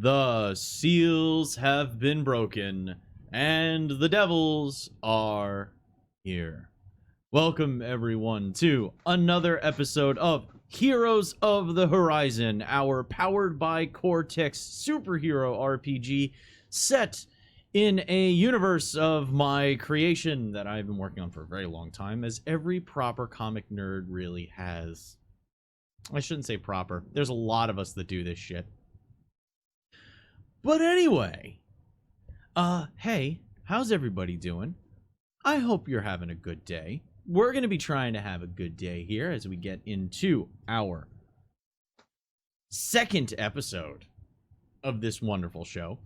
The seals have been broken, and the devils are here. Welcome, everyone, to another episode of Heroes of the Horizon, our powered by Cortex superhero RPG set in a universe of my creation that I've been working on for a very long time, as every proper comic nerd really has. I shouldn't say proper. There's a lot of us that do this shit. But anyway, hey, how's everybody doing? I hope you're having a good day. We're going to be trying to have a good day here as we get into our second episode of this wonderful show.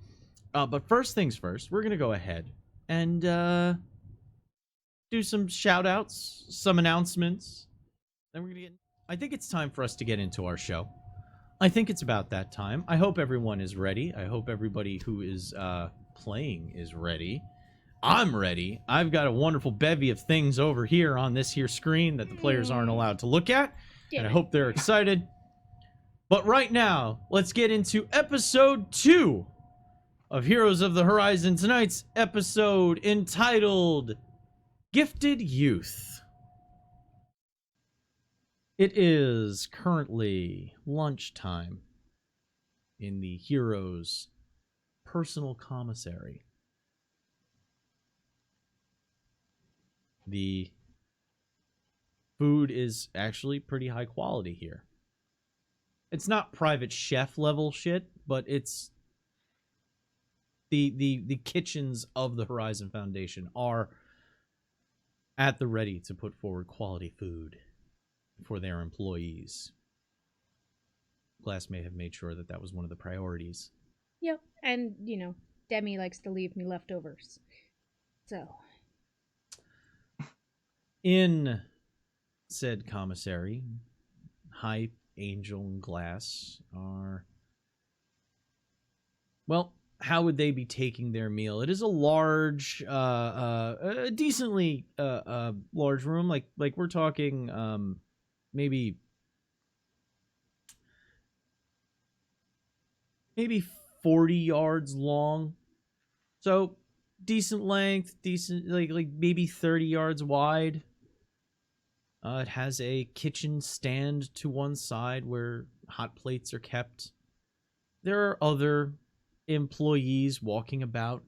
But first things first, we're going to go ahead and do some shout-outs, some announcements. Then we're going to get... I think it's time for us to get into our show. I think it's about that time. I hope everyone is ready. I hope everybody who is playing is ready. I'm ready. I've got a wonderful bevy of things over here on this here screen that the players aren't allowed to look at. And I hope they're excited. But right now, let's get into episode 2 of Heroes of the Horizon. Tonight's episode entitled Gifted Youth. It is currently lunchtime in the hero's personal commissary. The food is actually pretty high quality here. It's not private chef level shit, but it's the kitchens of the Horizon Foundation are at the ready to put forward quality food for their employees. Glass may have made sure that that was one of the priorities. Yep, and, you know, Demi likes to leave me leftovers. So. In said commissary, Hype, Angel, and Glass are... Well, how would they be taking their meal? It is a large, a decently large room. Like we're talking... maybe 40 yards long, so decent length, decent like maybe 30 yards wide. It has a kitchen stand to one side where hot plates are kept. There are other employees walking about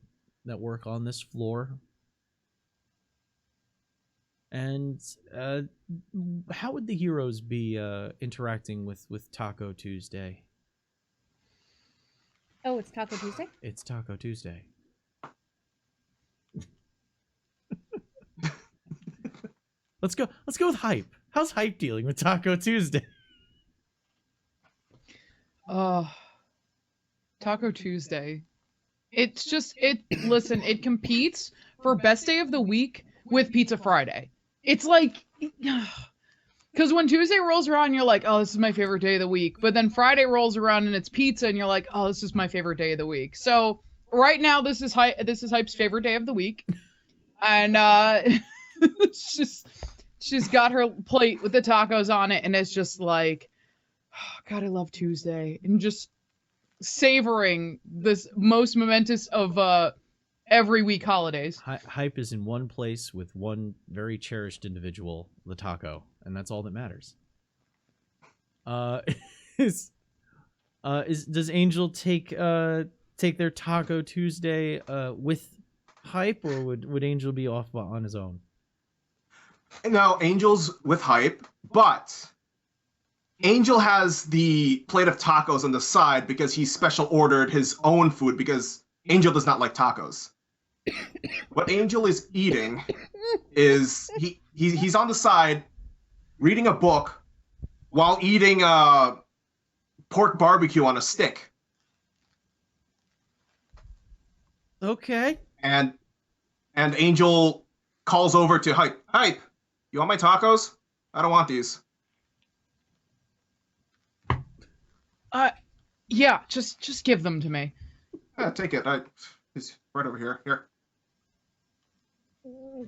that work on this floor. And how would the heroes be interacting with Taco Tuesday? Oh, it's Taco Tuesday? It's Taco Tuesday. Let's go with Hype. How's Hype dealing with Taco Tuesday? Taco Tuesday. It's just listen, it competes for best day of the week with Pizza Friday. It's like, because when Tuesday rolls around, you're like, oh, this is my favorite day of the week. But then Friday rolls around and it's pizza, and you're like, oh, this is my favorite day of the week. So right now, this is Hype's favorite day of the week, and she's got her plate with the tacos on it, and it's just like, oh, God, I love Tuesday, and just savoring this most momentous of every week holidays. Hype is in one place with one very cherished individual, the taco, and that's all that matters. Does Angel take their Taco Tuesday with Hype, or would Angel be off on his own? No, Angel's with Hype, but Angel has the plate of tacos on the side because he special ordered his own food because Angel does not like tacos. What Angel is eating is he's on the side reading a book while eating pork barbecue on a stick. Okay. And Angel calls over to Hype. Hype, you want my tacos? I don't want these. Yeah, just give them to me. Yeah, take it. It's right over here. Here.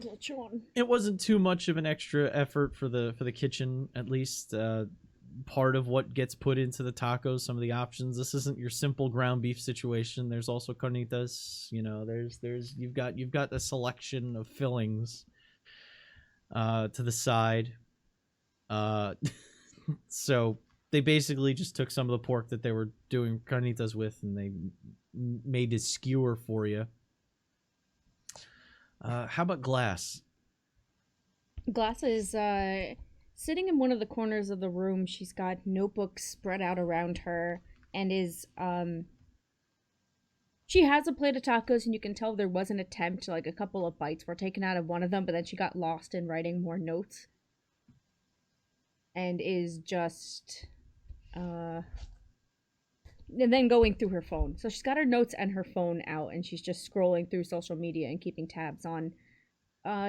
Get you one. It wasn't too much of an extra effort for the kitchen, at least. part of what gets put into the tacos, some of the options. This isn't your simple ground beef situation. There's also carnitas, you know, there's you've got a selection of fillings to the side. So they basically just took some of the pork that they were doing carnitas with and they made a skewer for you. How about Glass? Glass is sitting in one of the corners of the room. She's got notebooks spread out around her and is she has a plate of tacos, and you can tell there was an attempt, like a couple of bites were taken out of one of them, but then she got lost in writing more notes. And is just and then going through her phone. So she's got her notes and her phone out, and she's just scrolling through social media and keeping tabs on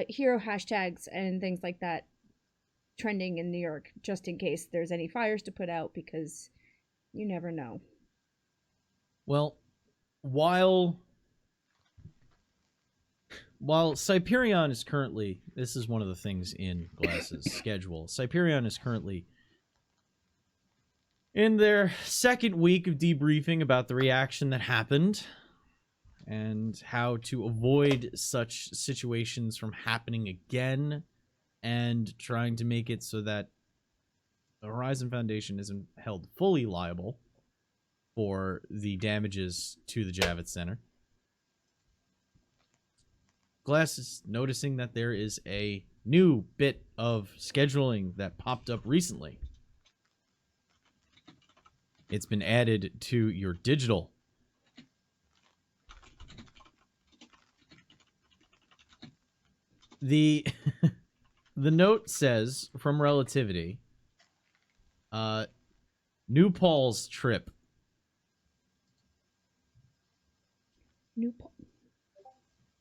hero hashtags and things like that trending in New York, just in case there's any fires to put out, because you never know. Well, while Cyperion is currently, this is one of the things in Glass's schedule. Cyperion is currently in their second week of debriefing about the reaction that happened and how to avoid such situations from happening again, and trying to make it so that the Horizon Foundation isn't held fully liable for the damages to the Javits Center. Glass is noticing that there is a new bit of scheduling that popped up recently. It's been added to your digital. The note says, from Relativity, New Paul's trip.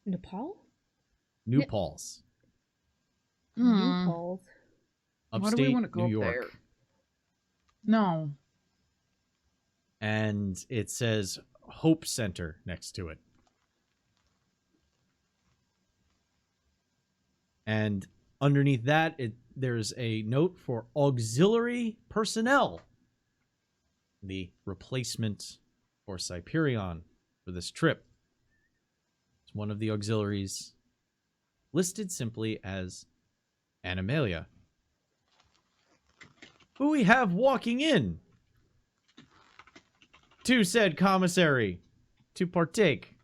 Nepal? New Paul's. Nepal. Why do we Upstate want to go New up York. there? No. And it says Hope Center next to it. And underneath that, there's a note for auxiliary personnel. The replacement for Cyperion for this trip. It's one of the auxiliaries listed simply as Animalia, who we have walking in to said commissary to partake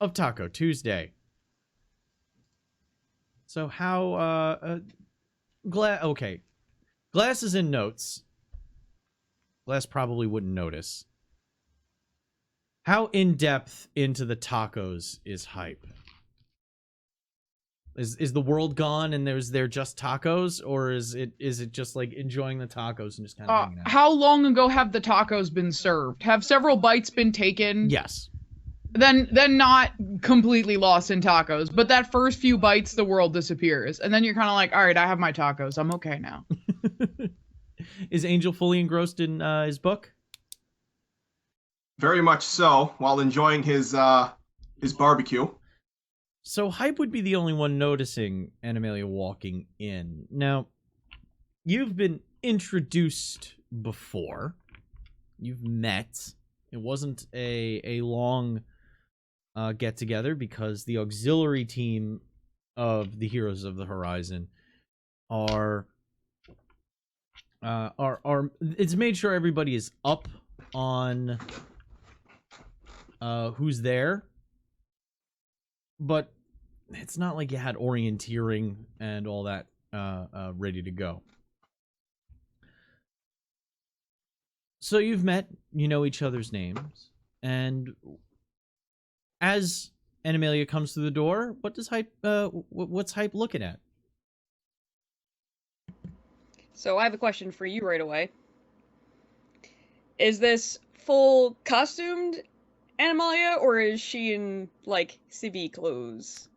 of Taco Tuesday. So how, okay. Glass is in notes. Glass probably wouldn't notice. How in-depth into the tacos is Hype? Is the world gone and they're just tacos, or is it just like enjoying the tacos and just kind of hanging out? How long ago have the tacos been served? Have several bites been taken? Yes. Then not completely lost in tacos, but that first few bites, the world disappears, and then you're kind of like, all right, I have my tacos, I'm okay now. Is Angel fully engrossed in his book? Very much so, while enjoying his barbecue. So Hype would be the only one noticing Animalia walking in. Now, you've been introduced before. You've met. It wasn't a long get-together because the auxiliary team of the Heroes of the Horizon are it's made sure everybody is up on who's there, but it's not like you had orienteering and all that ready to go. So you've met, you know each other's names, and as Animalia comes through the door, what does Hype? What's Hype looking at? So I have a question for you right away. Is this full costumed Animalia, or is she in, like, civvy clothes?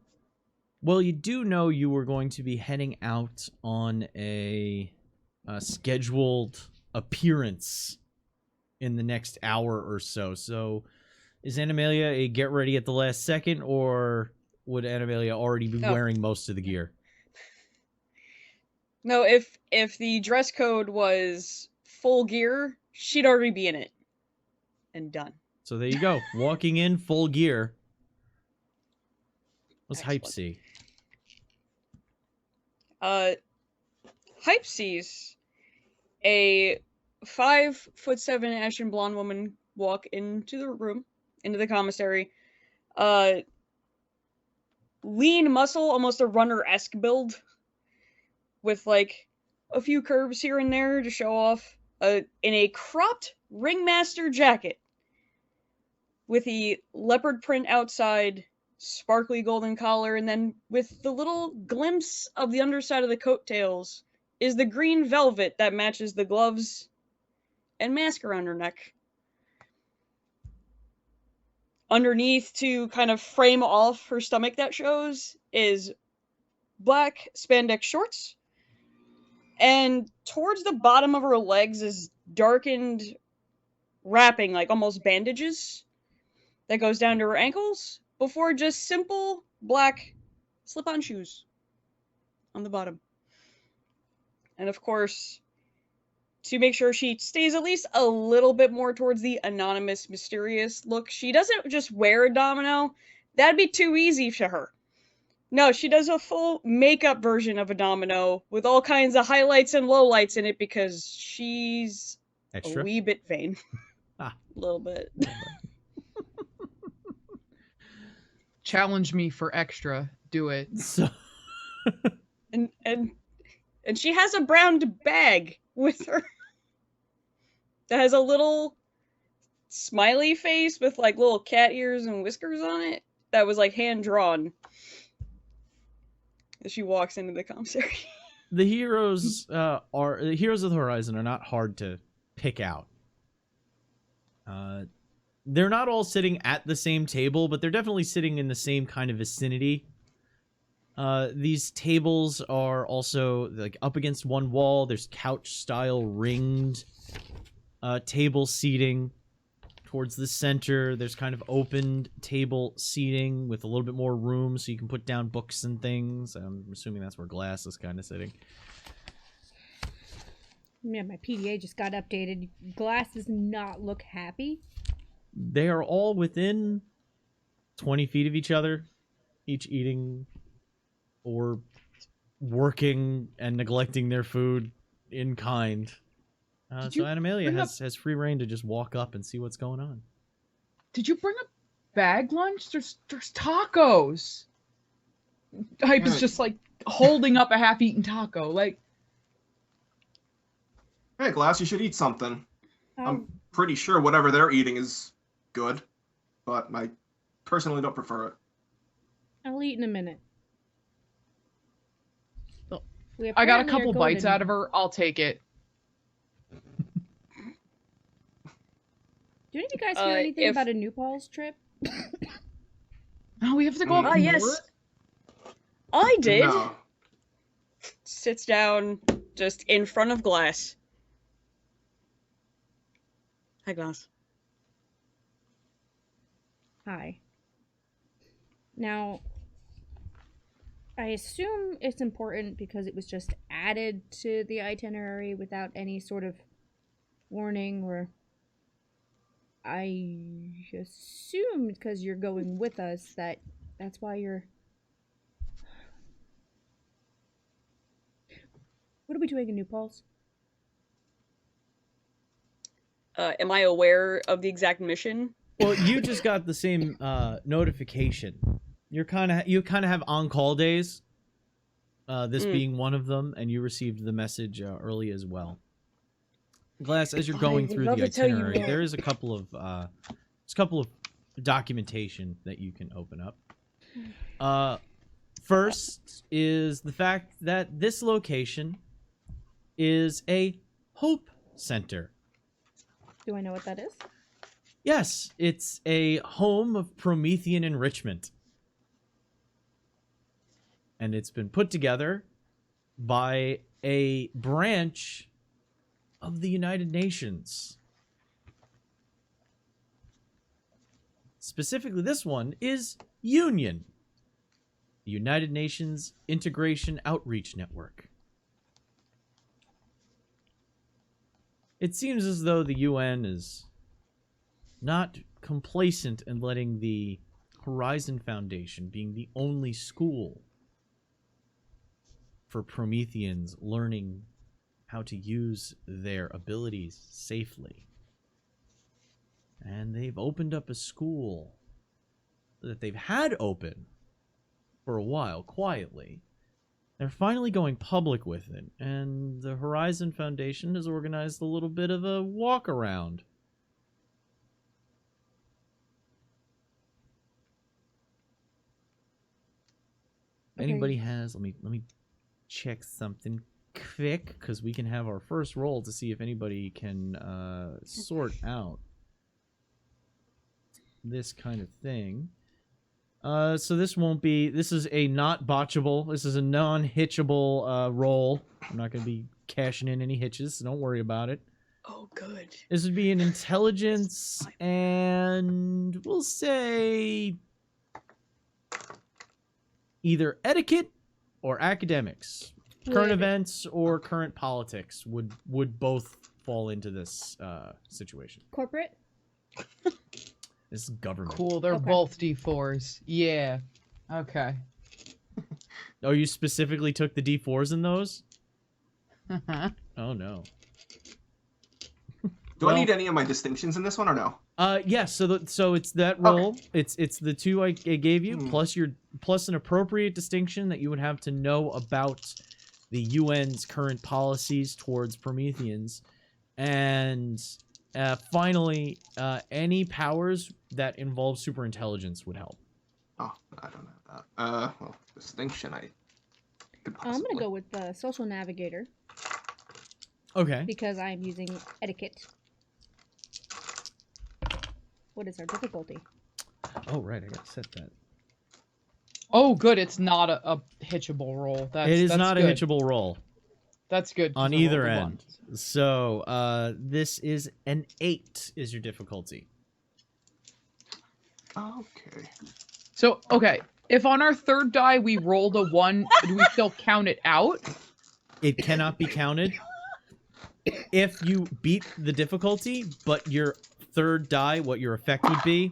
Well, you do know you were going to be heading out on a scheduled appearance in the next hour or so. So, is Animalia a get ready at the last second, or would Animalia already be wearing most of the gear? No, if the dress code was full gear, she'd already be in it. And done. So there you go. Walking in full gear. What's Hype Excellent. see? Hype sees a 5'7" ashen blonde woman walk into the room, into the commissary. Lean muscle, almost a runner-esque build, with like a few curves here and there to show off. In a cropped ringmaster jacket, with the leopard print outside, sparkly golden collar, and then with the little glimpse of the underside of the coattails is the green velvet that matches the gloves and mask around her neck. Underneath, to kind of frame off her stomach that shows, is black spandex shorts, and towards the bottom of her legs is darkened wrapping, like almost bandages, that goes down to her ankles, before just simple black slip-on shoes on the bottom. And of course, to make sure she stays at least a little bit more towards the anonymous, mysterious look, she doesn't just wear a domino. That'd be too easy for her. No, she does a full makeup version of a domino with all kinds of highlights and lowlights in it because she's Extra? a wee bit vain. Ah. A little bit. Challenge me for extra. Do it. So And she has a brown bag with her that has a little smiley face with like little cat ears and whiskers on it that was like hand drawn as she walks into the commissary. the heroes the heroes of the Horizon are not hard to pick out. They're not all sitting at the same table, but they're definitely sitting in the same kind of vicinity. These tables are also like up against one wall. There's couch-style ringed table seating towards the center. There's kind of opened table seating with a little bit more room so you can put down books and things. I'm assuming that's where Glass is kind of sitting. Yeah, my PDA just got updated. Glass does not look happy. They are all within 20 feet of each other, each eating or working and neglecting their food in kind. Did So you Animalia bring has free reign to just walk up and see what's going on. Did you bring a bag lunch? There's tacos. Hype is just like holding up a half-eaten taco. Like, Hey, Glass, you should eat something. Um, I'm pretty sure whatever they're eating is good, but I personally don't prefer it. I'll eat in a minute. Well, We I got a apparently are couple going bites to- out of her. I'll take it. Do any of you guys hear anything if- about a New Paul's trip? Oh, we have to go up Ah, yes. north? I did. No. Sits down just in front of Glass. Hi, Glass. Hi. Now, I assume it's important because it was just added to the itinerary without any sort of warning, or I assume because you're going with us that's why you're... What are we doing in New Paltz? Am I aware of the exact mission? Well, you just got the same notification. You kind of have on-call days. This being one of them, and you received the message early as well. Glass, as you're going would through love the to tell you itinerary, more. there is a couple of documentation that you can open up. First is the fact that this location is a Hope Center. Do I know what that is? Yes, it's a home of Promethean enrichment. And it's been put together by a branch of the United Nations. Specifically, this one is Union, the United Nations Integration Outreach Network. It seems as though the UN is not complacent in letting the Horizon Foundation being the only school for Prometheans learning how to use their abilities safely. And they've opened up a school that they've had open for a while, quietly. They're finally going public with it, and the Horizon Foundation has organized a little bit of a walk around. Okay. Anybody has, let me check something quick, because we can have our first roll to see if anybody can sort out this kind of thing. So this won't be, this is a not botchable, this is a non-hitchable roll. I'm not going to be cashing in any hitches, so don't worry about it. Oh, good. This would be an intelligence, and we'll say either etiquette or academics. Current Would- events or current politics would both fall into this situation. Corporate? This is government. Cool, they're Okay. both D4s. Yeah. Okay. Oh, you specifically took the D4s in those? Oh no. Do Well- I need any of my distinctions in this one or no? Yes. So it's that roll. It's the two I gave you Hmm. plus an appropriate distinction that you would have to know about the UN's current policies towards Prometheans, and finally, any powers that involve superintelligence would help. Oh, I don't have that. Well, distinction I could I'm possibly. gonna go with the social navigator Okay. because I'm using etiquette. What is our difficulty? Oh right, I gotta set that. Oh, good. It's not a hitchable roll. That's, It is that's not good. a hitchable roll That's good. 'cause on I rolled either a end. one. So this is an 8 is your difficulty. Okay. So, okay. If on our third die we rolled a 1, do we still count it out? It cannot be counted if you beat the difficulty, but your third die, what your effect would be,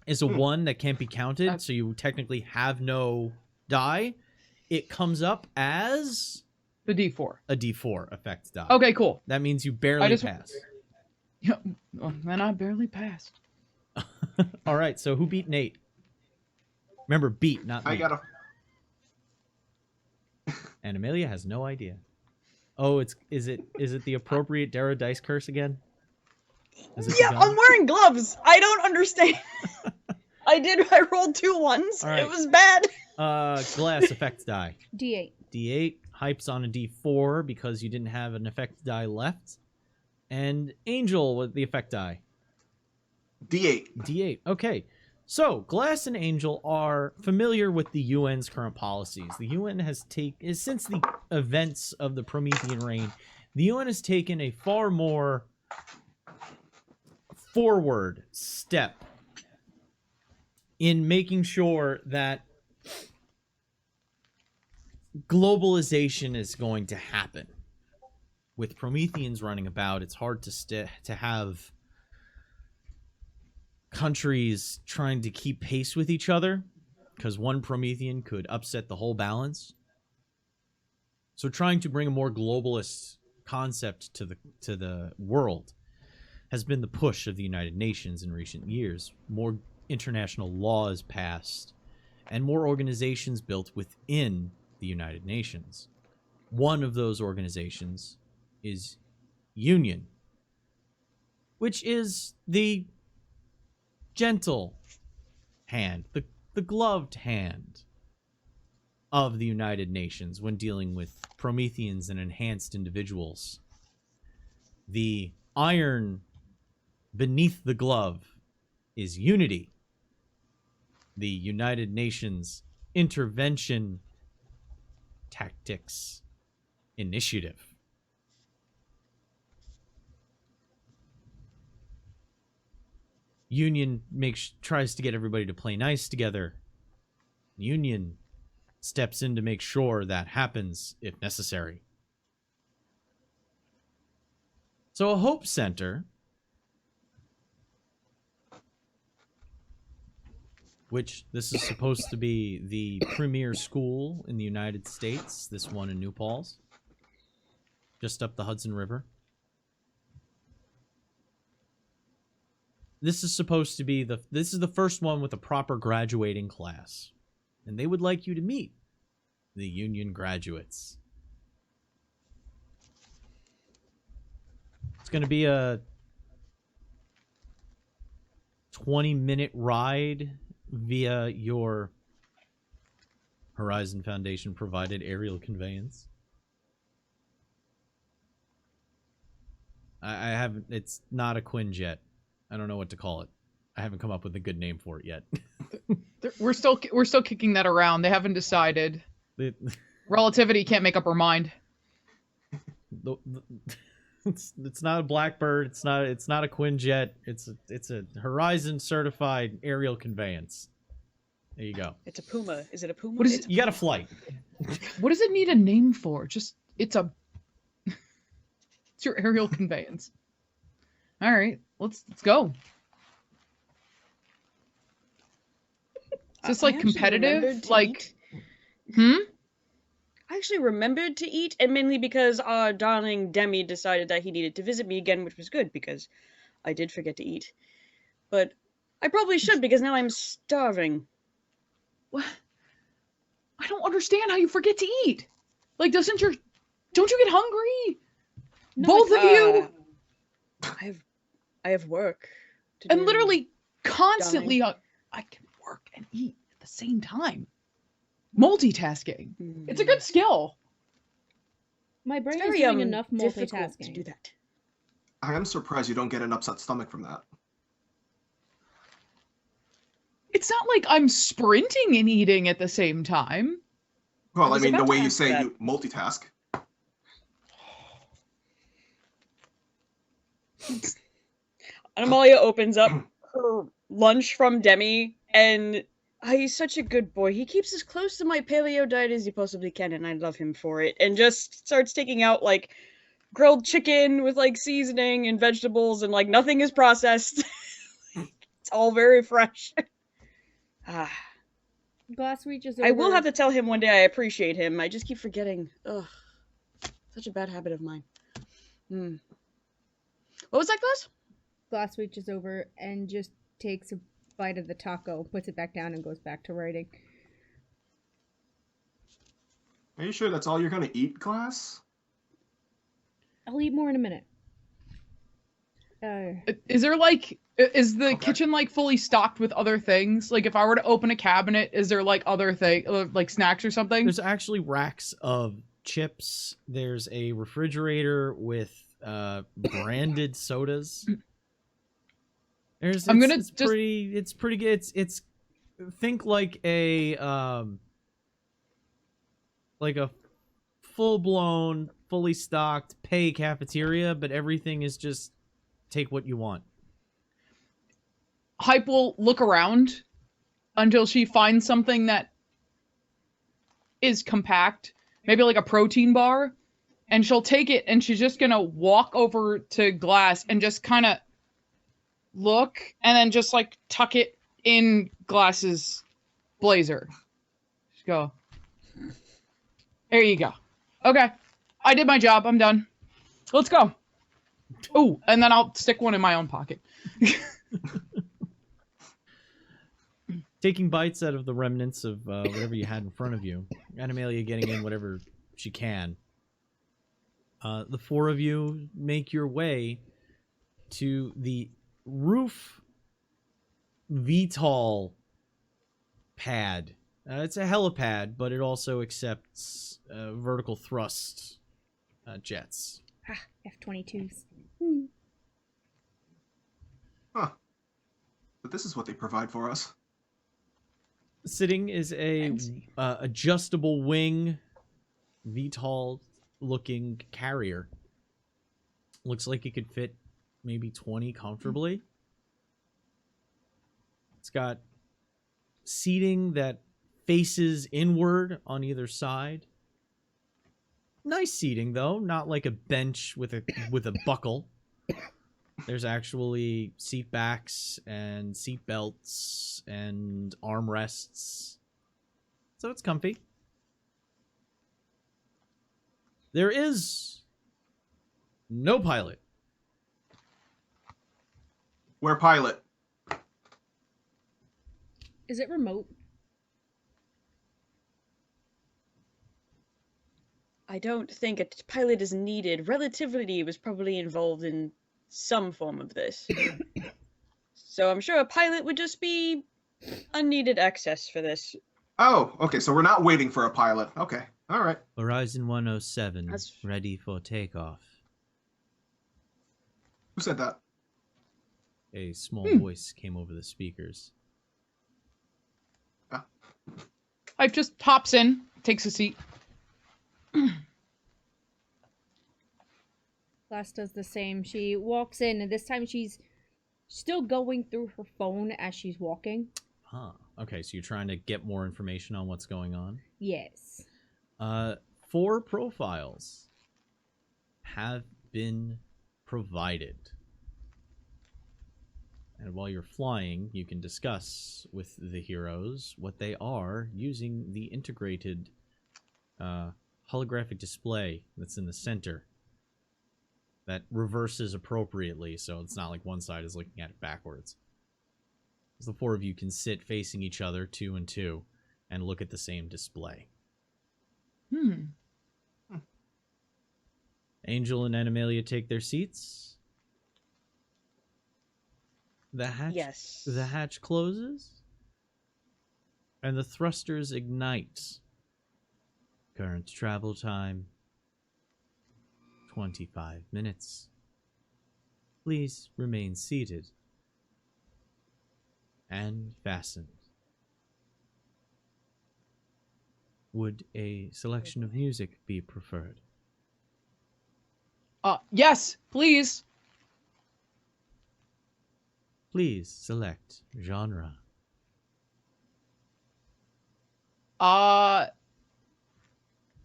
is a 1 that can't be counted, so you technically have no die. It comes up as The D4. a D4 effect die. Okay, cool. That means you barely just- pass. Yeah, well, then I barely passed. All right, so who beat Nate? Remember, beat, not I me. got a. And Amelia has no idea. Oh, is it the appropriate Dara dice curse again? Is it Yeah, begun? I'm wearing gloves. I don't understand. I rolled 2 ones. All right. It was bad. Glass effect die. D8. D8 hypes on a D4 because you didn't have an effect die left. And Angel with the effect die. D8. D8. Okay. So, Glass and Angel are familiar with the UN's current policies. The UN has taken, since the events of the Promethean reign, the UN has taken a far more forward step in making sure that globalization is going to happen. With Prometheans running about, it's hard to have countries trying to keep pace with each other, because one Promethean could upset the whole balance. So trying to bring a more globalist concept to the world has been the push of the United Nations in recent years. More international laws passed and more organizations built within the United Nations. One of those organizations is Union, which is the gentle hand, the gloved hand of the United Nations when dealing with Prometheans and enhanced individuals. The iron beneath the glove is unity, the United Nations intervention tactics initiative. Union tries to get everybody to play nice together. Union steps in to make sure that happens if necessary. So a Hope Center, which this is supposed to be the premier school in the United States, this one in New Paltz, just up the Hudson River. This is supposed to be this is the first one with a proper graduating class. And they would like you to meet the Union graduates. It's going to be a 20-minute ride via your Horizon Foundation provided aerial conveyance. I haven't, it's not a Quinjet. I don't know what to call it. I haven't come up with a good name for it yet. We're still kicking that around. They haven't decided. Relativity can't make up her mind. It's not a Blackbird. It's not a Quinjet. It's a Horizon certified aerial conveyance. There you go. It's a Puma. Is it a Puma? What is it? You got a flight. What does it need a name for? Just it's your aerial conveyance. All right, let's go. Is this like competitive? Like, I actually remembered to eat, and mainly because our darling Demi decided that he needed to visit me again, which was good because I did forget to eat. But I probably should because now I'm starving. What? I don't understand how you forget to eat. Like, don't you get hungry? No, Both of you. I have work to And do. literally constantly, I can work and eat at the same time. Multitasking. It's a good skill. My brain It's is very doing enough difficult to multitasking. do that. I am surprised you don't get an upset stomach from that. It's not like I'm sprinting and eating at the same time. Well, I was mean, the about to way you ask say that. you multitask. Animalia opens up her lunch from Demi, and he's such a good boy. He keeps as close to my paleo diet as he possibly can, and I love him for it. And just starts taking out, like, grilled chicken with, like, seasoning and vegetables, and, like, nothing is processed. It's all very fresh. Glass reaches over. I will have to tell him one day I appreciate him. I just keep forgetting. Ugh. Such a bad habit of mine. What was that, Glass? Glass reaches over and just takes a bite of the taco, puts it back down, and goes back to writing. Are you sure that's all you're gonna eat, Glass? I'll eat more in a minute. Is there like, is the kitchen like fully stocked with other things? Like if I were to open a cabinet, is there like other like snacks or something? There's actually racks of chips. There's a refrigerator with branded sodas. It's pretty good. It's think like a full-blown, fully stocked pay cafeteria, but everything is just take what you want. Hype will look around until she finds something that is compact, maybe like a protein bar, and she'll take it and she's just gonna walk over to Glass and just kind of look and then just like tuck it in Glass's blazer. Just go. There you go. Okay. I did my job. I'm done. Let's go. Oh, and then I'll stick one in my own pocket. Taking bites out of the remnants of whatever you had in front of you. Animalia getting in whatever she can. The four of you make your way to the roof VTOL pad. It's a helipad, but it also accepts vertical thrust jets. F-22s. Huh. But this is what they provide for us. Sitting is a adjustable wing VTOL looking carrier. Looks like it could fit maybe 20 comfortably. It's got seating that faces inward on either side. Nice seating though, not like a bench with a buckle. There's actually seat backs and seat belts and armrests. So it's comfy. There is no pilot. We're pilot. Is it remote? I don't think a pilot is needed. Relativity was probably involved in some form of this. So I'm sure a pilot would just be unneeded access for this. Oh, okay, so we're not waiting for a pilot. Okay, all right. Horizon 107, That's- ready for takeoff. Who said that? A small voice came over the speakers. Hype just hops in, takes a seat. Glass does the same. She walks in, and this time she's still going through her phone as she's walking. Huh. Okay, so you're trying to get more information on what's going on? Yes. 4 profiles have been provided. And while you're flying, you can discuss with the heroes what they are using the integrated holographic display that's in the center that reverses appropriately, so it's not like one side is looking at it backwards. So the 4 of you can sit facing each other 2 and 2 and look at the same display. Angel and Animalia take their seats. The hatch closes, and the thrusters ignite. Current travel time, 25 minutes. Please remain seated and fastened. Would a selection of music be preferred? Yes, please. Please select genre.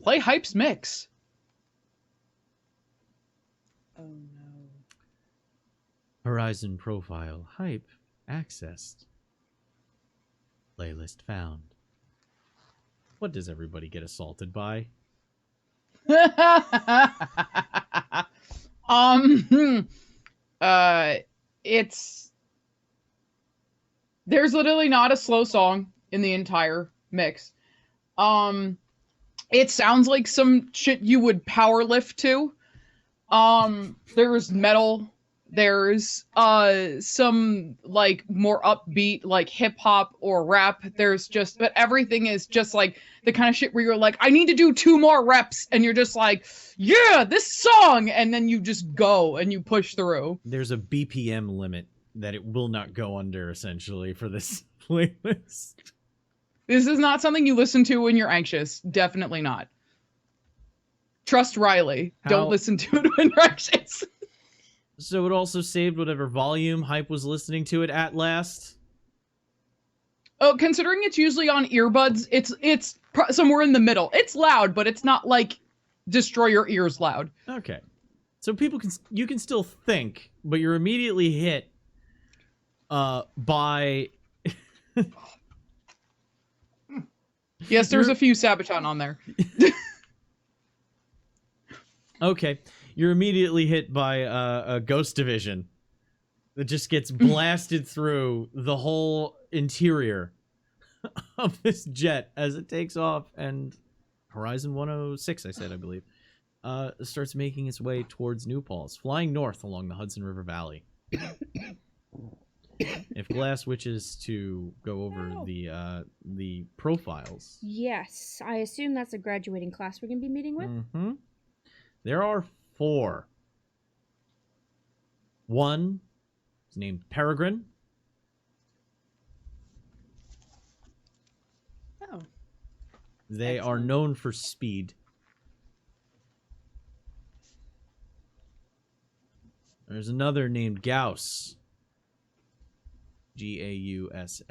Play Hype's mix. Oh no. Horizon profile hype accessed. Playlist found. What does everybody get assaulted by? It's there's literally not a slow song in the entire mix. It sounds like some shit you would power lift to. There's metal, there's some like more upbeat like hip hop or rap. But everything is just like the kind of shit where you're like, I need to do 2 more reps, and you're just like, yeah, this song, and then you just go and you push through. There's a BPM limit that it will not go under, essentially, for this playlist. This is not something you listen to when you're anxious. Definitely not. Trust Riley. Don't listen to it when you're anxious. So it also saved whatever volume Hype was listening to it at last? Oh, considering it's usually on earbuds, it's somewhere in the middle. It's loud, but it's not like destroy your ears loud. Okay. So you can still think, but you're immediately hit by... Yes, there's a few Sabaton on there. Okay. You're immediately hit by a Ghost Division that just gets blasted through the whole interior of this jet as it takes off, and Horizon 106, I said, I believe, starts making its way towards New Paltz, flying north along the Hudson River Valley. If Glass wishes to go over the profiles. Yes, I assume that's a graduating class we're going to be meeting with. Mm-hmm. There are 4. One is named Peregrine. Oh. They are Excellent. known for speed. There's another named Gauss. Gauss.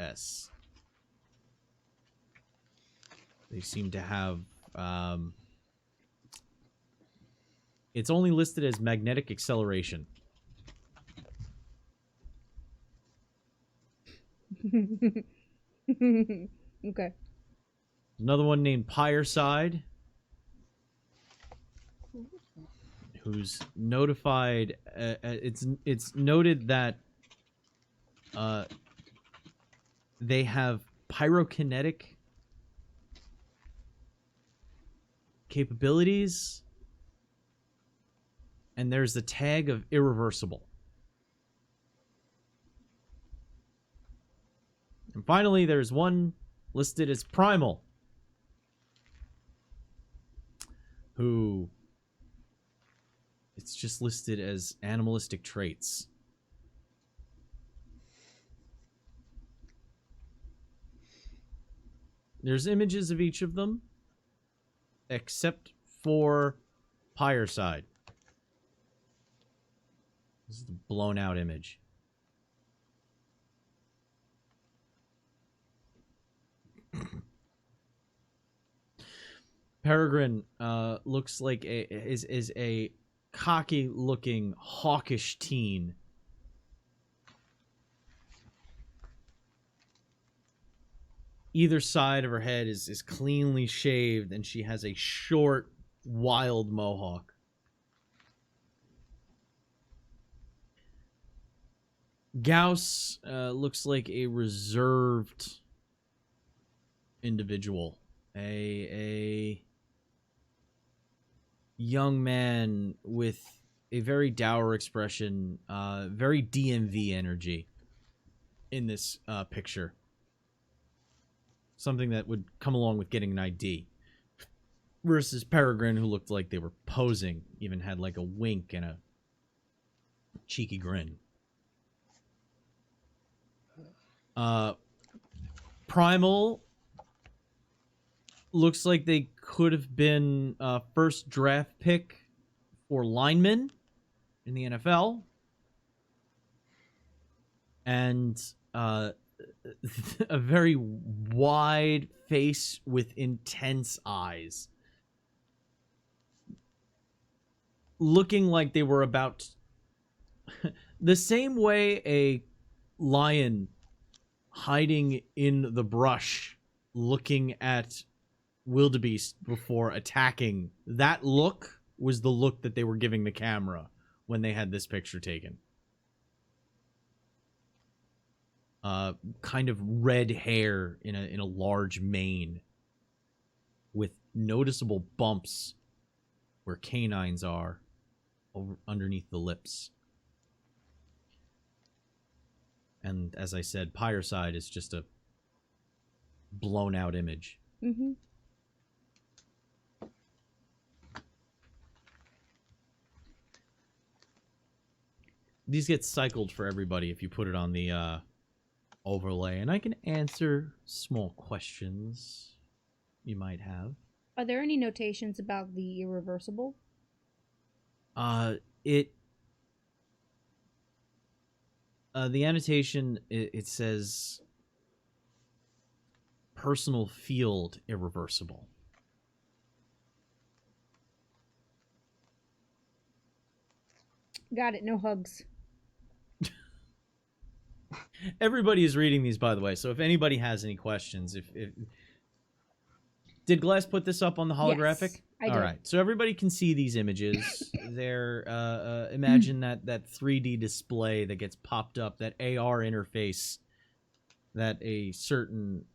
They seem to have... it's only listed as magnetic acceleration. Okay. Another one named Pyreside, who's notified. It's noted that they have pyrokinetic capabilities, and there's the tag of irreversible. And finally, there's one listed as primal, who it's just listed as animalistic traits. There's images of each of them, except for Pyreside. This is the blown out image. Peregrine looks like is a cocky looking hawkish teen. Either side of her head is cleanly shaved, and she has a short, wild mohawk. Gauss looks like a reserved individual. A young man with a very dour expression, very DMV energy in this picture. Something that would come along with getting an ID. Versus Peregrine, who looked like they were posing, even had like a wink and a cheeky grin. Primal looks like they could have been first draft pick for linemen in the NFL. And a very wide face with intense eyes. Looking like they were about the same way a lion hiding in the brush looking at wildebeest before attacking. That look was the look that they were giving the camera when they had this picture taken. Kind of red hair in a large mane with noticeable bumps where canines are underneath the lips. And as I said, Pyreside is just a blown out image. Mm-hmm. These get cycled for everybody if you put it on the overlay, and I can answer small questions you might have. Are there any notations about the irreversible? The annotation, it says personal field irreversible. Got it. No hugs. Everybody is reading these, by the way, so if anybody has any questions, if did Glass put this up on the holographic? Yes, I did. All right, so everybody can see these images. They're imagine that 3D display that gets popped up, that AR interface that a certain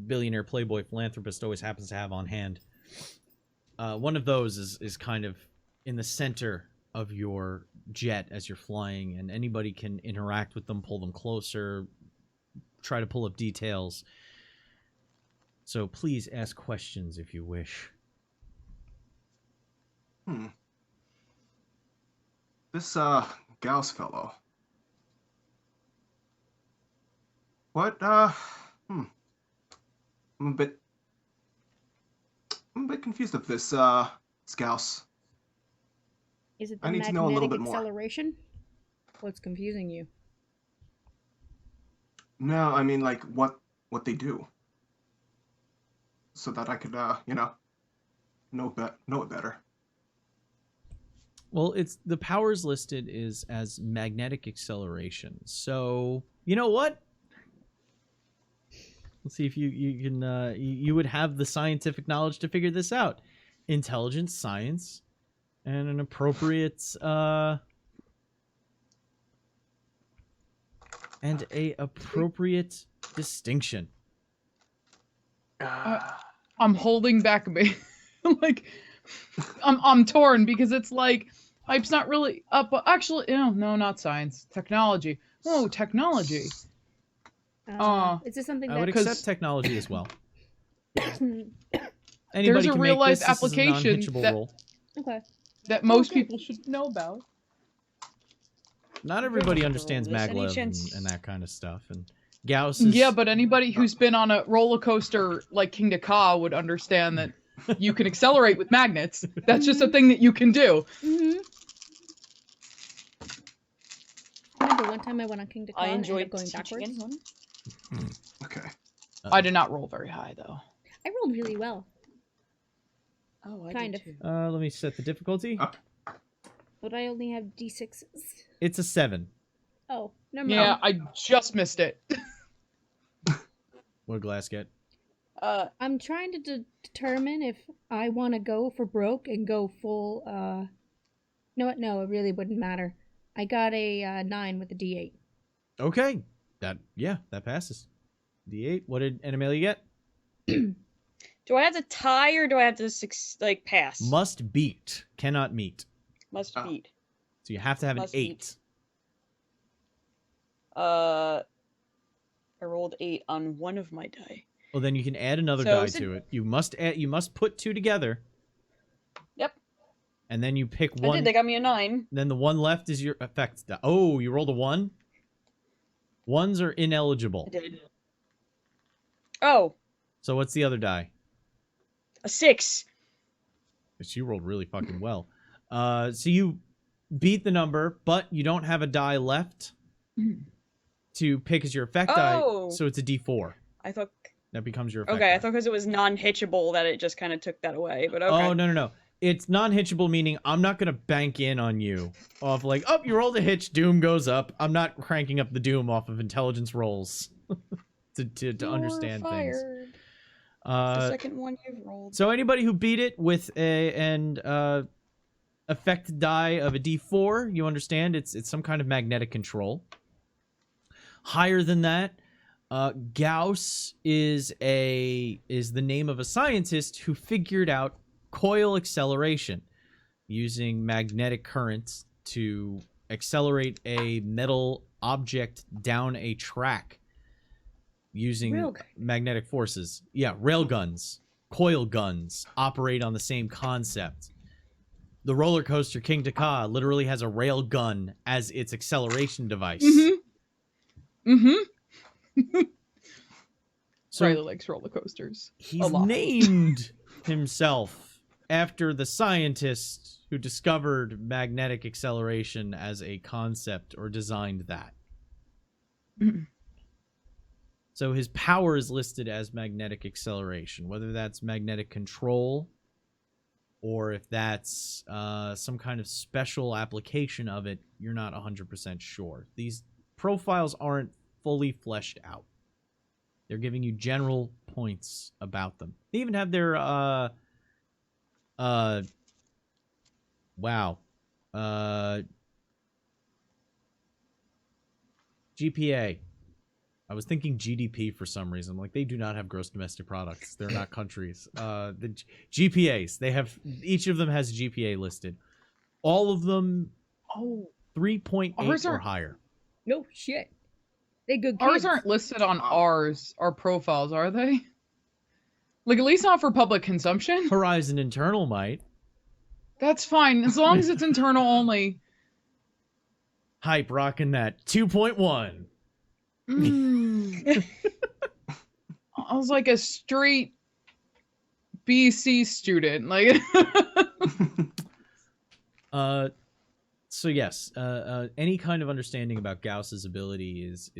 billionaire playboy philanthropist always happens to have on hand. One of those is kind of in the center of your jet as you're flying, and anybody can interact with them, pull them closer, try to pull up details. So please ask questions if you wish. This Gauss fellow. What I'm a bit confused of this Gauss. Is it the I need to magnetic know a little bit more. acceleration? What's confusing you? No, I mean like what they do. So that I could know it better. Well, it's the powers listed is as magnetic acceleration. So, you know what? Let's see if you can you would have the scientific knowledge to figure this out. Intelligence, science, and an appropriate distinction. I'm holding back a bit. Like, I'm torn because it's like hype's not really up. Actually, no, not science. Technology. Oh, technology. Is this something I would that accept technology as well. Anybody There's a can real make life this. This is a application non-hitchable that- role. okay? that most Okay. people should know about? Not everybody understands This any maglev chance- and that kind of stuff. And Gauss is... Yeah, but anybody who's been on a roller coaster like King Ka would understand that you can accelerate with magnets. That's just a thing that you can do. Mm-hmm. Remember one time I went on King I and ended enjoyed up going teaching backwards? anyone. Okay. I did not roll very high though. I rolled really well. Oh, I Kind did of. too. Let me set the difficulty. But I only have D6s. It's a 7. Oh, never mind. Yeah, I just missed it. What did Glass get? I'm trying to determine if I want to go for broke and go full, No, it really wouldn't matter. I got a 9 with a D8. Okay. That passes. D8. What did Animalia get? Do I have to tie or do I have to pass? Must beat. Cannot meet. Must Oh. beat. So you have to have Must an 8. beat. I rolled 8 on one of my die. Well, then you can add another So die is it- to it. You must put 2 together. Yep. And then you pick I one. did. They got me a 9. Then the one left is your effect die. Oh, you rolled a 1? Ones are ineligible. I did. Oh, So what's the other die? a 6. She rolled really fucking well. So you beat the number, but you don't have a die left to pick as your effect die. Oh. So it's a D4. I thought. That becomes your effect Okay, die. I thought because it was non-hitchable that it just kind of took that away. But okay. Oh, no. It's non-hitchable, meaning I'm not going to bank in on you off like, oh, you rolled a hitch, Doom goes up. I'm not cranking up the Doom off of intelligence rolls to understand things. Fired. The Uh, second one you've rolled. so anybody who beat it with an effect die of a D4, you understand it's some kind of magnetic control. Higher than that, Gauss is the name of a scientist who figured out coil acceleration using magnetic currents to accelerate a metal object down a track using Railgun. magnetic forces. Yeah, railguns, coil guns operate on the same concept. The roller coaster King Ka literally has a rail gun as its acceleration device. So Riley likes roller coasters. he's a lot. named himself after the scientist who discovered magnetic acceleration as a concept or designed that. So his power is listed as magnetic acceleration, whether that's magnetic control or if that's some kind of special application of it, you're not 100% sure. These profiles aren't fully fleshed out. They're giving you general points about them. They even have their GPA. I was thinking GDP for some reason. Like, they do not have gross domestic products. They're not countries. The GPAs, they have, each of them has GPA listed. All of them Oh, 3.8 Ours or aren't- higher. No shit. They good kids. ours aren't listed on our profiles, are they? Like, at least not for public consumption. Horizon Internal might. That's fine, as long as it's internal only. Hype rocking that 2.1. I was like a straight BC student. Like, So yes, any kind of understanding about Gauss's ability is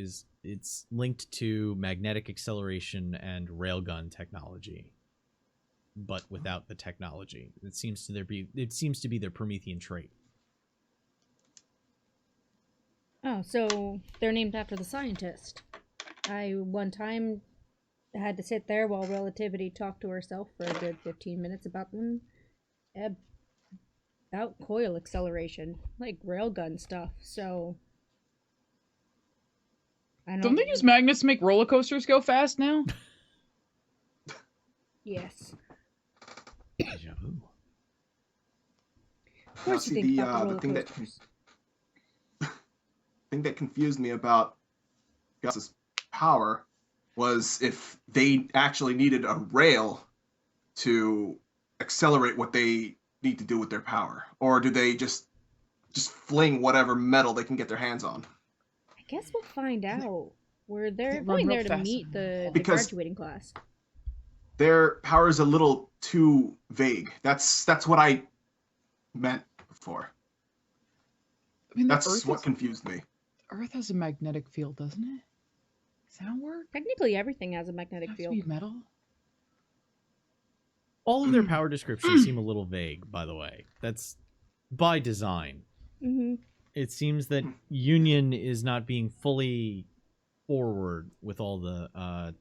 it's linked to magnetic acceleration and railgun technology, but without the technology. It seems to be their Promethean trait. Oh, so they're named after the scientist. I one time had to sit there while Relativity talked to herself for a good 15 minutes about them. About coil acceleration, like railgun stuff, so... Don't they use magnets to make roller coasters go fast now? Yes. Deja vu. Of course you think about the roller thing coasters. thing that confused me about Gus's power was if they actually needed a rail to accelerate what they need to do with their power, or do they just fling whatever metal they can get their hands on? I guess we'll find out. They're Run going real there to fast meet and the Because- graduating class. Their power is a little too vague. That's what I meant before. I mean, the That's Earth what is- confused me. Earth has a magnetic field, doesn't it? Does that work? Technically, everything has a magnetic Have to field. be metal? All of their power descriptions seem a little vague, by the way. That's by design. Mm-hmm. It seems that Union is not being fully forward with all the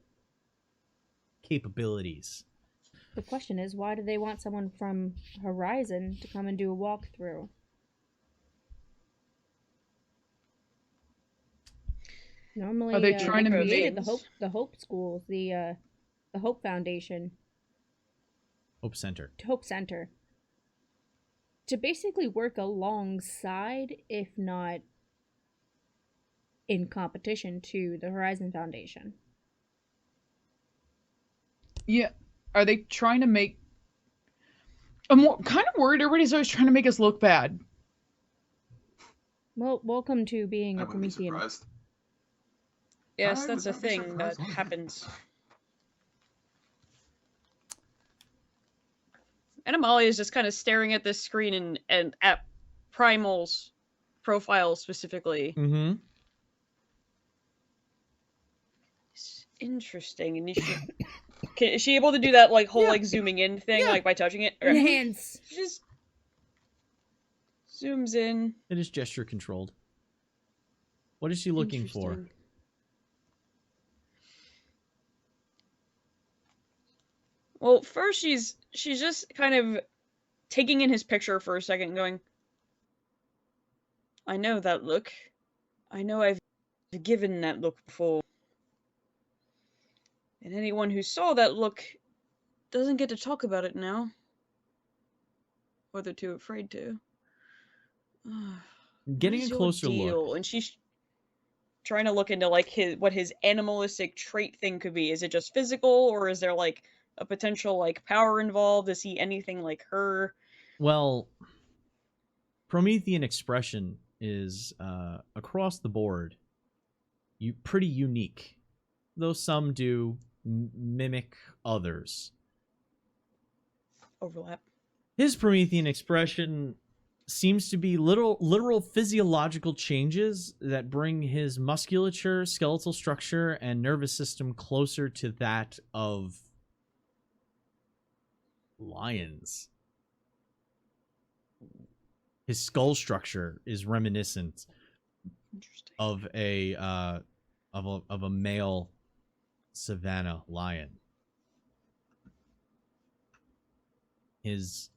capabilities. The question is, why do they want someone from Horizon to come and do a walkthrough? Normally, Are they trying to created make- the Hope schools, the Hope Foundation, Hope Center. Hope Center, to basically work alongside, if not in competition, to the Horizon Foundation. Yeah. Are they trying to make... I'm kind of worried everybody's always trying to make us look bad. Well, welcome to being I a wouldn't be Promethean. surprised. Yes, I that's would a not be thing that surprised. happens. And Amalia is just kind of staring at this screen and at Primal's profile specifically. Mm-hmm. It's interesting. And is she able to do that like whole Yeah. like zooming in thing Yeah. like by touching it? Or- Enhance. She just zooms in. It is gesture controlled. What is she looking for? Interesting. Well, first she's just kind of taking in his picture for a second and going, I know that look. I know I've given that look before. And anyone who saw that look doesn't get to talk about it now. Or they're too afraid to. Getting What a is your closer look. deal? And she's trying to look into like what his animalistic trait thing could be. Is it just physical, or is there like a potential like power involved? Is he anything like her? Well, Promethean expression is across the board pretty unique, though some do mimic others. Overlap. His Promethean expression seems to be literal physiological changes that bring his musculature, skeletal structure, and nervous system closer to that of lions. His skull structure is reminiscent Interesting. of a male savanna lion. His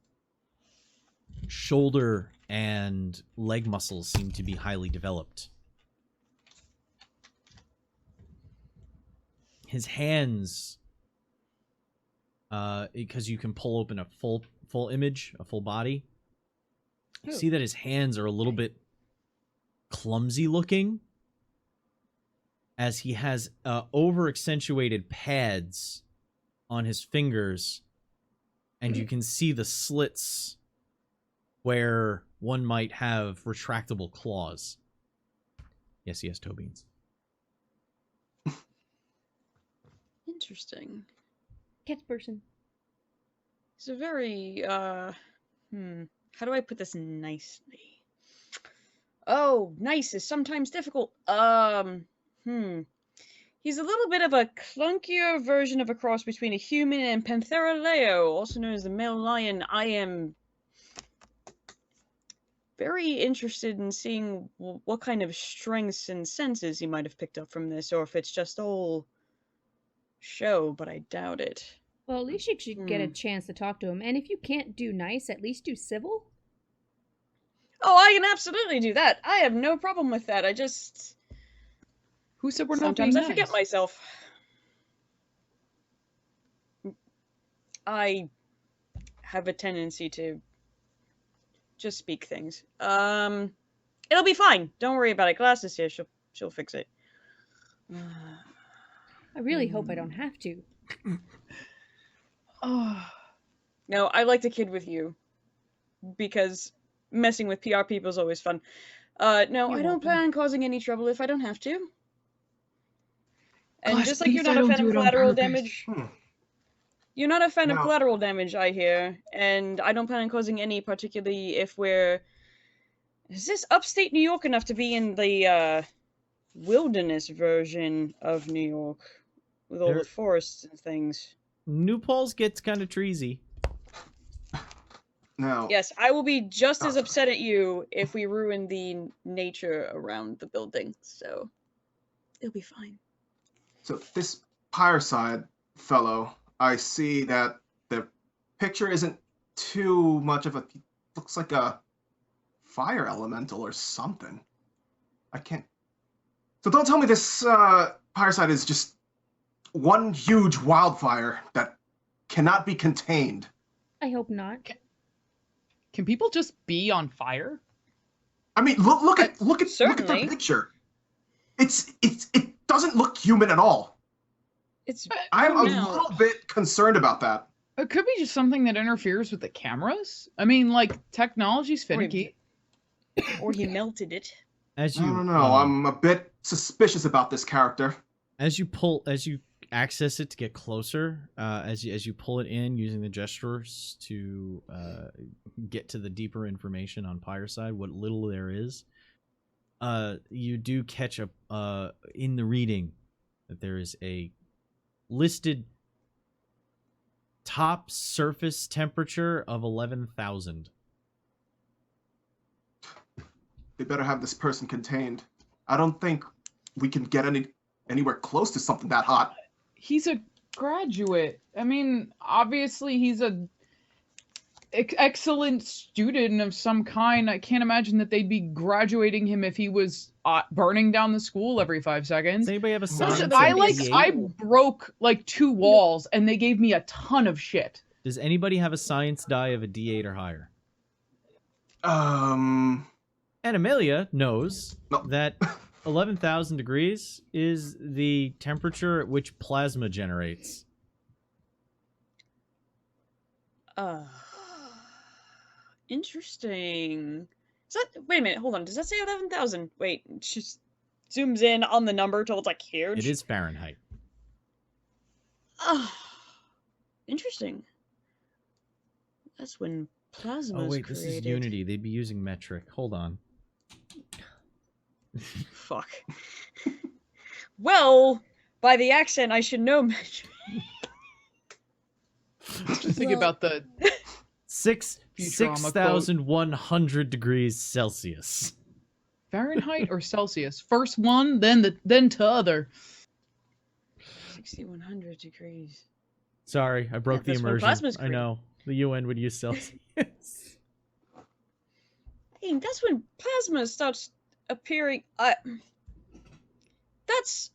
shoulder and leg muscles seem to be highly developed. His hands, because you can pull open a full image, a full body. You see that his hands are a little bit clumsy looking, as he has over accentuated pads on his fingers, and you can see the slits where one might have retractable claws. Yes, he has toe beans. Interesting. Cat person. It's a very how do I put this nicely? Oh, nice is sometimes difficult. He's a little bit of a clunkier version of a cross between a human and Panthera leo, also known as the male lion. I am very interested in seeing what kind of strengths and senses he might have picked up from this, or if it's just all show, but I doubt it. Well, at least you should get a chance to talk to him. And if you can't do nice, at least do civil. Oh, I can absolutely do that. I have no problem with that. I just Who said we're not being sometimes I nice? forget myself. I have a tendency to just speak things. It'll be fine. Don't worry about it. Glass is here. She'll fix it. I really hope I don't have to. Oh, No, I like to kid with you because messing with PR people is always fun. No, You're I don't welcome. plan on causing any trouble if I don't have to. And gosh, just like you're please, I not a don't fan do of it on collateral purpose. damage, Hmm. you're not a fan of No. collateral damage, I hear, and I don't plan on causing any, particularly if we're. Is this upstate New York enough to be in the wilderness version of New York with all There- the forests and things? New Paltz gets kind of treesy. Now, Yes, I will be just as upset at you if we ruin the nature around the building, so it'll be fine. so this Pyreside fellow, I see that the picture isn't too much of a. Looks like a fire elemental or something. I can't. So don't tell me this Pyreside is just one huge wildfire that cannot be contained. I hope not. Can people just be on fire? I mean, look at the Certainly. picture. It doesn't look human at all. It's I'm a No. little bit concerned about that. It could be just something that interferes with the cameras. I mean, like, technology's finicky. or he melted it. As I you don't know. I'm a bit suspicious about this character. as you access it to get closer, as you pull it in using the gestures to get to the deeper information on Pyreside, what little there is, you do catch in the reading that there is a listed top surface temperature of 11,000. They better have this person contained. I don't think we can get anywhere close to something that hot. He's a graduate. I mean, obviously he's a excellent student of some kind. I can't imagine that they'd be graduating him if he was burning down the school every 5 seconds. Does anybody have a science? Listen, of I D8? broke like 2 walls and they gave me a ton of shit. Does anybody have a science die of a D8 or higher? And Amelia knows No. that 11,000 degrees is the temperature at which plasma generates. Interesting. Is that, wait a minute, hold on. Does that say 11,000? Wait, it just zooms in on the number till it's like huge. It is Fahrenheit. Interesting. That's when plasma Oh is wait, created. this is Unity. They'd be using metric. Hold on. Fuck. Well, by the accent, I should know metric. Just think about the Futurama quote. 6,100 degrees Celsius. Fahrenheit or Celsius. First one, then t'other. 6,100 degrees. Sorry, I broke the that's when immersion. plasma's I know. The UN would use Celsius. Dang, that's when plasma starts appearing. That's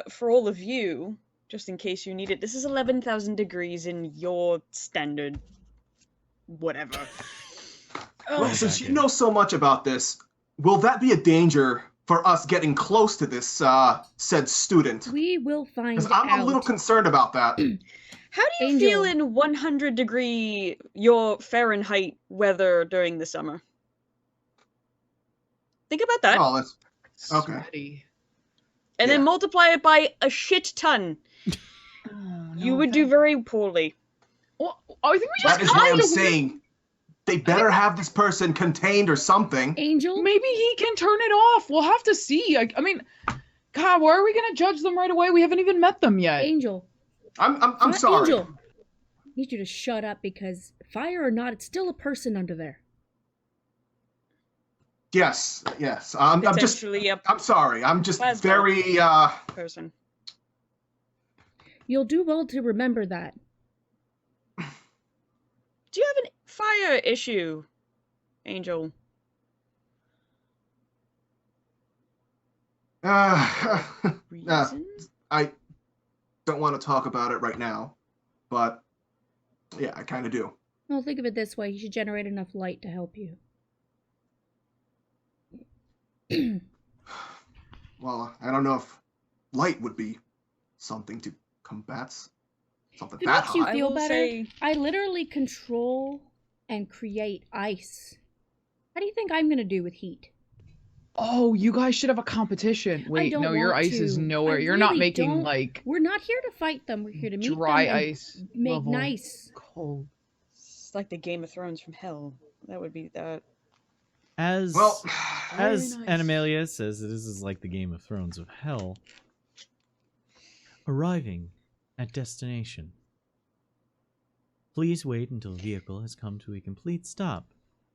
for all of you, just in case you need it. This is 11,000 degrees in your standard, whatever. Well, Ugh. since you know so much about this, will that be a danger for us getting close to this said student? We will find Because I'm out. a little concerned about that. How do you Angel. feel in 100-degree your Fahrenheit weather during the summer? Think about that, Oh, that's okay. Sweaty. and then yeah. multiply it by a shit ton. Oh, You no, would do very poorly. Well, I think we just That is why I'm kinda- saying they better have this person contained or something. Angel? Maybe he can turn it off. We'll have to see. I mean, God, why are we gonna judge them right away? We haven't even met them yet. Angel. I'm sorry. Angel. I need you to shut up because fire or not, it's still a person under there. Yes. I'm just. Potentially a I'm sorry. I'm just Plasma. very. person. You'll do well to remember that. Do you have a fire issue, Angel? Reason? I don't want to talk about it right now, but yeah, I kind of do. Well, think of it this way. You should generate enough light to help you. Well, I don't know if light would be something to combat something If it that makes you hot. feel will better, say- I literally control and create ice. How do you think I'm going to do with heat? Oh, you guys should have a competition. Wait, don't no, your want ice is to. nowhere. I You're not really making don't. like We're not here to fight them. We're here to meet dry them and ice make level nice. cold. It's like the Game of Thrones from hell. That would be that. As Well, as Very nice. Animalia says, this is like the Game of Thrones of hell. Arriving at destination. Please wait until the vehicle has come to a complete stop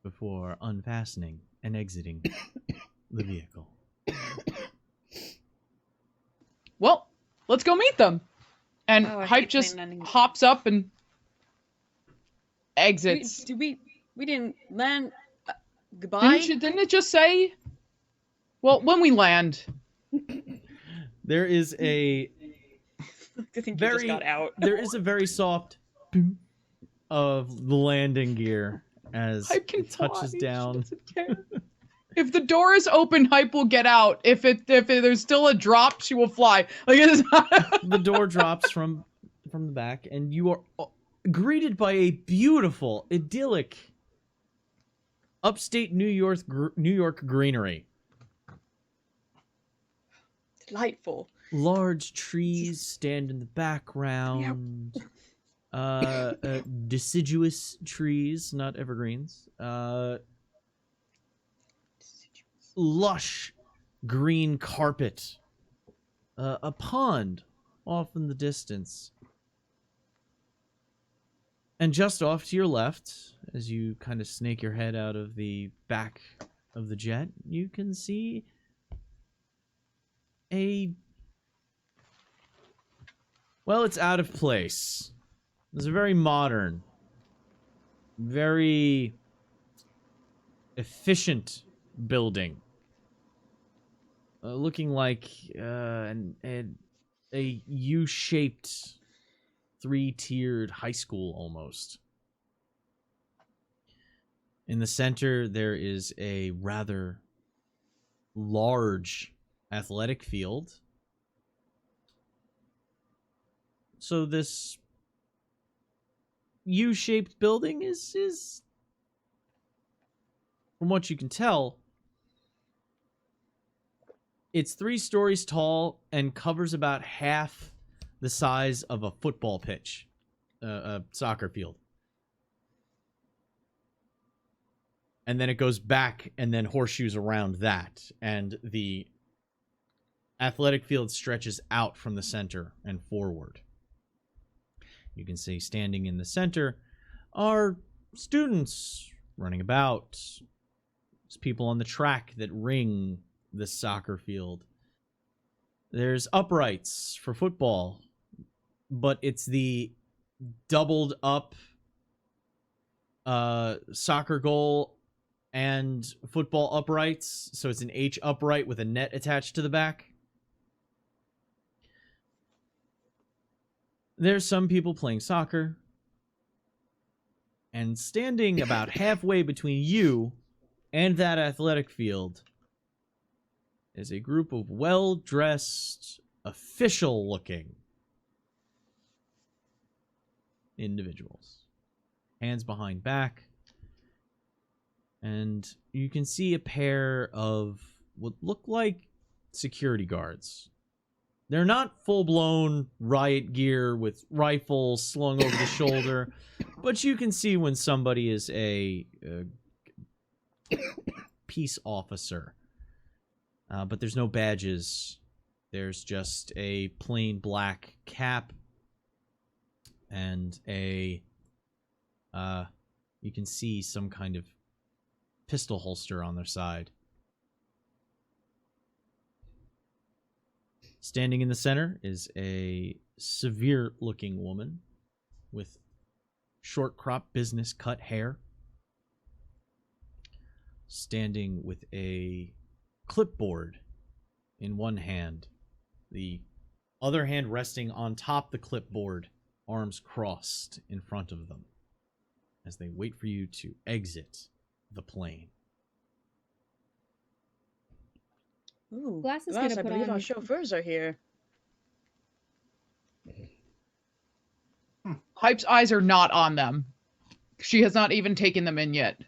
before unfastening and exiting the vehicle. Well, let's go meet them. And Oh, I Hype hate just plane landings. hops up and exits. We didn't land. Goodbye. Didn't it just say? Well, when we land. There is a I think you just very got out. there is a very soft boom of the landing gear as Hype can it touches fly. She down. doesn't care. If the door is open, Hype will get out. If there's still a drop, she will fly. Like it's not. The door drops from the back, and you are greeted by a beautiful, idyllic, upstate New York greenery. Delightful. Large trees stand in the background. Deciduous trees, not evergreens. Lush green carpet. A pond off in the distance. And just off to your left, as you kind of snake your head out of the back of the jet, you can see well, it's out of place. It's a very modern, very efficient building. Looking like a U-shaped, three-tiered high school almost. In the center, there is a rather large athletic field. So this U-shaped building is from what you can tell, it's 3 stories tall and covers about half the size of a football pitch, a soccer field. And then it goes back and then horseshoes around that. And the athletic field stretches out from the center and forward. You can see standing in the center are students running about. There's people on the track that ring the soccer field. There's uprights for football, but it's the doubled up soccer goal and football uprights. So it's an H upright with a net attached to the back. There's some people playing soccer. And standing about halfway between you and that athletic field is a group of well-dressed, official-looking individuals. Hands behind back. And you can see a pair of what look like security guards. They're not full-blown riot gear with rifles slung over the shoulder, but you can see when somebody is a peace officer. But there's no badges. There's just a plain black cap and a you can see some kind of pistol holster on their side. Standing in the center is a severe-looking woman with short crop business cut hair. Standing with a clipboard in one hand, the other hand resting on top the clipboard, arms crossed in front of them as they wait for you to exit the plane. Ooh, Glass is Glass, gonna I put believe on- our chauffeurs are here. Hype's eyes are not on them. She has not even taken them in yet.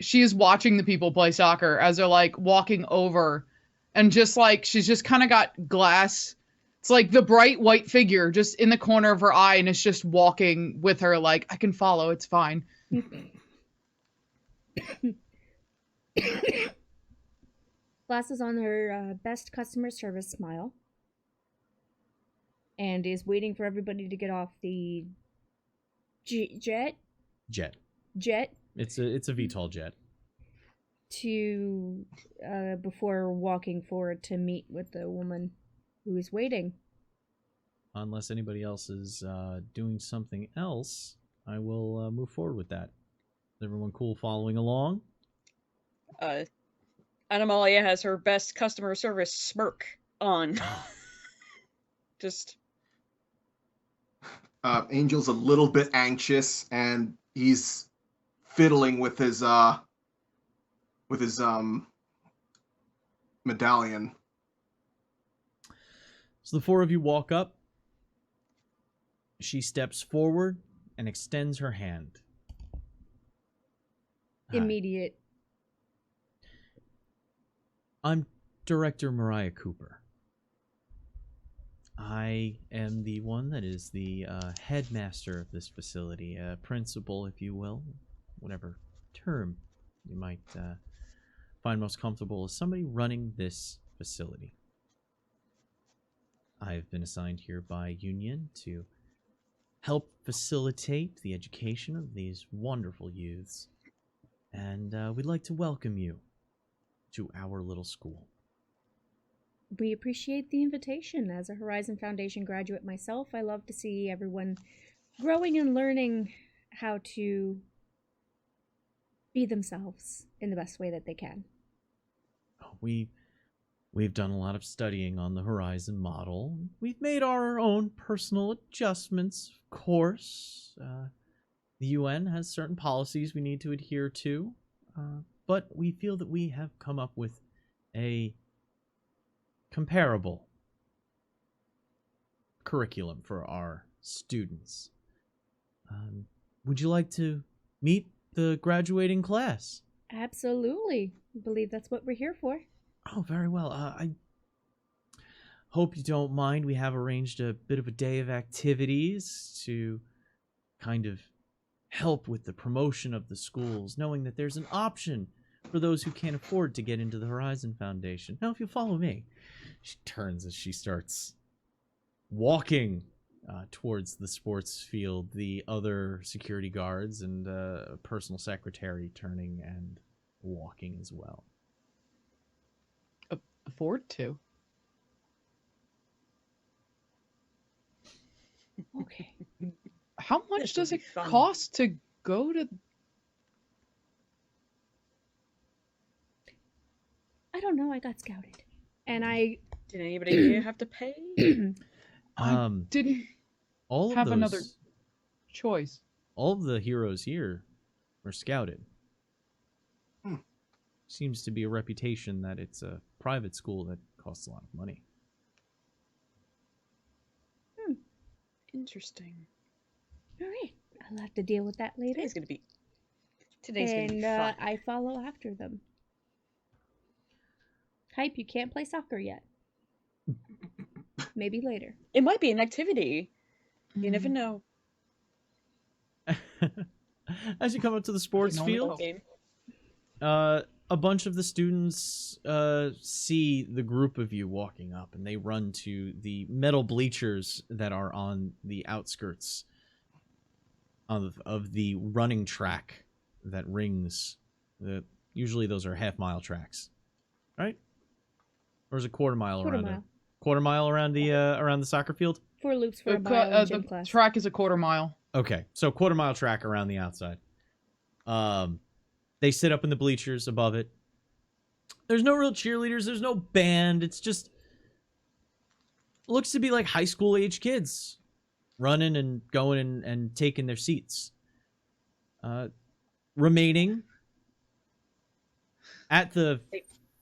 She is watching the people play soccer as they're like walking over, and just like she's just kind of got Glass. It's like the bright white figure just in the corner of her eye, and it's just walking with her like, I can follow, it's fine. Glass is on her best customer service smile and is waiting for everybody to get off the jet Jet. It's a VTOL jet. to before walking forward to meet with the woman who is waiting. Unless anybody else is doing something else, I will move forward with that. Is everyone cool following along? Animalia has her best customer service smirk on. Just Angel's a little bit anxious, and he's fiddling with his medallion. So the four of you walk up. She steps forward and extends her hand. Hi. Immediate. I'm Director Mariah Cooper. I am the one that is the headmaster of this facility, principal, if you will, whatever term you might find most comfortable as somebody running this facility. I've been assigned here by Union to help facilitate the education of these wonderful youths, and we'd like to welcome you to our little school. We appreciate the invitation. As a Horizon Foundation graduate myself, I love to see everyone growing and learning how to be themselves in the best way that they can. We've done a lot of studying on the Horizon model. We've made our own personal adjustments, of course. The UN has certain policies we need to adhere to, but we feel that we have come up with a comparable curriculum for our students. Would you like to meet the graduating class? Absolutely. I believe that's what we're here for. Oh, very well. I hope you don't mind. We have arranged a bit of a day of activities to kind of help with the promotion of the schools, knowing that there's an option for those who can't afford to get into the Horizon Foundation. Now, if you follow me, she turns as she starts walking towards the sports field, the other security guards and a personal secretary turning and walking as well. Afford to. Okay. How much This will does be it fun. cost to go to? I don't know. I got scouted. And I did anybody here have to pay? I didn't all of have those, another choice. all of the heroes here were scouted. Hmm. Seems to be a reputation that it's a private school that costs a lot of money. Interesting. all right. I'll have to deal with that later. Today's gonna be And fun. I follow after them. Hype, you can't play soccer yet. Maybe later. It might be an activity. You never Mm. know. As you come up to the sports No, field, no. Game. a bunch of the students see the group of you walking up, and they run to the metal bleachers that are on the outskirts of the running track that rings. Usually those are half-mile tracks, right? Or is it quarter mile Quarter around mile. quarter-mile around the soccer field? 4 loops for a bio and gym The class. track is a quarter-mile. Okay, so quarter-mile track around the outside. They sit up in the bleachers above it. There's no real cheerleaders. There's no band. It's just looks to be like high school age kids running and going and taking their seats. Remaining at the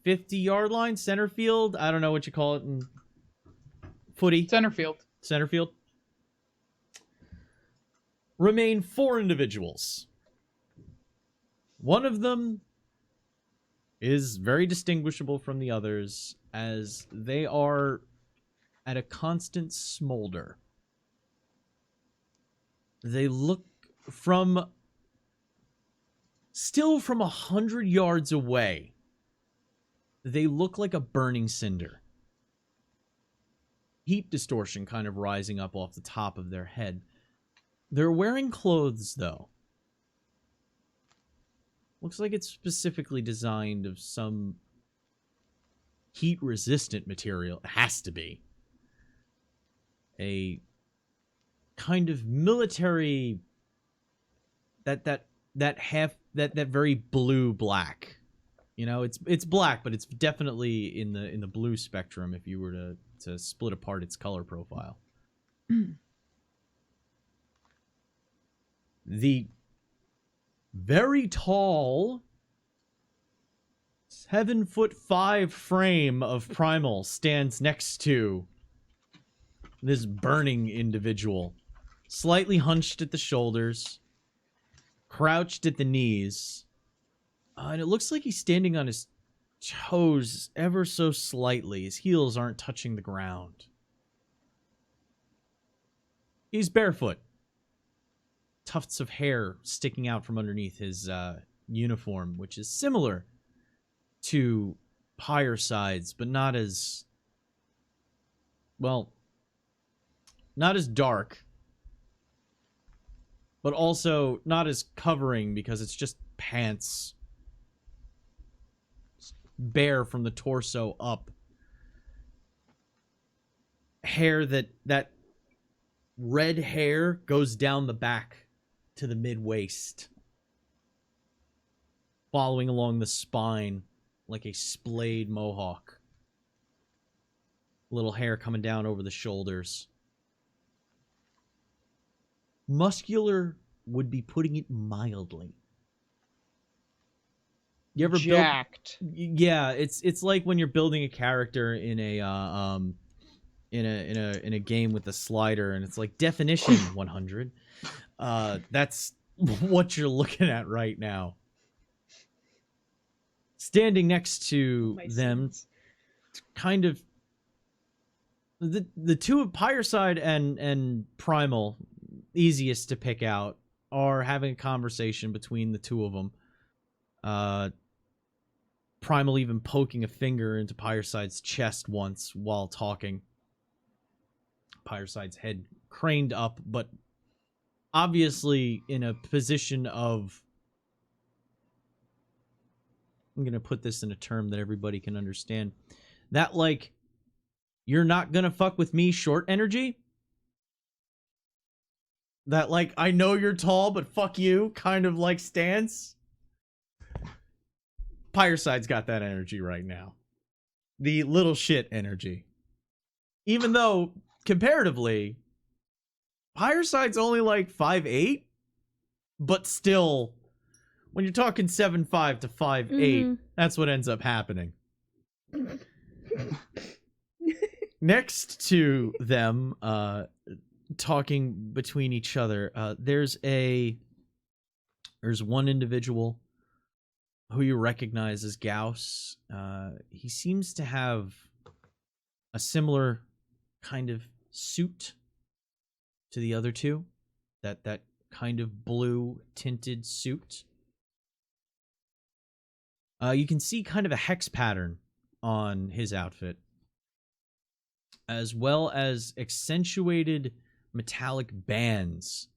50-yard line, center field. I don't know what you call it in footy. Center field. Center field. Remain 4 individuals. One of them is very distinguishable from the others as they are at a constant smolder. They look still from 100 yards away. They look like a burning cinder. Heat distortion kind of rising up off the top of their head. They're wearing clothes, though. Looks like it's specifically designed of some heat-resistant material. It has to be. A kind of military... That very blue-black. You know, it's black, but it's definitely in the blue spectrum if you were to split apart its color profile. The very tall 7'5" frame of Primal stands next to this burning individual, slightly hunched at the shoulders, crouched at the knees, and it looks like he's standing on his toes ever so slightly. His heels aren't touching the ground. He's barefoot. Tufts of hair sticking out from underneath his uniform, which is similar to Pyreside's, but not as... well, not as dark, but also not as covering because it's just pants. Bare from the torso up. Hair that red hair goes down the back to the mid-waist, following along the spine like a splayed mohawk. Little hair coming down over the shoulders. Muscular would be putting it mildly. You ever Jacked. Yeah, it's like when you're building a character in a in a game with a slider, and it's like definition 100. That's what you're looking at right now. Standing next to them, kind of the two of Pyreside and Primal, easiest to pick out, are having a conversation between the two of them. Primal even poking a finger into Pyreside's chest once while talking. Pyreside's head craned up, but obviously in a position of... I'm going to put this in a term that everybody can understand. That, like, you're not going to fuck with me short energy? That, like, I know you're tall, but fuck you kind of, like, stance? Pyreside's got that energy right now. The little shit energy. Even though, comparatively, Pyreside's only like 5'8", but still, when you're talking 7'5" to 5'8", that's what ends up happening. Next to them, talking between each other, there's one individual who you recognize as Gauss. He seems to have a similar kind of suit to the other two. That kind of blue tinted suit. You can see kind of a hex pattern on his outfit, as well as accentuated metallic bands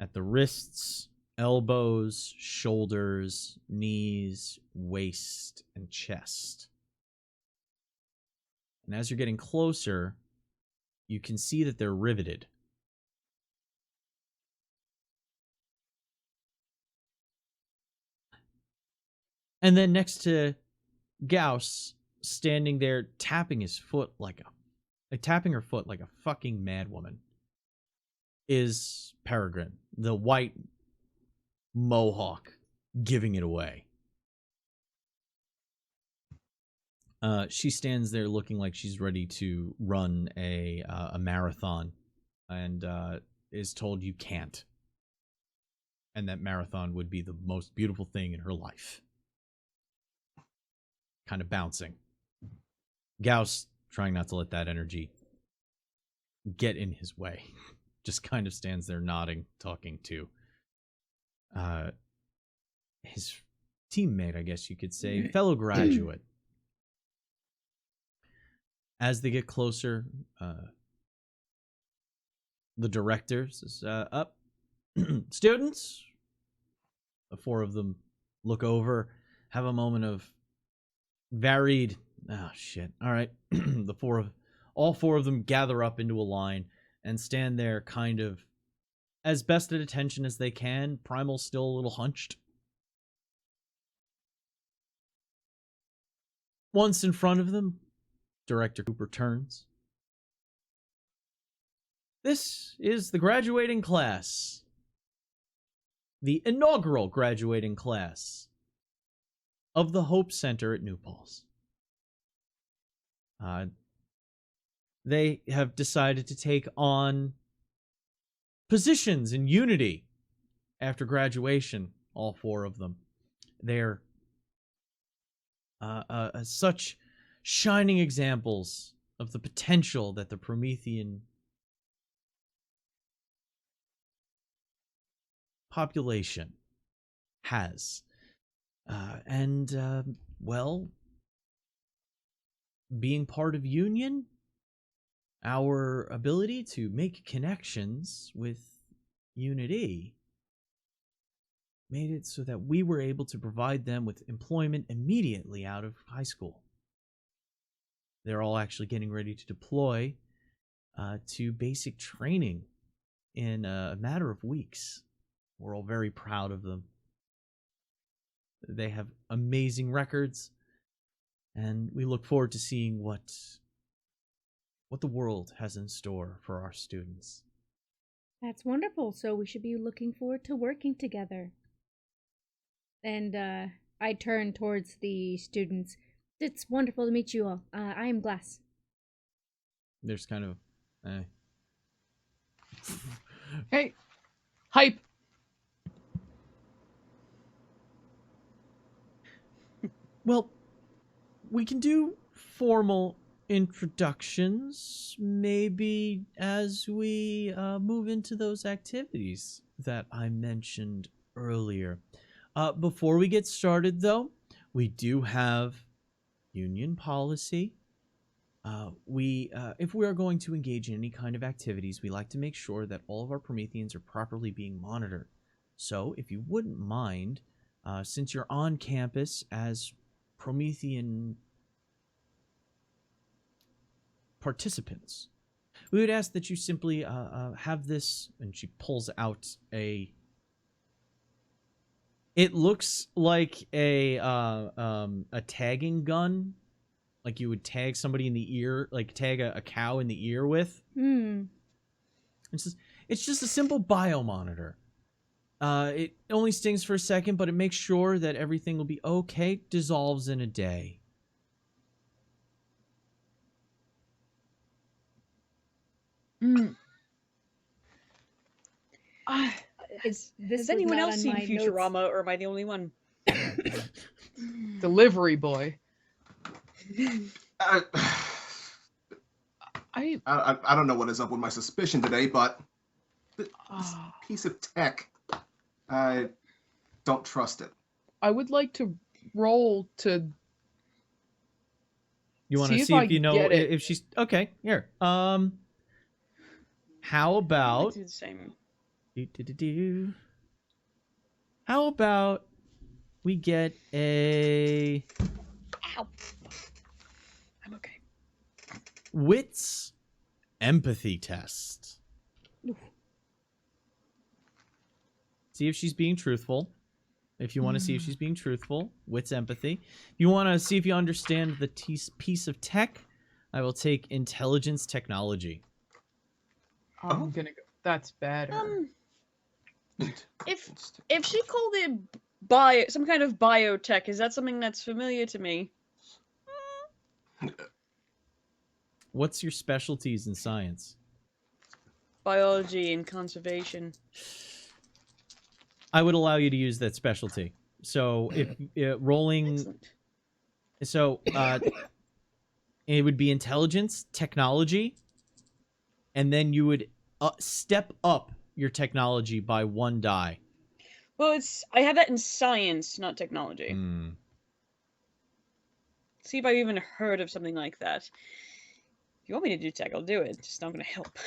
at the wrists, elbows, shoulders, knees, waist, and chest. And as you're getting closer, you can see that they're riveted. And then next to Gauss, standing there tapping her foot like a fucking madwoman, is Peregrine, the white mohawk, giving it away. She stands there looking like she's ready to run a marathon, and is told you can't, and that marathon would be the most beautiful thing in her life. Kind of bouncing. Gauss, trying not to let that energy get in his way, just kind of stands there nodding, talking to his teammate, I guess you could say, fellow graduate. As they get closer, the director says, up. Students? The four of them look over, have a moment of varied... Oh, shit. All right. All four of them gather up into a line and stand there kind of as best at attention as they can. Primal's still a little hunched. Once in front of them, Director Cooper turns. This is the graduating class. The inaugural graduating class of the Hope Center at New Paltz. They have decided to take on positions in Unity after graduation, all four of them. They're such shining examples of the potential that the Promethean population has. Well, being part of Union, our ability to make connections with Unity made it so that we were able to provide them with employment immediately out of high school. They're all actually getting ready to deploy to basic training in a matter of weeks. We're all very proud of them. They have amazing records, and we look forward to seeing what the world has in store for our students. That's wonderful. So we should be looking forward to working together. And I turn towards the students. It's wonderful to meet you all. I am Glass. There's kind of... Hey, hype. Well, we can do formal introductions, maybe as we move into those activities that I mentioned earlier. Before we get started, though, we do have union policy. If we are going to engage in any kind of activities, we like to make sure that all of our Prometheans are properly being monitored. So, if you wouldn't mind, since you're on campus as Promethean participants, we would ask that you simply have this, and she pulls out it looks like a tagging gun, like you would tag somebody in the ear, like tag a cow in the ear with. It's just a simple biomonitor. It only stings for a second, but it makes sure that everything will be okay. Dissolves in a day. Has anyone else seen Futurama, or am I the only one? Delivery boy. I don't know what is up with my suspicion today, but this piece of tech, I don't trust it. I would like to roll to. You want to see if you know if she's okay? Here. How about? Do the same. How about we get a? Ow! I'm okay. Wits empathy test. Oof. See if she's being truthful. If you want to see if she's being truthful, wits empathy. If you want to see if you understand the piece of tech, I will take intelligence technology. I'm gonna go. That's better. If she called it some kind of biotech, is that something that's familiar to me? What's your specialties in science? Biology and conservation. I would allow you to use that specialty. So if rolling, Excellent. so it would be intelligence, technology, and then you would step up your technology by 1 die. Well, I have that in science, not technology. Mm. See if I've even heard of something like that. If you want me to do tech, I'll do it. It's just not gonna help.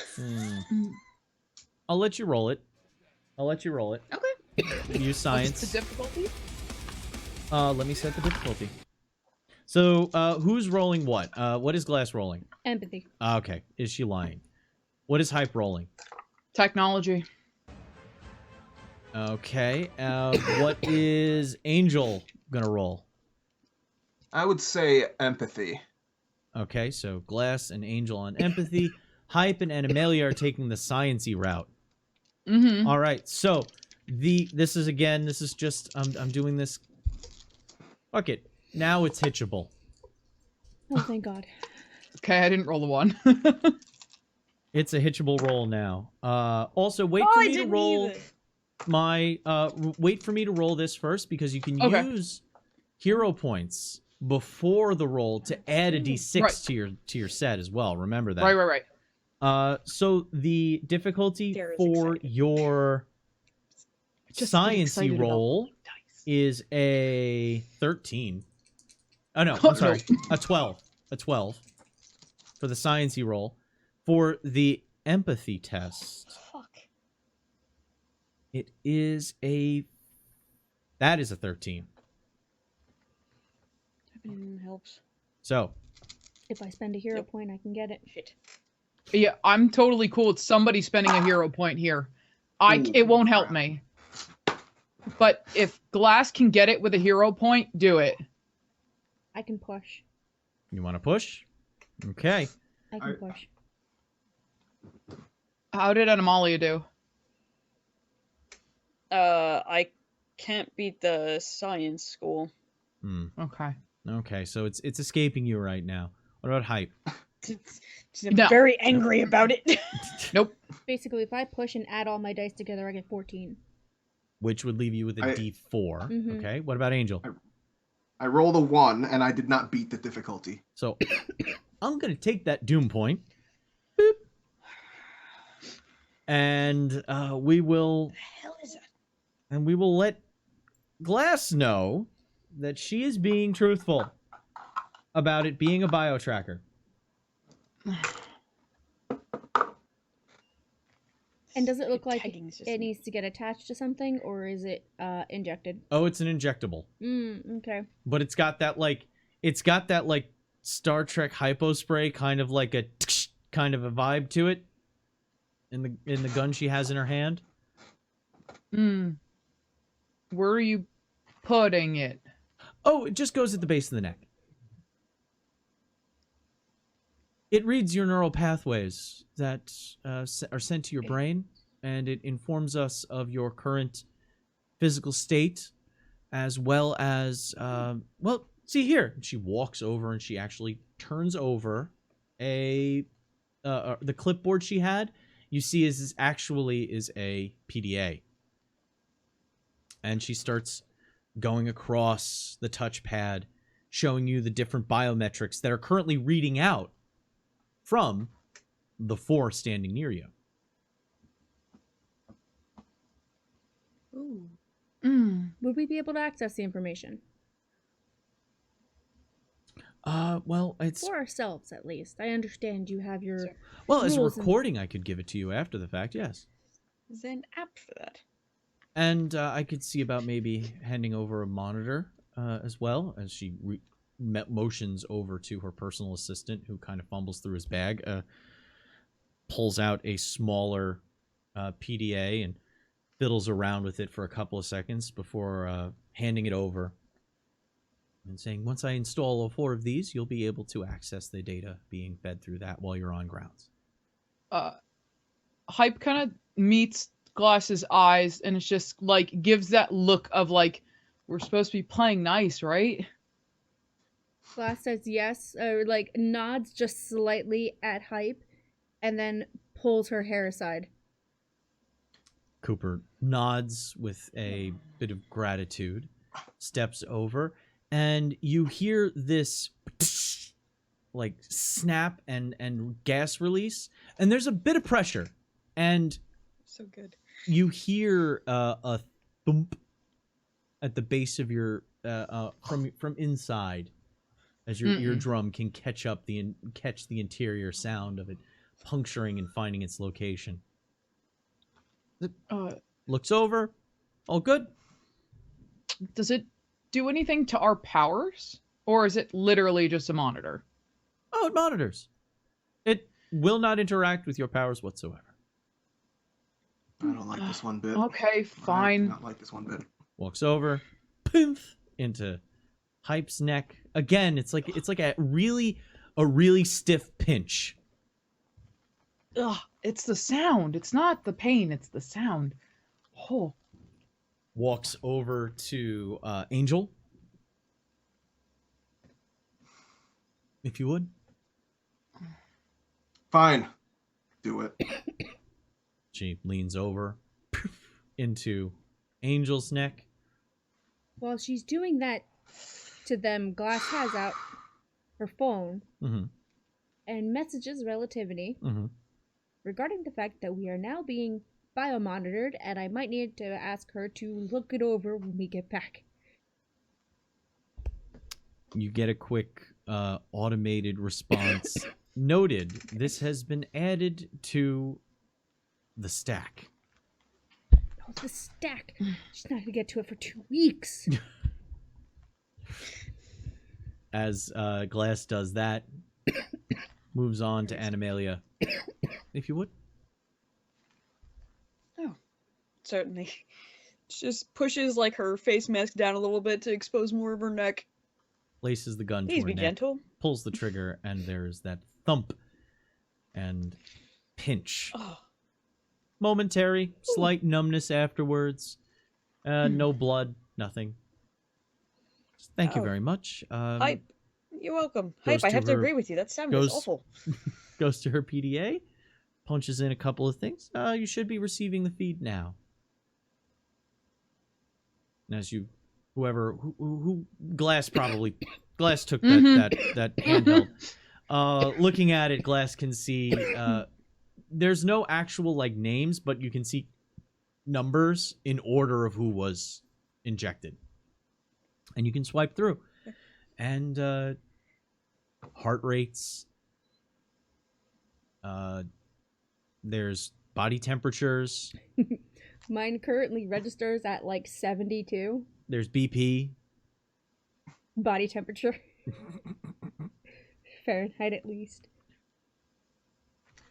I'll let you roll it. Okay. Use science. What's the difficulty? Let me set the difficulty. So, who's rolling what? What is Glass rolling? Empathy. Okay. Is she lying? What is Hype rolling? Technology. Okay. What is Angel gonna roll? I would say empathy. Okay, so Glass and Angel on empathy. Hype and Animalia are taking the science-y route. Mm-hmm. All right, so this is just I'm doing this. Fuck it. Now it's hitchable. Oh, thank God. Okay, I didn't roll a 1. It's a hitchable roll now. Also, wait for me to roll my wait for me to roll this first because you can use hero points before the roll to add a d6 to your set as well. Remember that. Right. So the difficulty Sarah's for excited. your Just sciencey excited about roll dice. is a 13. Oh no, I'm sorry, a 12. A 12 for the sciencey roll. For the empathy test, Fuck. it is that is a 13. Helps. So If I spend a hero point, I can get it. Shit. Yeah, I'm totally cool with somebody spending a hero point here. Ooh, It won't help crap. me. But if Glass can get it with a hero point, do it. I can push. you want to push? Okay. I can push. How did Animalia do? I can't beat the science school. Okay. Okay, so it's escaping you right now. What about Hype? I'm No. very angry about it. Nope. Basically, if I push and add all my dice together, I get 14. Which would leave you with a D4. Mhm. Okay. What about Angel? I rolled a 1 and I did not beat the difficulty. So I'm gonna take that doom point. Boop. And we will The hell is that? and we will let Glass know that she is being truthful about it being a biotracker. And does it look like Tagging it system. needs to get attached to something, or is it injected? Oh, it's an injectable. Okay. But it's got that Star Trek hypo spray kind of like a kind of a vibe to it in the gun she has in her hand. Where are you putting it? Oh, it just goes at the base of the neck. It reads your neural pathways that are sent to your brain, and it informs us of your current physical state, as well as, well, see here. She walks over and she actually turns over the clipboard she had. You see is actually is a PDA. And she starts going across the touchpad, showing you the different biometrics that are currently reading out from the 4 standing near you. Ooh. Mm. Would we be able to access the information? Well, it's For ourselves, at least. I understand you have your... as a rules and- recording, I could give it to you after the fact, yes. Is there an app for that? And I could see about maybe handing over a monitor as well, as she motions over to her personal assistant, who kind of fumbles through his bag, pulls out a smaller PDA and fiddles around with it for a couple of seconds before handing it over and saying, once I install all 4 of these, you'll be able to access the data being fed through that while you're on grounds. Hype kind of meets Glass's eyes, and it's just like gives that look of like, we're supposed to be playing nice, right? Glass says yes, or like nods just slightly at Hype, and then pulls her hair aside. Cooper nods with a bit of gratitude, steps over, and you hear this like snap and gas release, and there's a bit of pressure, and So good. you hear a thump at the base of your from inside, as your eardrum can catch the interior sound of it puncturing and finding its location. Looks over, all good. Does it do anything to our powers, or is it literally just a monitor? Oh, it monitors. It will not interact with your powers whatsoever. I don't like this one bit. Okay, I do fine. not like this one bit. Walks over, poof, into Hype's neck. Again, it's like a really stiff pinch. Ugh, it's the sound. It's not the pain, it's the sound. Oh. Walks over to Angel. If you would. Fine. Do it. She leans over into Angel's neck. While she's doing that to them, Glass has out her phone and messages Relativity regarding the fact that we are now being biomonitored, and I might need to ask her to look it over when we get back. You get a quick automated response. Noted, this has been added to the stack. Oh, the stack. She's not going to get to it for 2 weeks. As Glass does that, moves on to Animalia. If you would. Oh, certainly. Just pushes like her face mask down a little bit to expose more of her neck. Places the gun to Please her be neck, gentle. pulls the trigger, and there's that thump and pinch. Oh. Momentary, slight numbness afterwards. No blood, nothing. Thank you very much. Hype. You're welcome. goes Hype, I to have to her- agree with you. That sound is goes- awful. Goes to her PDA, punches in a couple of things. You should be receiving the feed now. And as you, who Glass probably, Glass took that handheld. Looking at it, Glass can see, there's no actual like names, but you can see numbers in order of who was injected. And you can swipe through. And heart rates, there's body temperatures, Mine currently registers at like 72 there's BP. body temperature. Fahrenheit at least.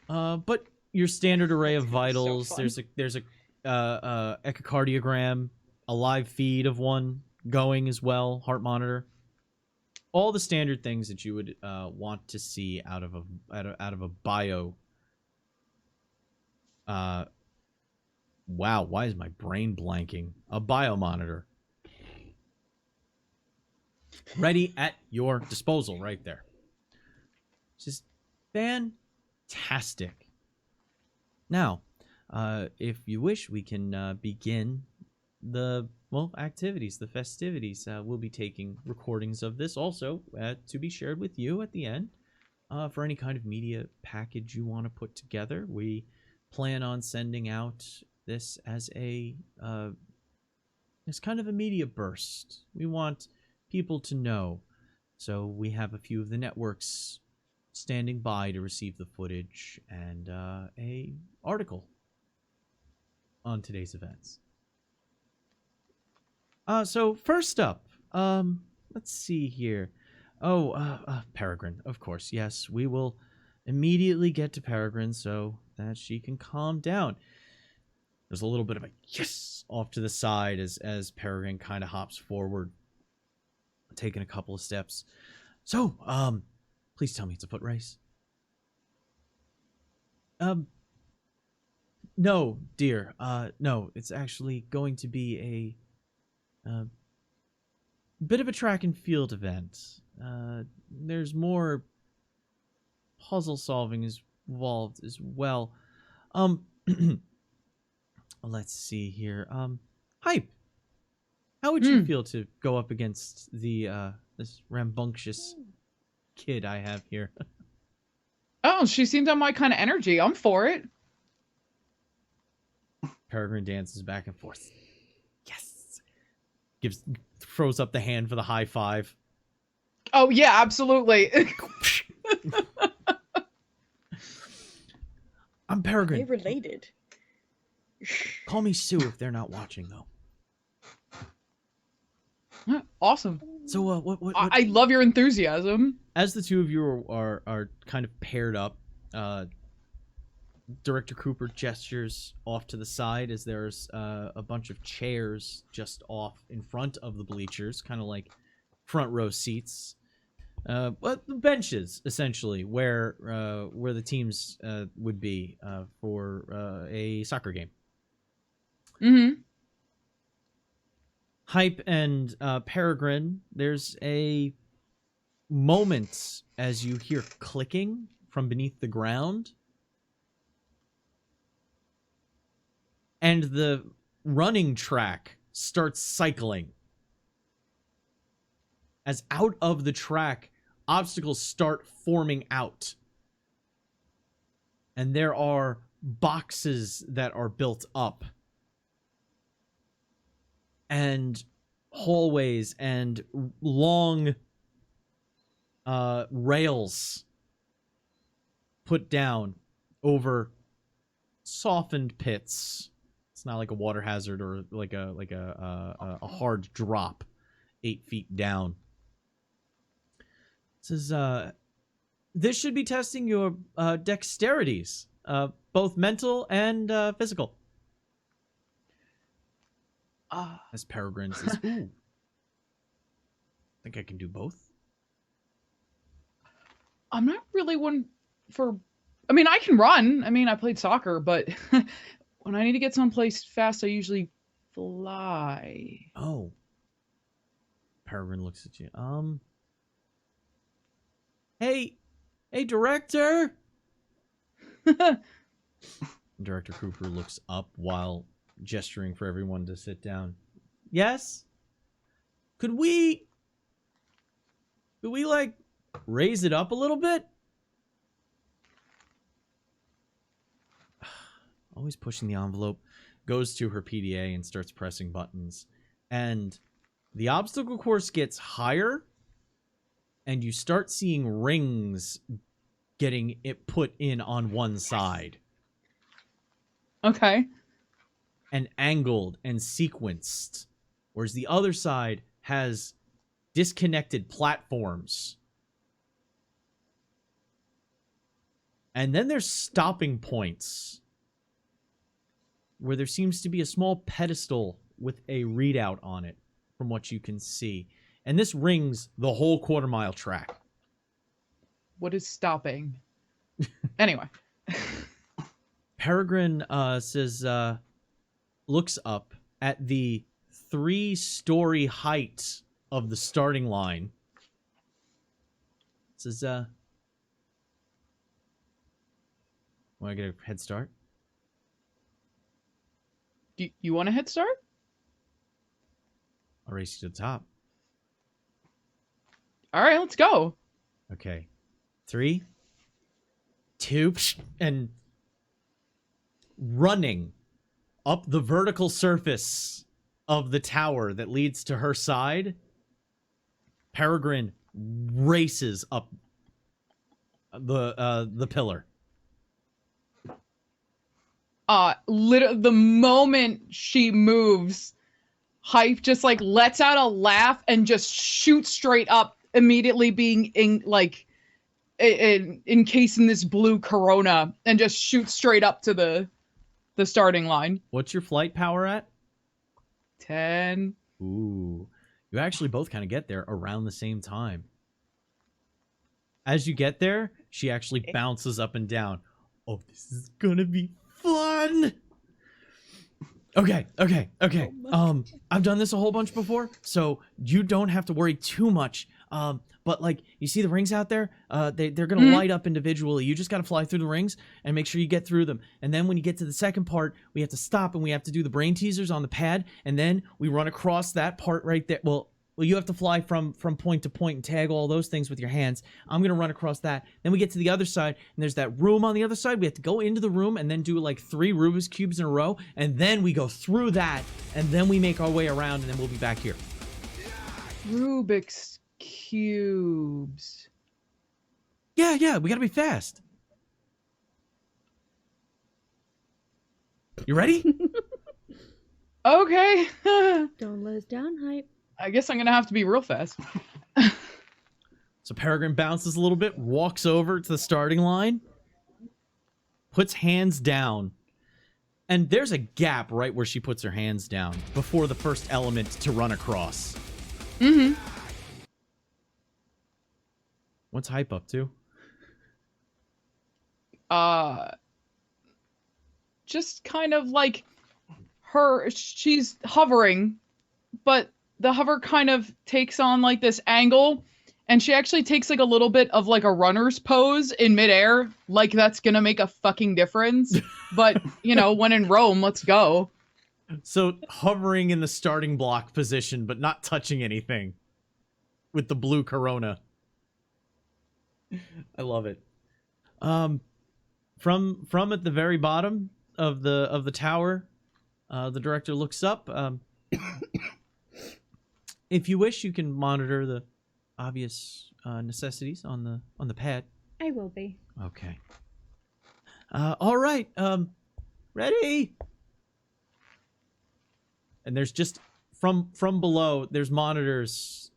But your standard array of So vitals. fun. There's a echocardiogram, a live feed of one going as well, heart monitor. All the standard things that you would want to see out of a bio. Wow, why is my brain blanking? A bio monitor. Ready at your disposal right there. Just fantastic. Now, if you wish, we can begin the activities, the festivities. We'll be taking recordings of this also to be shared with you at the end for any kind of media package you want to put together. We plan on sending out this as as kind of a media burst. We want people to know, so we have a few of the networks standing by to receive the footage and a article on today's events. So first up, let's see here. Oh, Peregrine, of course. Yes, we will immediately get to Peregrine so that she can calm down. There's a little bit of a yes off to the side as Peregrine kind of hops forward, taking a couple of steps. So, please tell me it's a foot race. No, dear. No, it's actually going to be a bit of a track and field event. There's more puzzle solving is involved as well. Let's see here. Hype. How would you feel to go up against the this rambunctious kid I have here? Oh, she seemed on my kind of energy. I'm for it. Peregrine dances back and forth. Yes. Throws up the hand for the high five. Oh yeah, absolutely. I'm They Peregrine. related. Call me Sue if they're not watching, though. Awesome. So, what? I love your enthusiasm. As the two of you are kind of paired up, Director Cooper gestures off to the side as there's a bunch of chairs just off in front of the bleachers, kind of like front row seats. But benches, essentially, where the teams would be for a soccer game. Mm-hmm. Hype and Peregrine, there's a moment as you hear clicking from beneath the ground, and the running track starts cycling. As out of the track, obstacles start forming out. And there are boxes that are built up. And hallways and long rails put down over softened pits. It's not like a water hazard or like a hard drop 8 feet down. It says, this should be testing your dexterities, both mental and physical. As Peregrine says, ooh, think I can do both? I'm not really one for... I mean, I can run. I mean, I played soccer, but when I need to get someplace fast, I usually fly. Oh. Peregrine looks at you. Hey, director! Director Cooper looks up while gesturing for everyone to sit down. Yes? Could we like raise it up a little bit? Always pushing the envelope. Goes to her PDA and starts pressing buttons. And the obstacle course gets higher, and you start seeing rings getting it put in on one side. Okay. And angled and sequenced, whereas the other side has disconnected platforms. And then there's stopping points where there seems to be a small pedestal with a readout on it from what you can see. And this rings the whole quarter-mile track. What is stopping? Anyway. Peregrine says, looks up at the 3-story height of the starting line. Says, want to get a head start? You want a head start? I'll race you to the top. All right, let's go. Okay. 3, 2, and running up the vertical surface of the tower that leads to her side, Peregrine races up the pillar. The moment she moves, Hype just like lets out a laugh and just shoots straight up immediately being encased in this blue corona and just shoot straight up to the starting line. What's your flight power at? 10. Ooh. You actually both kind of get there around the same time. As you get there, she actually bounces up and down. Oh, this is gonna be fun! Okay. I've done this a whole bunch before, so you don't have to worry too much. But like, you see the rings out there? They're gonna light up individually. You just gotta fly through the rings and make sure you get through them. And then when you get to the second part, we have to stop and we have to do the brain teasers on the pad. And then we run across that part right there. Well, you have to fly from point to point and tag all those things with your hands. I'm gonna run across that. Then we get to the other side, and there's that room on the other side. We have to go into the room and then do like 3 Rubik's Cubes in a row. And then we go through that, and then we make our way around, and then we'll be back here. Rubik's Cubes. Yeah, we gotta be fast. You ready? Okay. Don't let us down, Hype. I guess I'm gonna have to be real fast. So Peregrine bounces a little bit, walks over to the starting line, puts hands down, and there's a gap right where she puts her hands down before the first element to run across. Mm-hmm. What's Hype up to? Just kind of like she's hovering, but the hover kind of takes on like this angle, and she actually takes like a little bit of like a runner's pose in midair, like that's gonna make a fucking difference. But, you know, when in Rome, let's go. So hovering in the starting block position, but not touching anything with the blue corona. I love it. From at the very bottom of the tower, the director looks up. If you wish, you can monitor the obvious necessities on the pad. I will be. Okay. All right. Ready? And there's just from below, there's monitors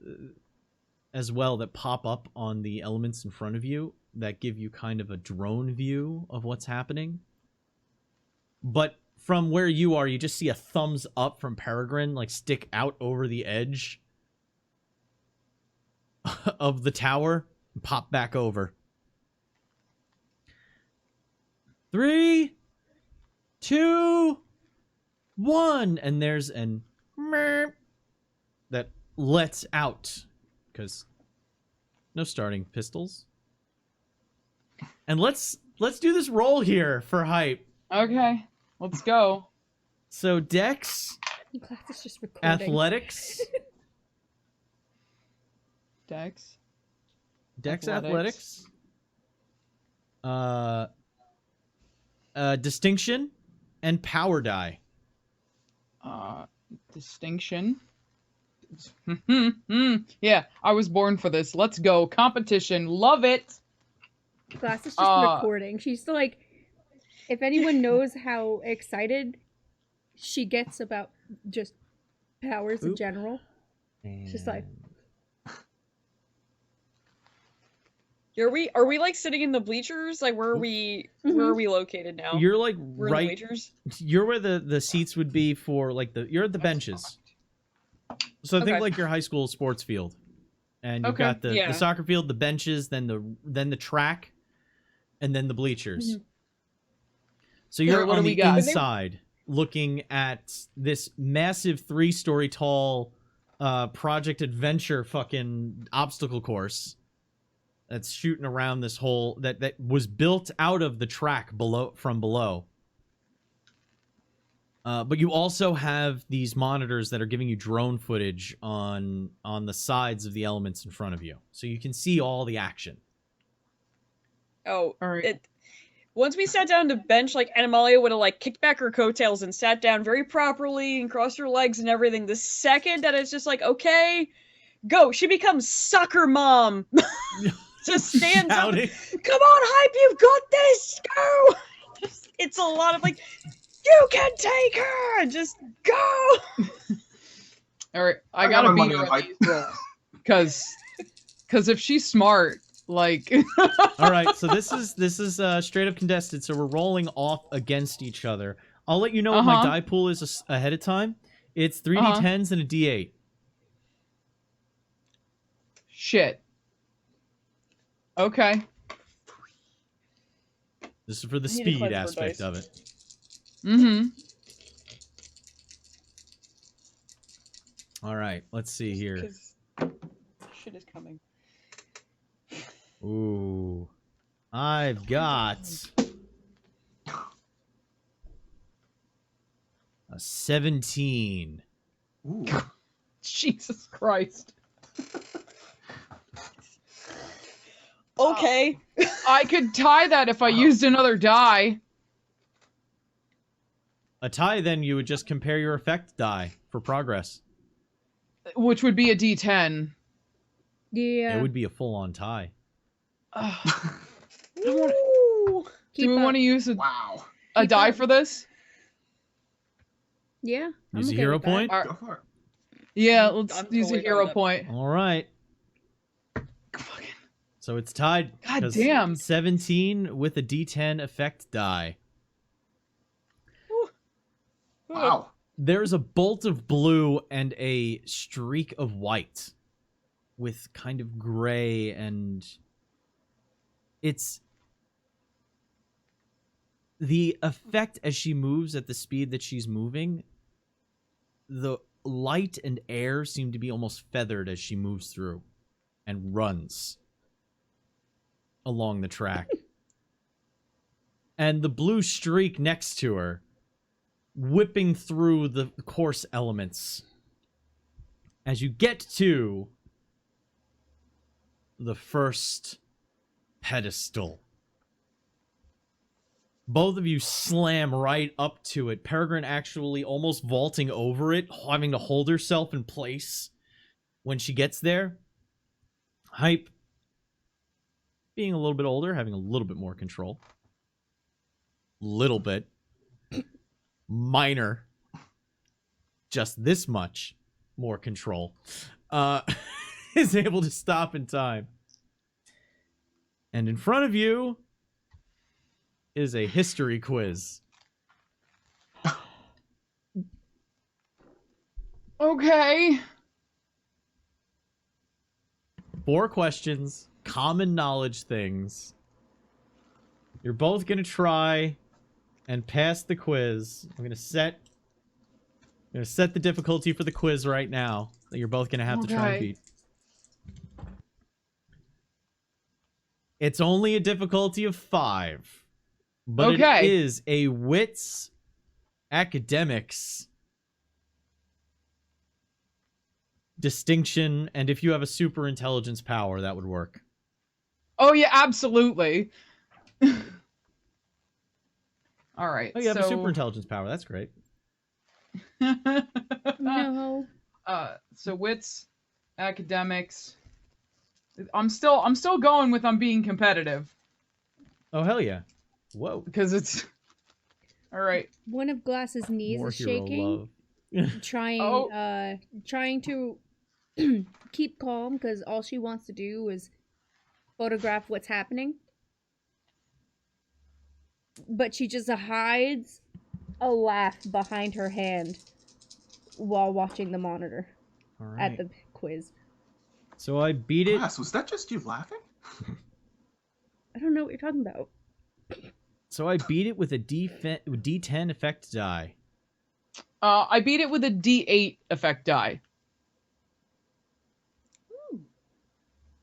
as well that pop up on the elements in front of you that give you kind of a drone view of what's happening. But from where you are, you just see a thumbs up from Peregrine like stick out over the edge of the tower and pop back over. 3, 2, 1, and there's an merp that lets out because no starting pistols. And let's do this roll here for Hype. Okay, let's go. So Dex, Class is just recording. Athletics, Dex. Athletics. Distinction and power die. Distinction. Yeah, I was born for this. Let's go. Competition. Love it. Class is just recording. She's still like, if anyone knows how excited she gets about just powers in general, And... she's like, Are we like sitting in the bleachers? Like where are we located now? You're like We're in the right. bleachers? You're where the seats would be for like you're at the benches. So think Okay. like your high school sports field, and you've Okay. got the Yeah. soccer field, the benches, then the track, and then the bleachers. Mhm. So you're Alright, what on do we the got? inside, looking at this massive 3-story tall Project Adventure fucking obstacle course that's shooting around this hole that was built out of the track from below. But you also have these monitors that are giving you drone footage on the sides of the elements in front of you, so you can see all the action. Oh, All right. Once we sat down to bench, like Animalia would have like kicked back her coattails and sat down very properly and crossed her legs and everything. The second that it's just like, okay, go, she becomes soccer mom. Just stands up. Shouting. Come on, Hype, you've got this. Go. It's a lot of like, you can take her. Just go. All right, I I got gotta my beat money her on at these rolls because Because if she's smart, like. All right, so this is straight up contested. So we're rolling off against each other. I'll let you know what my die pool is ahead of time. It's 3d10s and a d8. Shit. Okay. This is for the I need a speed cleanser aspect dice. of it. Mm-hmm. All right, let's see here. 'Cause shit is coming. Ooh, I've got a 17. Ooh. Jesus Christ. Okay. I could tie that if I used another die. A tie, then you would just compare your effect die for progress. Which would be a D10. Yeah. It would be a full-on tie. Ugh. Ooh. Do we want to use Wow. a Keep die up. for this? Yeah. I'm Use a okay hero with that. point? Go for it. Yeah, let's I'm use totally a down hero with that. point. All right. Fucking- So it's tied. God 'cause damn. 17 with a D10 effect die. Wow. There's a bolt of blue and a streak of white with kind of gray, and it's the effect as she moves at the speed that she's moving. The light and air seem to be almost feathered as she moves through and runs along the track. And the blue streak next to her whipping through the course elements as you get to the first pedestal. Both of you slam right up to it. Peregrine actually almost vaulting over it, having to hold herself in place when she gets there. Hype, being a little bit older, having a little bit more control. Little bit. Minor. Just this much more control. Is able to stop in time. And in front of you is a history quiz. Okay. 4 questions, common knowledge things. You're both gonna try and pass the quiz. I'm gonna set the difficulty for the quiz right now that you're both gonna have to try and Okay. beat. It's only a difficulty of 5, but it Okay. is a wits academics distinction, and if you have a super intelligence power, that would work. Oh yeah, absolutely. All right. Oh, you have a so... super intelligence power. That's great. No. So wits, academics. I'm still going with I'm being competitive Oh, hell yeah. Whoa. because it's all right. One of Glass's knees More is hero shaking, love. trying to keep calm because all she wants to do is photograph what's happening. But she just hides a laugh behind her hand while watching the monitor All right. at the quiz. So I beat it. Glass, was that just you laughing? I don't know what you're talking about. So I beat it with a D10 effect die. I beat it with a D8 effect die.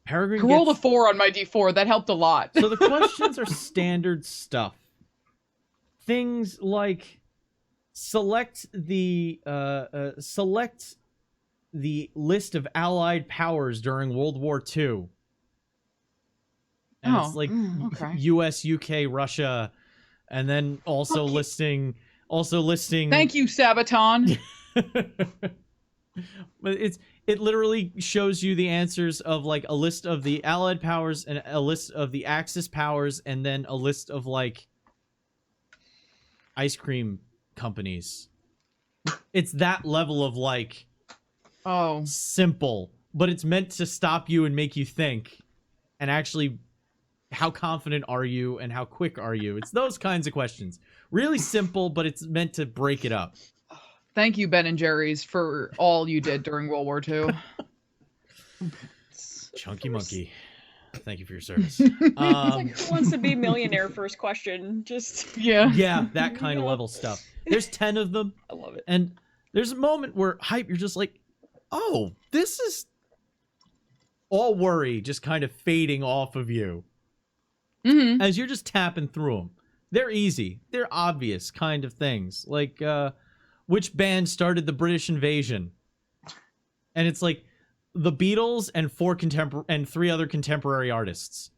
Peregrine I rolled a gets... 4 on my D4. That helped a lot. So the questions are standard stuff. Things like select the list of Allied powers during World War II. And it's like okay. U.S., U.K., Russia, and then also listing. Thank you, Sabaton. But it literally shows you the answers of like a list of the Allied powers and a list of the Axis powers, and then a list of like ice cream companies. It's that level of like Oh. simple, but it's meant to stop you and make you think. And actually, how confident are you and how quick are you? It's those kinds of questions. Really simple, but it's meant to break it up. Thank you, Ben and Jerry's, for all you did during World War II. Chunky monkey. Thank you for your service. It's like, who wants to be millionaire? First question. Just Yeah. Yeah, that kind of level stuff. There's 10 of them. I love it. And there's a moment where Hype, you're just like, oh, this is all worry just kind of fading off of you Mm-hmm. as you're just tapping through them. They're easy. They're obvious kind of things. Like, which band started the British invasion? And it's like the Beatles and three other contemporary artists.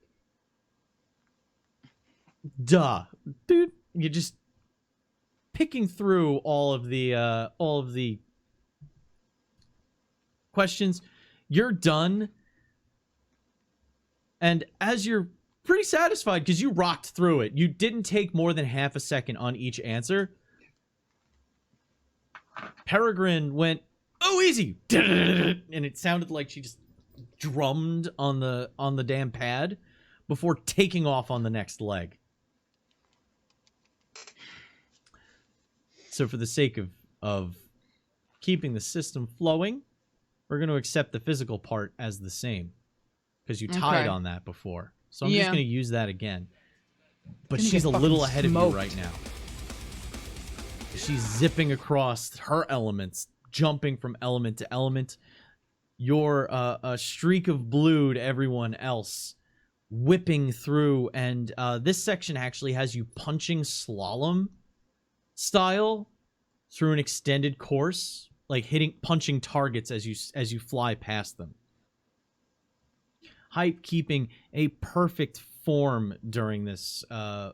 Duh. Dude, you're just picking through all of the questions. You're done. And as you're pretty satisfied because you rocked through it, you didn't take more than half a second on each answer. Peregrine went, oh, easy. And it sounded like she just drummed on the damn pad before taking off on the next leg. So for the sake of keeping the system flowing, we're going to accept the physical part as the same. Because you tied Okay. on that before. So I'm just Yeah. going to use that again. But Gonna she's a get little fucking ahead of you smoked. right now. She's zipping across her elements, jumping from element to element. You're a streak of blue to everyone else, whipping through. And this section actually has you punching slalom style through an extended course, like punching targets as you fly past them. Hype keeping a perfect form during this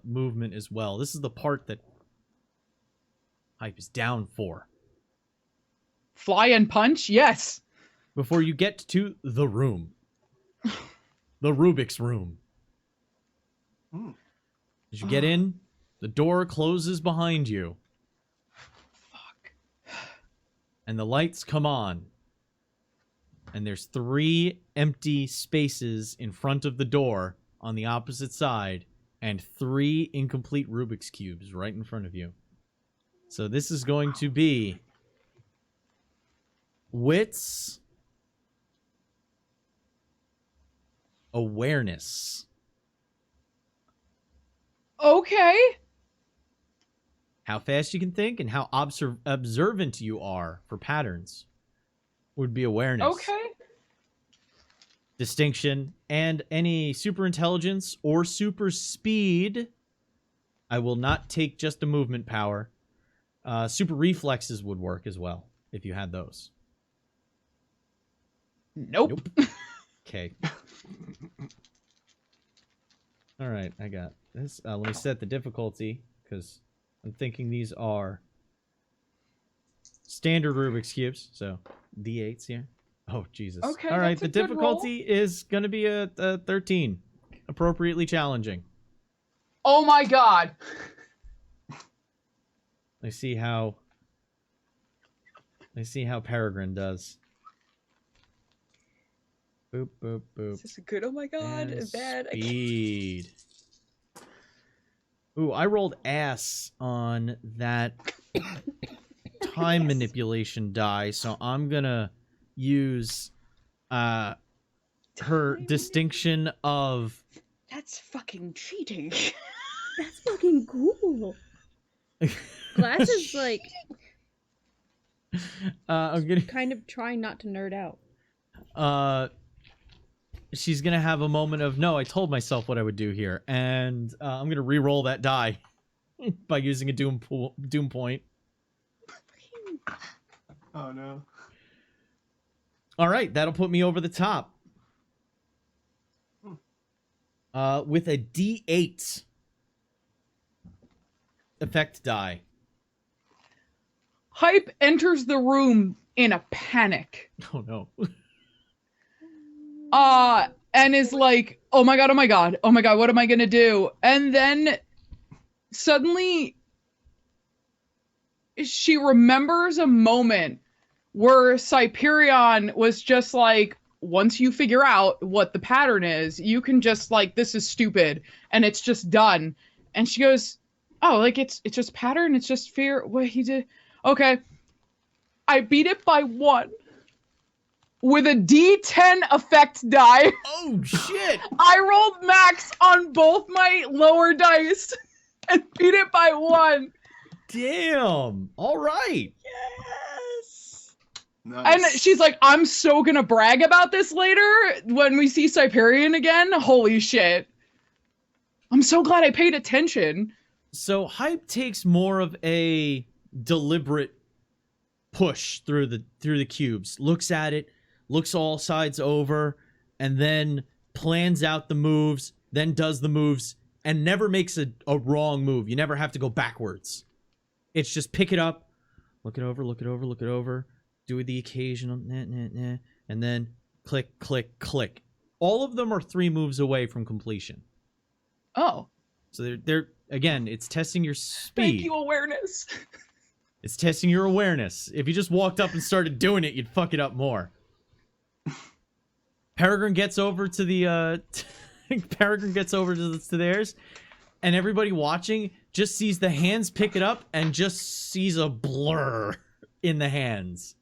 movement as well. This is the part that Hype is down for. Fly and punch? Yes. Before you get to the room. The Rubik's room. As you get in, the door closes behind you. Fuck. And the lights come on. And there's 3 empty spaces in front of the door on the opposite side, and 3 incomplete Rubik's Cubes right in front of you. So this is going to be Wits, Awareness. Okay. How fast you can think and how observant you are for patterns would be Awareness. Okay. Distinction, and any super intelligence or super speed. I will not take just a movement power. Super reflexes would work as well if you had those. Nope. Okay. All right, I got this. Let me set the difficulty because I'm thinking these are standard Rubik's cubes, so D8s here. Oh Jesus! Okay, all right, that's a the good difficulty is gonna be a 13, appropriately challenging. Oh my god. Let's see how Peregrine does. Boop boop boop. Is this good? Oh my god, And bad. I can't- speed. Ooh, I rolled ass on that time manipulation die, so I'm gonna use her distinction of That's fucking cheating. That's fucking cool. Glass is like I'm gonna kind of trying not to nerd out. she's gonna have a moment of no, I told myself what I would do here, and I'm gonna re-roll that die by using a doom point. Oh no. All right, that'll put me over the top. With a D8 effect die. Hype enters the room in a panic. Oh no. And is like, oh my god, oh my god, oh my god, what am I gonna do? And then suddenly she remembers a moment where Cyperion was just like, once you figure out what the pattern is, you can just like, this is stupid, and it's just done. And she goes, oh, like it's just pattern, it's just fear. What he did? Okay, I beat it by 1 with a D10 effect die. Oh shit! I rolled max on both my lower dice and beat it by 1. Damn. All right. Yes. Nice. And she's like, I'm so gonna brag about this later when we see Cyperion again. Holy shit. I'm so glad I paid attention. So Hype takes more of a deliberate push through the cubes. Looks at it, looks all sides over, and then plans out the moves, then does the moves, and never makes a wrong move. You never have to go backwards. It's just pick it up, look it over, look it over, look it over, do the occasional nah, nah, nah, and then click, click, click. All of them are 3 moves away from completion. Oh. So they're again, it's testing your speed. Thank you, awareness. It's testing your awareness. If you just walked up and started doing it, you'd fuck it up more. Peregrine gets over to the Peregrine gets over to theirs, and everybody watching just sees the hands pick it up and just sees a blur in the hands.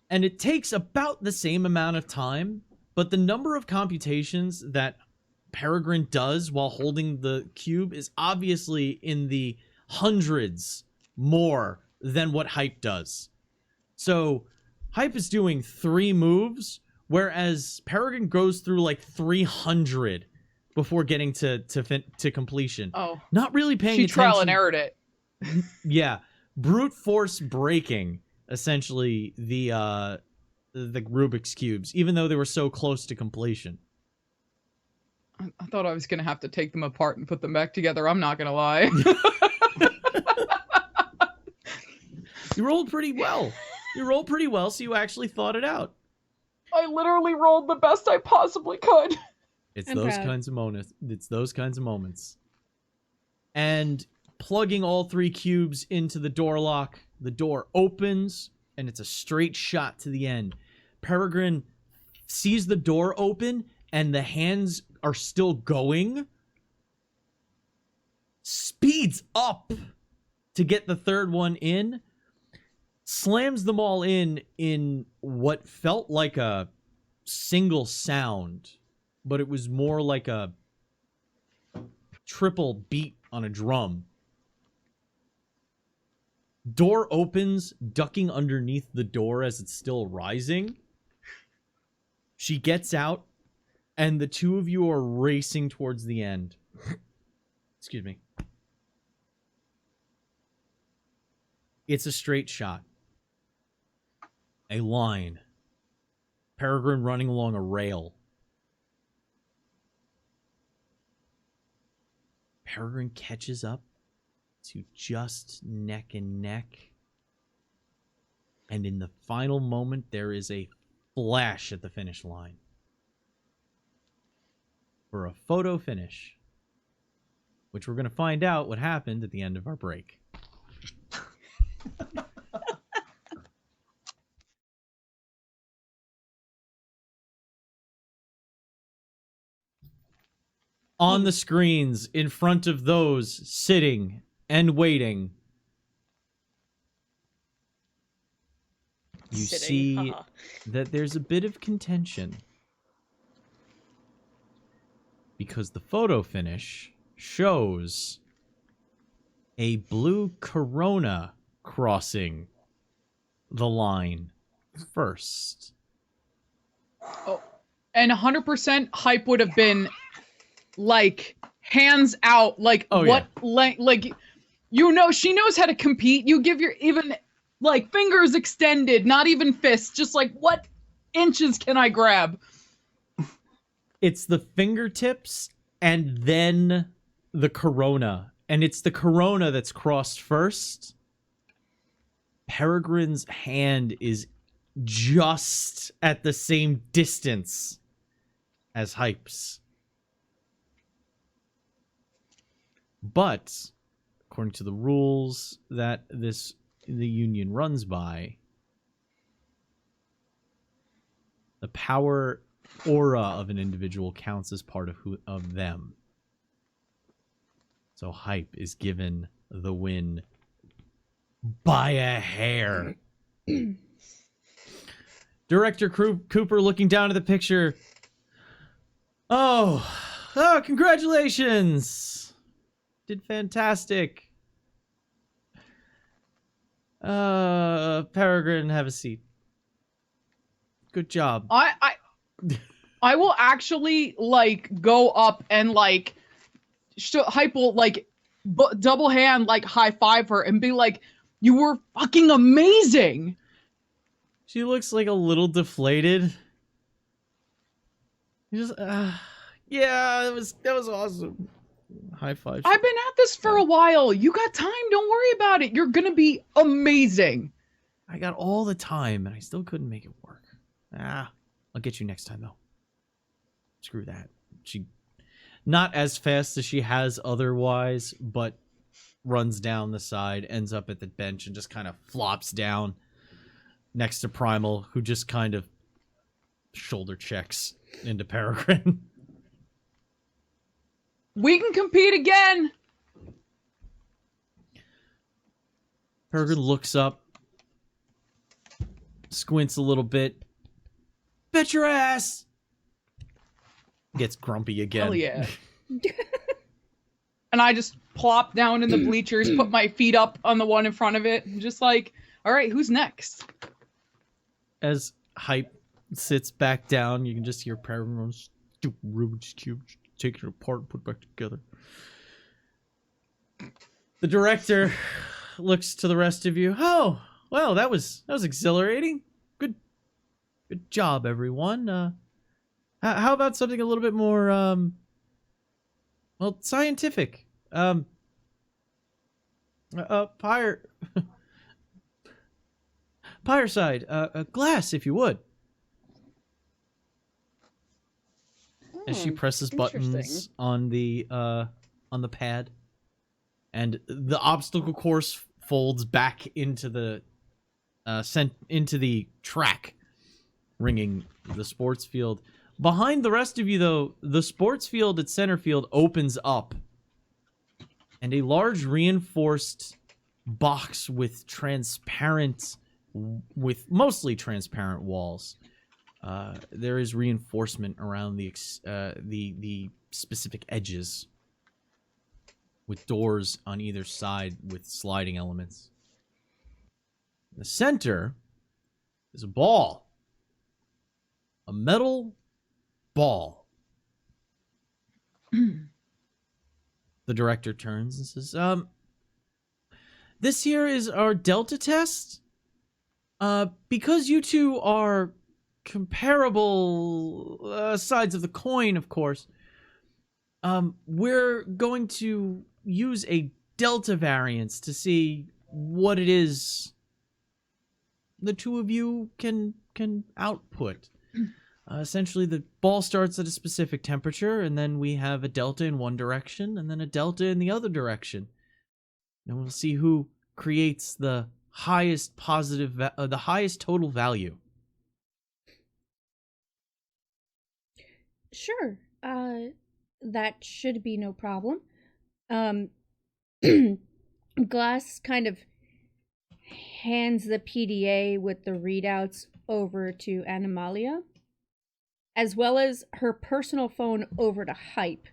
And it takes about the same amount of time, but the number of computations that Peregrine does while holding the cube is obviously in the hundreds more than what Hype does. So Hype is doing 3 moves, whereas Peregrine goes through like 300 before getting to completion. Oh. Not really paying She attention. trial and errored it. Yeah, brute force breaking essentially the Rubik's cubes, even though they were so close to completion. I thought I was gonna have to take them apart and put them back together. I'm not gonna lie. You rolled pretty well. You rolled pretty well, so you actually thought it out. I literally rolled the best I possibly could. It's I'm those proud. kinds of moments. It's those kinds of moments. And plugging all 3 cubes into the door lock, the door opens, and it's a straight shot to the end. Peregrine sees the door open, and the hands are still going. Speeds up to get the 3rd one in. Slams them all in what felt like a single sound, but it was more like a triple beat on a drum. Door opens, ducking underneath the door as it's still rising. She gets out, and the 2 of you are racing towards the end. Excuse me. It's a straight shot. A line. Peregrine running along a rail. Peregrine catches up to just neck and neck. And in the final moment, there is a flash at the finish line. For a photo finish. Which we're going to find out what happened at the end of our break. On the screens, in front of those sitting and waiting, you Sitting, see haha. that there's a bit of contention. Because the photo finish shows a blue Corona crossing the line first. Oh, and 100% Hype would have been like hands out, like Oh, what like you know, she knows how to compete. You give your even like fingers extended, not even fists, just like what inches can I grab? It's the fingertips and then the Corona. And it's the Corona that's crossed first. Peregrine's hand is just at the same distance as Hype's. But, according to the rules that the union runs by, The power aura of an individual counts as part of them. So Hype is given the win by a hair. Director Cooper looking down at the picture. Oh, congratulations. Did fantastic. Peregrine, have a seat. Good job. I will actually like go up and like Hype will like double hand like high five her and be like, "You were fucking amazing." She looks like a little deflated. You just, yeah, that was awesome. High five. I've been at this for a while. You got time. Don't worry about it. You're gonna be amazing. I got all the time, and I still couldn't make it work. I'll get you next time, though. Screw that. She, not as fast as she has otherwise, but runs down the side, ends up at the bench, and just kind of flops down next to Primal, who just kind of shoulder checks into Peregrine. We can compete again. Peregrine looks up, squints a little bit. Bet your ass! Gets grumpy again. Hell yeah. And I just plop down in the bleachers, put my feet up on the one in front of it, and just like, all right, who's next? As Hype sits back down, you can just hear Peregrine, stupid Rubik's Cube, take it apart and put it back together. The director looks to the rest of you. Oh, well, that was exhilarating. Good job, everyone. How about something a little bit more, well, scientific? Pyreside, glass, if you would. As she presses buttons on the pad, and the obstacle course folds back into the into the track, ringing the sports field. Behind the rest of you, though, the sports field at center field opens up, and a large reinforced box with mostly transparent walls. There is reinforcement around the specific edges, with doors on either side with sliding elements. In the center is a ball, a metal ball. The director turns and says, this here is our Delta test. Because you two are comparable sides of the coin, of course, we're going to use a Delta variance to see what it is the two of you can output. Essentially, the ball starts at a specific temperature, and then we have a delta in one direction, and then a delta in the other direction. And we'll see who creates the highest the highest total value. Sure. That should be no problem. Glass kind of hands the PDA with the readouts over to Animalia, as well as her personal phone over to Hype.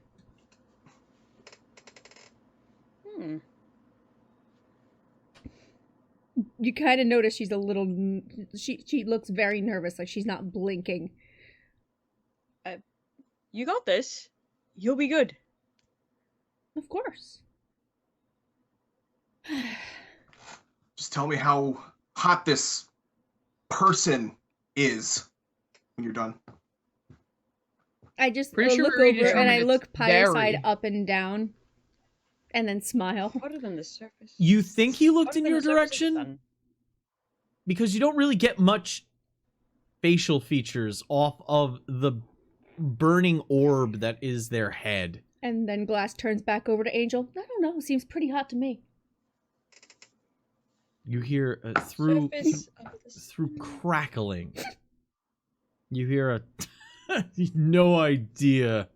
You kind of notice she's a little... She looks very nervous, like she's not blinking. You got this. You'll be good. Of course. Just tell me how hot this person is when you're done. I just Pretty sure look we over and I determined look it's Pyreside very- up and down, and then smile. Hotter than the surface. You think he looked Hotter in than your the surface of the direction? sun. Because you don't really get much facial features off of the burning orb that is their head. And then Glass turns back over to Angel. I don't know. Seems pretty hot to me. You hear through Surface of the crackling, You hear a no idea.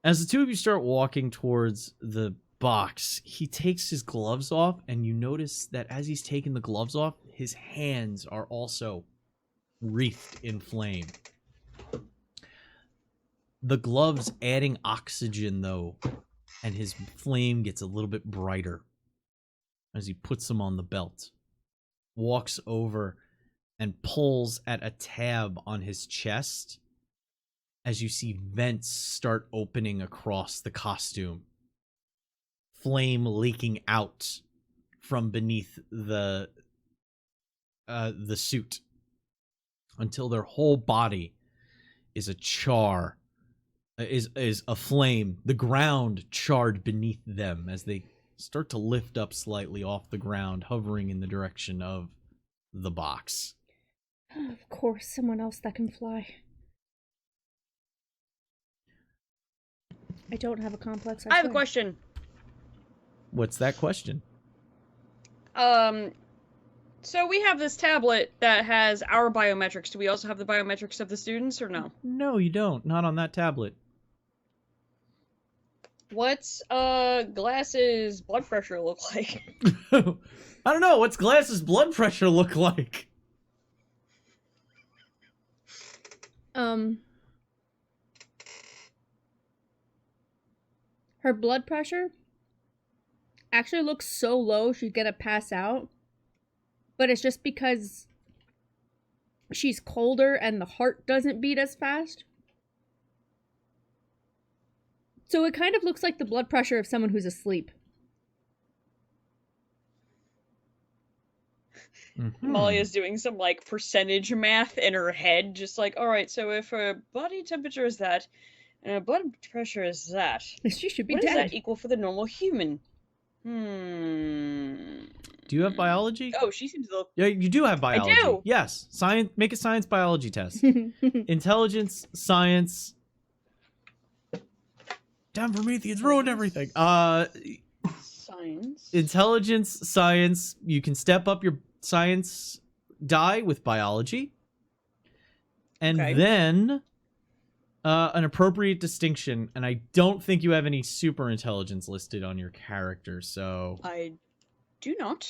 As the two of you start walking towards the box, he takes his gloves off, and you notice that as he's taking the gloves off, his hands are also wreathed in flame. The gloves adding oxygen, though, and his flame gets a little bit brighter as he puts them on the belt. Walks over and pulls at a tab on his chest as you see vents start opening across the costume. Flame leaking out from beneath the suit until their whole body is a flame, the ground charred beneath them as they start to lift up slightly off the ground, hovering in the direction of the box. Of course, someone else that can fly. I don't have a complex. I have a swear. question. What's that question? So we have this tablet that has our biometrics. Do we also have the biometrics of the students, or no? No, you don't. Not on that tablet. What's Glass's blood pressure look like? I don't know. What's Glass's blood pressure look like? Her blood pressure actually looks so low she's gonna pass out. But it's just because she's colder and the heart doesn't beat as fast. So it kind of looks like the blood pressure of someone who's asleep. Mm-hmm. Malia's doing some like percentage math in her head, just like, all right, so if her body temperature is that, and her blood pressure is that, She should be what does dead. that equal for the normal human? Hmm. Do you have biology? Oh, she seems a little. Yeah, you do have biology. do. Yes. Science. Make a science biology test. Intelligence, science. Damn, Prometheus ruined everything. Science. Intelligence, science. You can step up your science die with biology. And Okay. then an appropriate distinction. And I don't think you have any super intelligence listed on your character, so... I do not.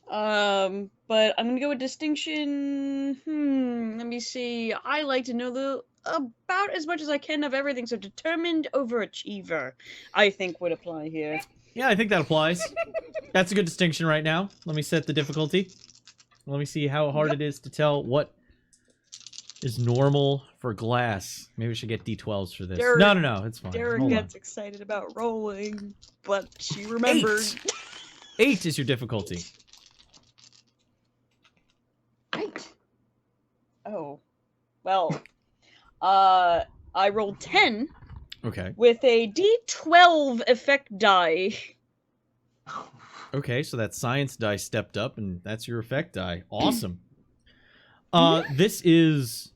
But I'm gonna go with distinction. Let me see. I like to know about as much as I can of everything, so determined overachiever, I think would apply here. Yeah, I think that applies. That's a good distinction right now. Let me set the difficulty. Let me see how hard Yep. it is to tell what is normal for Glass. Maybe we should get D12s for this. Derek- No, it's fine. Derek Hold on. gets excited about rolling, but she remembered. 8 is your difficulty. 8. Oh. Well, I rolled 10 Okay. with a D12 effect die. Okay, so that science die stepped up, and that's your effect die. Awesome. This is...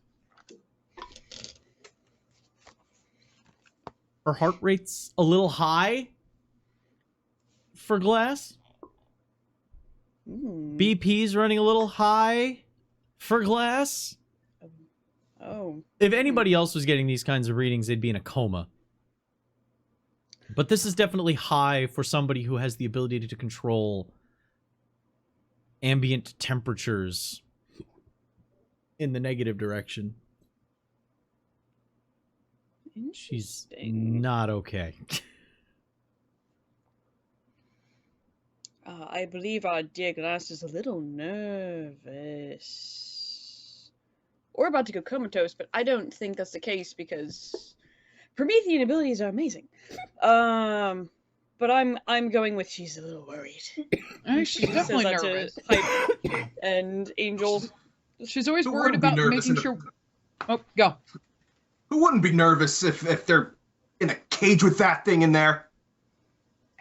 Her heart rate's a little high for Glass. BP's running a little high for Glass. Oh. If anybody else was getting these kinds of readings, they'd be in a coma. But this is definitely high for somebody who has the ability to control ambient temperatures in the negative direction. She's Interesting. not okay. I believe our dear Glass is a little nervous. Or about to go comatose, but I don't think that's the case because Promethean abilities are amazing. But I'm going with she's a little worried. She's She says definitely that to nervous. Hype and Angel. She's always Who worried wouldn't be about nervous making in sure. Oh, go. Who wouldn't be nervous if they're in a cage with that thing in there?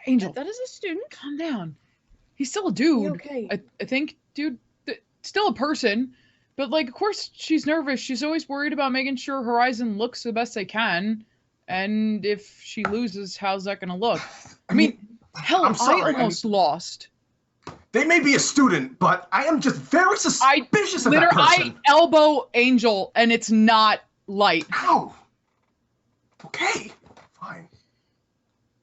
Angel, That is a student. calm down. He's still a dude. Okay. I think, dude, still a person. But, like, of course she's nervous. She's always worried about making sure Horizon looks the best they can. And if she loses, how's that going to look? I mean, hell, I'm sorry. I almost lost. They may be a student, but I am just very suspicious of that I person. elbow Angel, and it's not light. Ow. Okay, fine.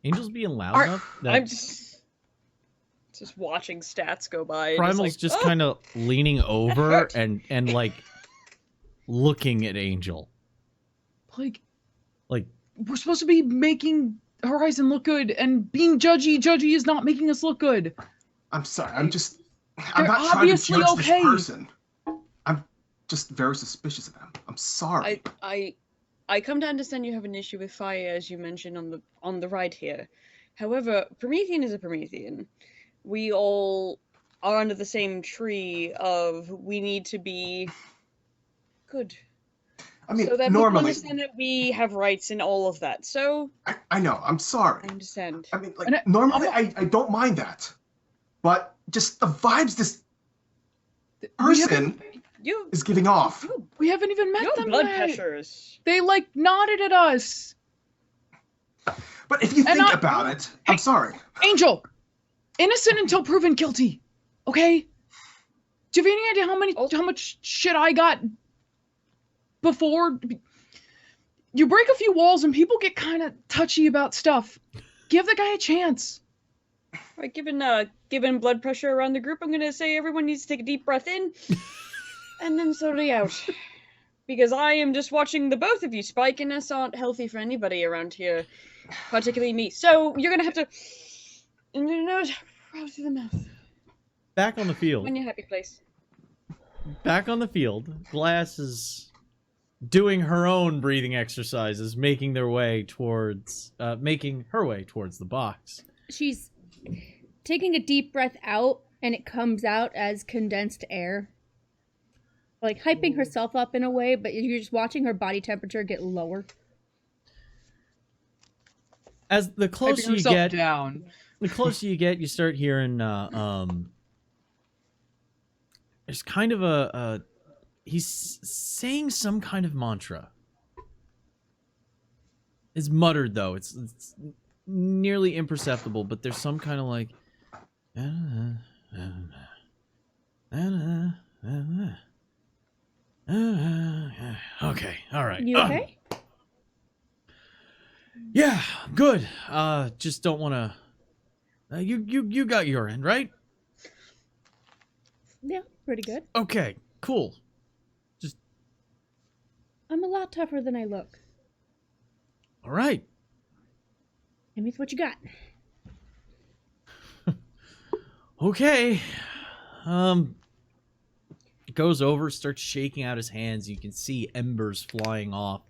Angel's being loud Are- enough that I'm just watching stats go by. And Primal's just kind of leaning over hurt. and like looking at Angel. Like, Like, we're supposed to be making Horizon look good, and being judgy. Judgy is not making us look good. I'm sorry. I'm not They're trying to obviously judge okay. this person. I'm just very suspicious of them. I'm sorry. I come to understand you have an issue with fire, as you mentioned on the ride here. However, Promethean is a Promethean. We all are under the same tree of we need to be good. I mean, so that people normally, understand that we have rights and all of that. So I know. I'm sorry. I understand. I mean, like, And normally I don't mind that. But just the vibes this person You is giving off. We haven't even met your them blood yet. pressures. They like nodded at us. But if you And think I- about it, I'm Hey. sorry. Angel, innocent until proven guilty. Okay. Do you have any idea how much shit I got before? You break a few walls and people get kind of touchy about stuff. Give the guy a chance. Right, given blood pressure around the group, I'm gonna say everyone needs to take a deep breath in, and then slowly out. Because I am just watching the both of you spike, and that's not healthy for anybody around here, particularly me. So you're gonna have to, in your nose, out through the mouth. back on the field. In your happy place. Back on the field, Glass is doing her own breathing exercises, making her way towards the box. She's taking a deep breath out, and it comes out as condensed air. Like hyping herself up in a way, but you're just watching her body temperature get lower. As the Hyping closer you herself get, down. you start hearing there's kind of a he's saying some kind of mantra. It's muttered though. It's nearly imperceptible, but there's some kind of like okay, all right. You okay? Yeah, good. Just don't want to. You got your end, right? Yeah, pretty good. Okay, cool. I'm a lot tougher than I look. All right. Give me what you got. Okay. Goes over, starts shaking out his hands. You can see embers flying off.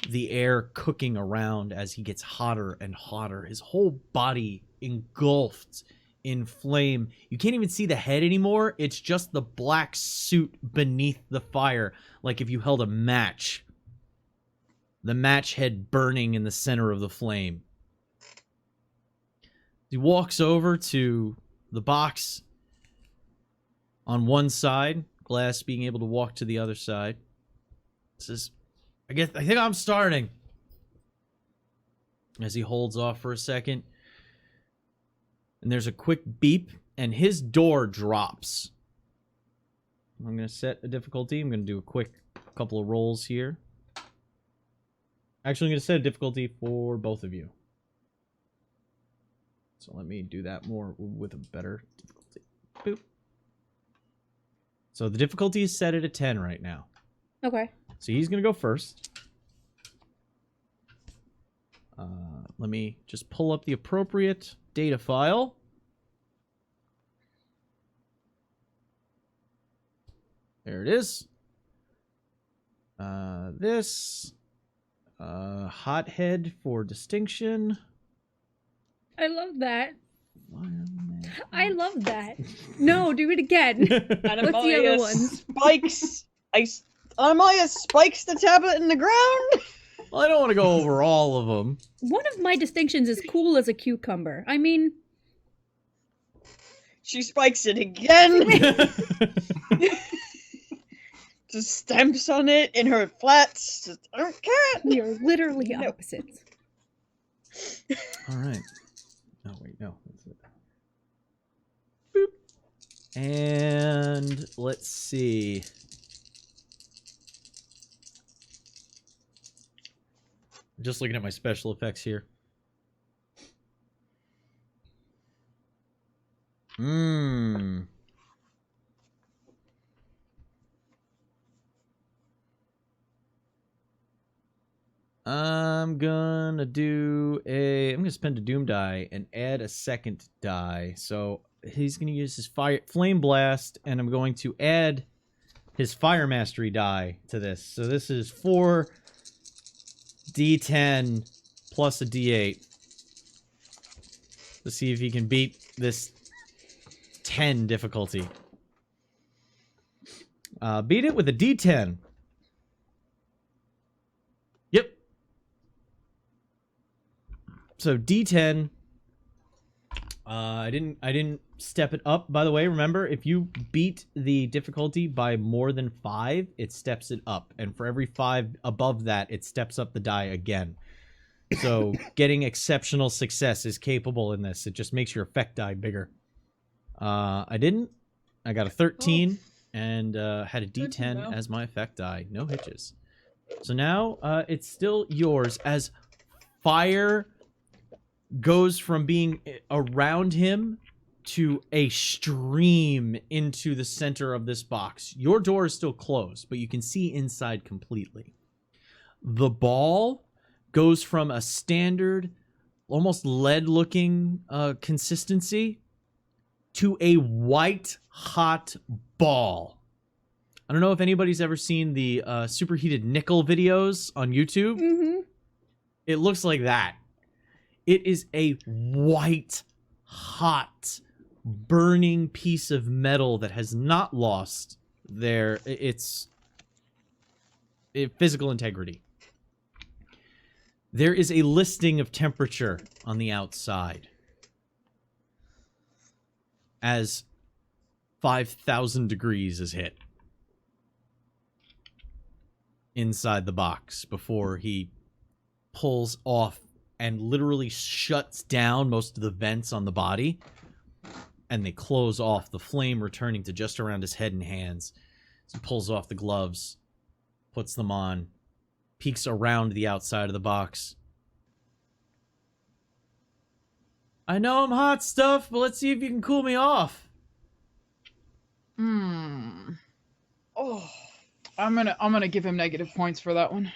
The air cooking around as he gets hotter and hotter. His whole body engulfed in flame. You can't even see the head anymore. It's just the black suit beneath the fire, like if you held a match. The match head burning in the center of the flame. He walks over to the box on one side, Glass being able to walk to the other side. Says, I think I'm starting. As he holds off for a second. And there's a quick beep, and his door drops. I'm going to set a difficulty. I'm going to do a quick couple of rolls here. Actually, I'm going to set a difficulty for both of you. So let me do that more with a better difficulty. Boop. So the difficulty is set at a 10 right now. Okay. So he's going to go first. Let me just pull up the appropriate data file. There it is. This. Hothead for distinction. I love that. I love that. No, do it again. What's the other ones? Spikes. Amaya spikes the tablet in the ground. Well, I don't want to go over all of them. One of my distinctions is cool as a cucumber. I mean, She spikes it again. Just stamps on it in her flats. Just, I don't care. we are literally No. opposites. All right. Oh, wait, no. That's it. And let's see. Just looking at my special effects here. I'm gonna spend a doom die and add a second die. So he's gonna use his flame blast, and I'm going to add his fire mastery die to this. So this is 4d10 plus a d8. Let's see if he can beat this 10 difficulty. Beat it with a d10. Yep. So D10. I didn't step it up, by the way. Remember, if you beat the difficulty by more than 5, it steps it up. And for every 5 above that, it steps up the die again. So getting exceptional success is capable in this. It just makes your effect die bigger. I didn't. I got a 13 and had a D10 as my effect die. No hitches. So now it's still yours as fire goes from being around him to a stream into the center of this box. Your door is still closed, but you can see inside completely. The ball goes from a standard, almost lead-looking consistency to a white-hot ball. I don't know if anybody's ever seen the superheated nickel videos on YouTube. Mm-hmm. It looks like that. It is a white, hot, burning piece of metal that has not lost its physical integrity. There is a listing of temperature on the outside as 5,000 degrees is hit inside the box before he pulls off and literally shuts down most of the vents on the body, and they close off, the flame returning to just around his head and hands. So he pulls off the gloves, puts them on, peeks around the outside of the box. I know I'm hot stuff, but let's see if you can cool me off. Oh, I'm gonna give him negative points for that one.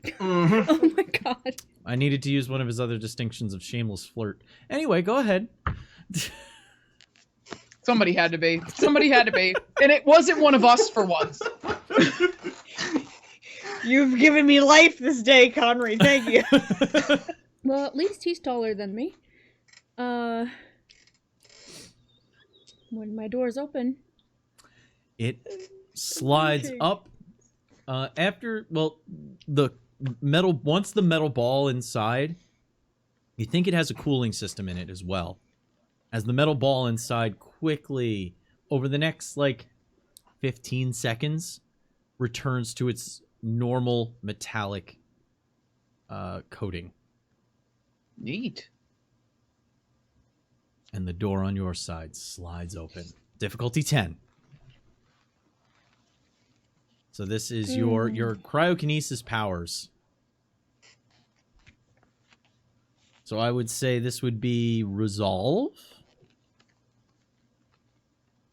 Mm-hmm. Oh my god. I needed to use one of his other distinctions of shameless flirt. Anyway, go ahead. Somebody had to be. Somebody had to be. And it wasn't one of us for once. You've given me life this day, Conry. Thank you. Well, at least he's taller than me. When my door's open. It slides Okay. up once the metal ball inside, you think it has a cooling system in it as well. As the metal ball inside quickly, over the next, 15 seconds, returns to its normal metallic coating. Neat. And the door on your side slides open. Difficulty 10. So this is your cryokinesis powers. So I would say this would be resolve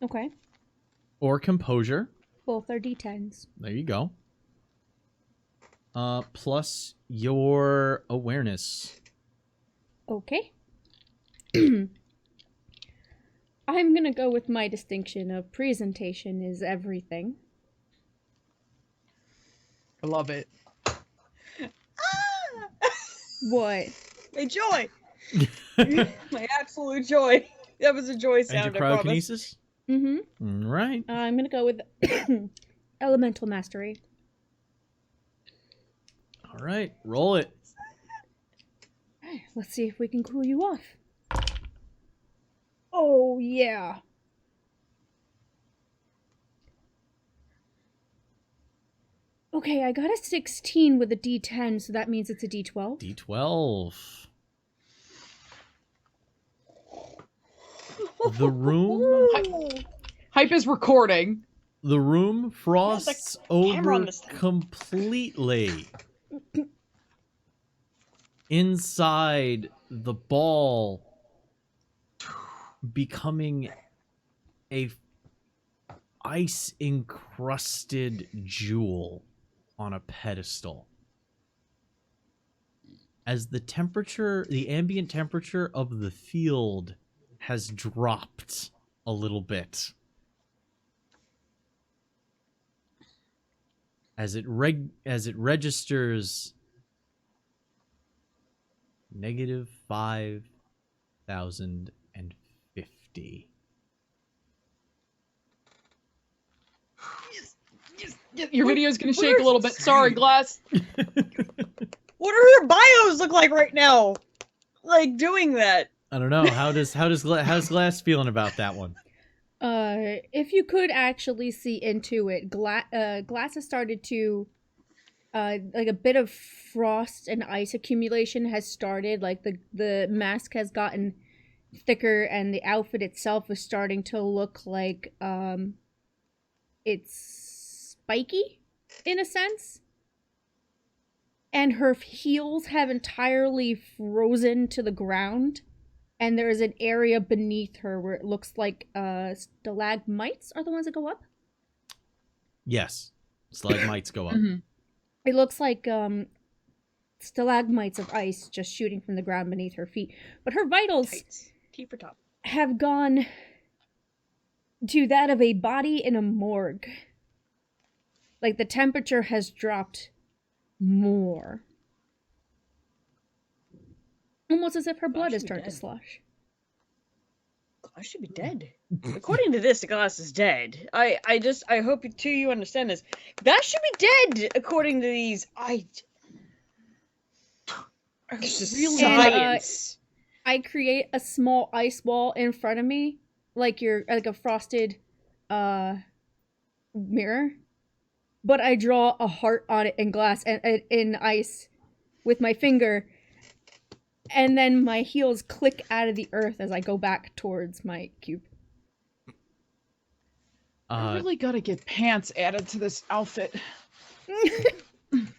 Okay. or composure. Both are D10s. There you go. Plus your awareness. Okay. I'm gonna go with my distinction of presentation is everything. I love it. What? My joy. My absolute joy. That was a joy And sound, your I promise. cryokinesis? Mm-hmm. All right. I'm gonna go with elemental mastery. All right. Roll it. Let's see if we can cool you off. Oh, yeah. Okay, I got a 16 with a D10, so that means it's a D12. D12. The room Hype is recording. The room frosts camera on over this thing. completely. Inside, the ball becoming a ice-encrusted jewel on a pedestal. As the ambient temperature of the field has dropped a little bit. As it registers -5,050. Your video's gonna shake a little bit. Sorry, Glass. What do her bios look like right now? Like doing that. I don't know. How's Glass feeling about that one? If you could actually see into it, Glass has started to, like a bit of frost and ice accumulation has started. Like the mask has gotten thicker, and the outfit itself is starting to look like it's spiky in a sense. And her heels have entirely frozen to the ground. And there is an area beneath her where it looks like stalagmites are the ones that go up. Yes. Stalagmites go up. Mm-hmm. It looks like stalagmites of ice just shooting from the ground beneath her feet. But her vitals Tights. T for top. have gone to that of a body in a morgue. Like the temperature has dropped more. Almost as if her blood has turned to slush. Glass should be dead. According to this, the Glass is dead. I hope you understand this. That should be dead, according to these. It's just Really? science. I create a small ice wall in front of me, like a frosted mirror. But I draw a heart on it in glass and in ice with my finger. And then my heels click out of the earth as I go back towards my cube. I really gotta get pants added to this outfit.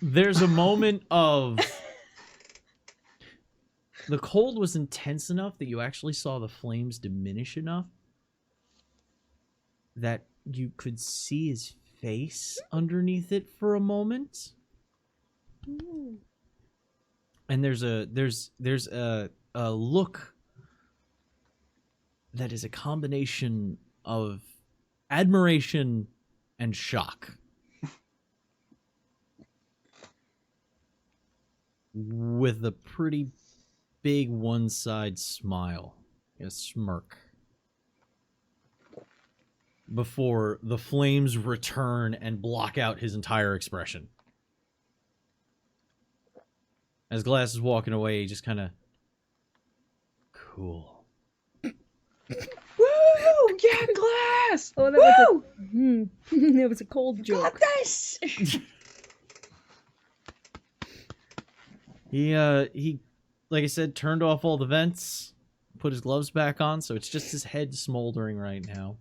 There's a moment of... The cold was intense enough that you actually saw the flames diminish enough that you could see his face underneath it for a moment. And there's a look that is a combination of admiration and shock. With a pretty big one-side smile, a smirk. Before the flames return and block out his entire expression. As Glass is walking away, he just kind of... Cool. Woo! Yeah, Glass! Oh, that Woo! was it was a cold joke. Got this! He, like I said, turned off all the vents, put his gloves back on, so it's just his head smoldering right now.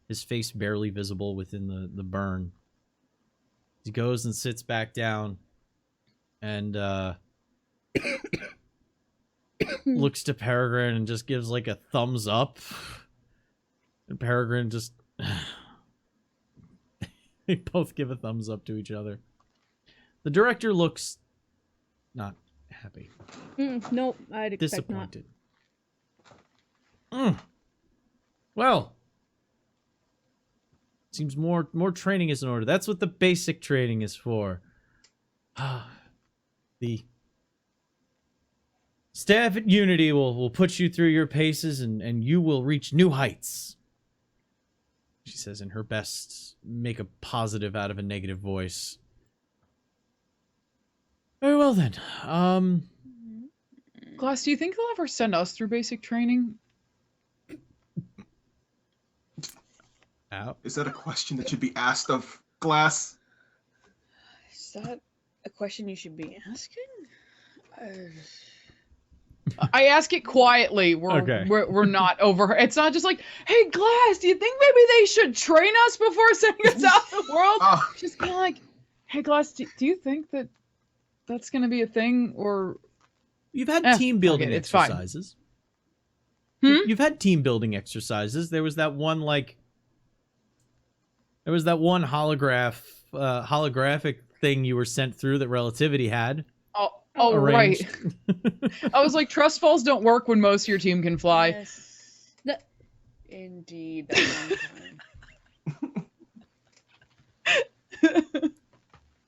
His face barely visible within the burn. He goes and sits back down and looks to Peregrine and just gives like a thumbs up. And Peregrine just... They both give a thumbs up to each other. The director looks not happy. Nope, I'd expect not. Disappointed. Well... Seems more training is in order. That's what the basic training is for. The staff at Unity will put you through your paces and you will reach new heights. She says in her best, make a positive out of a negative voice. Very well then. Glass, do you think they'll ever send us through basic training? Out. Is that a question that should be asked of Glass? Is that a question you should be asking? I ask it quietly. Okay. We're not over. It's not just like, hey, Glass, do you think maybe they should train us before sending us out in the world? Oh, Just kind of like, hey, Glass, do you think that that's gonna be a thing, or You've had Eh, team building fuck it, it's fine. exercises. Hmm? You've had team building exercises. There was that one holographic thing you were sent through that Relativity had. Oh right. arranged. I was like, trust falls don't work when most of your team can fly. Yes. The- Indeed. That one time.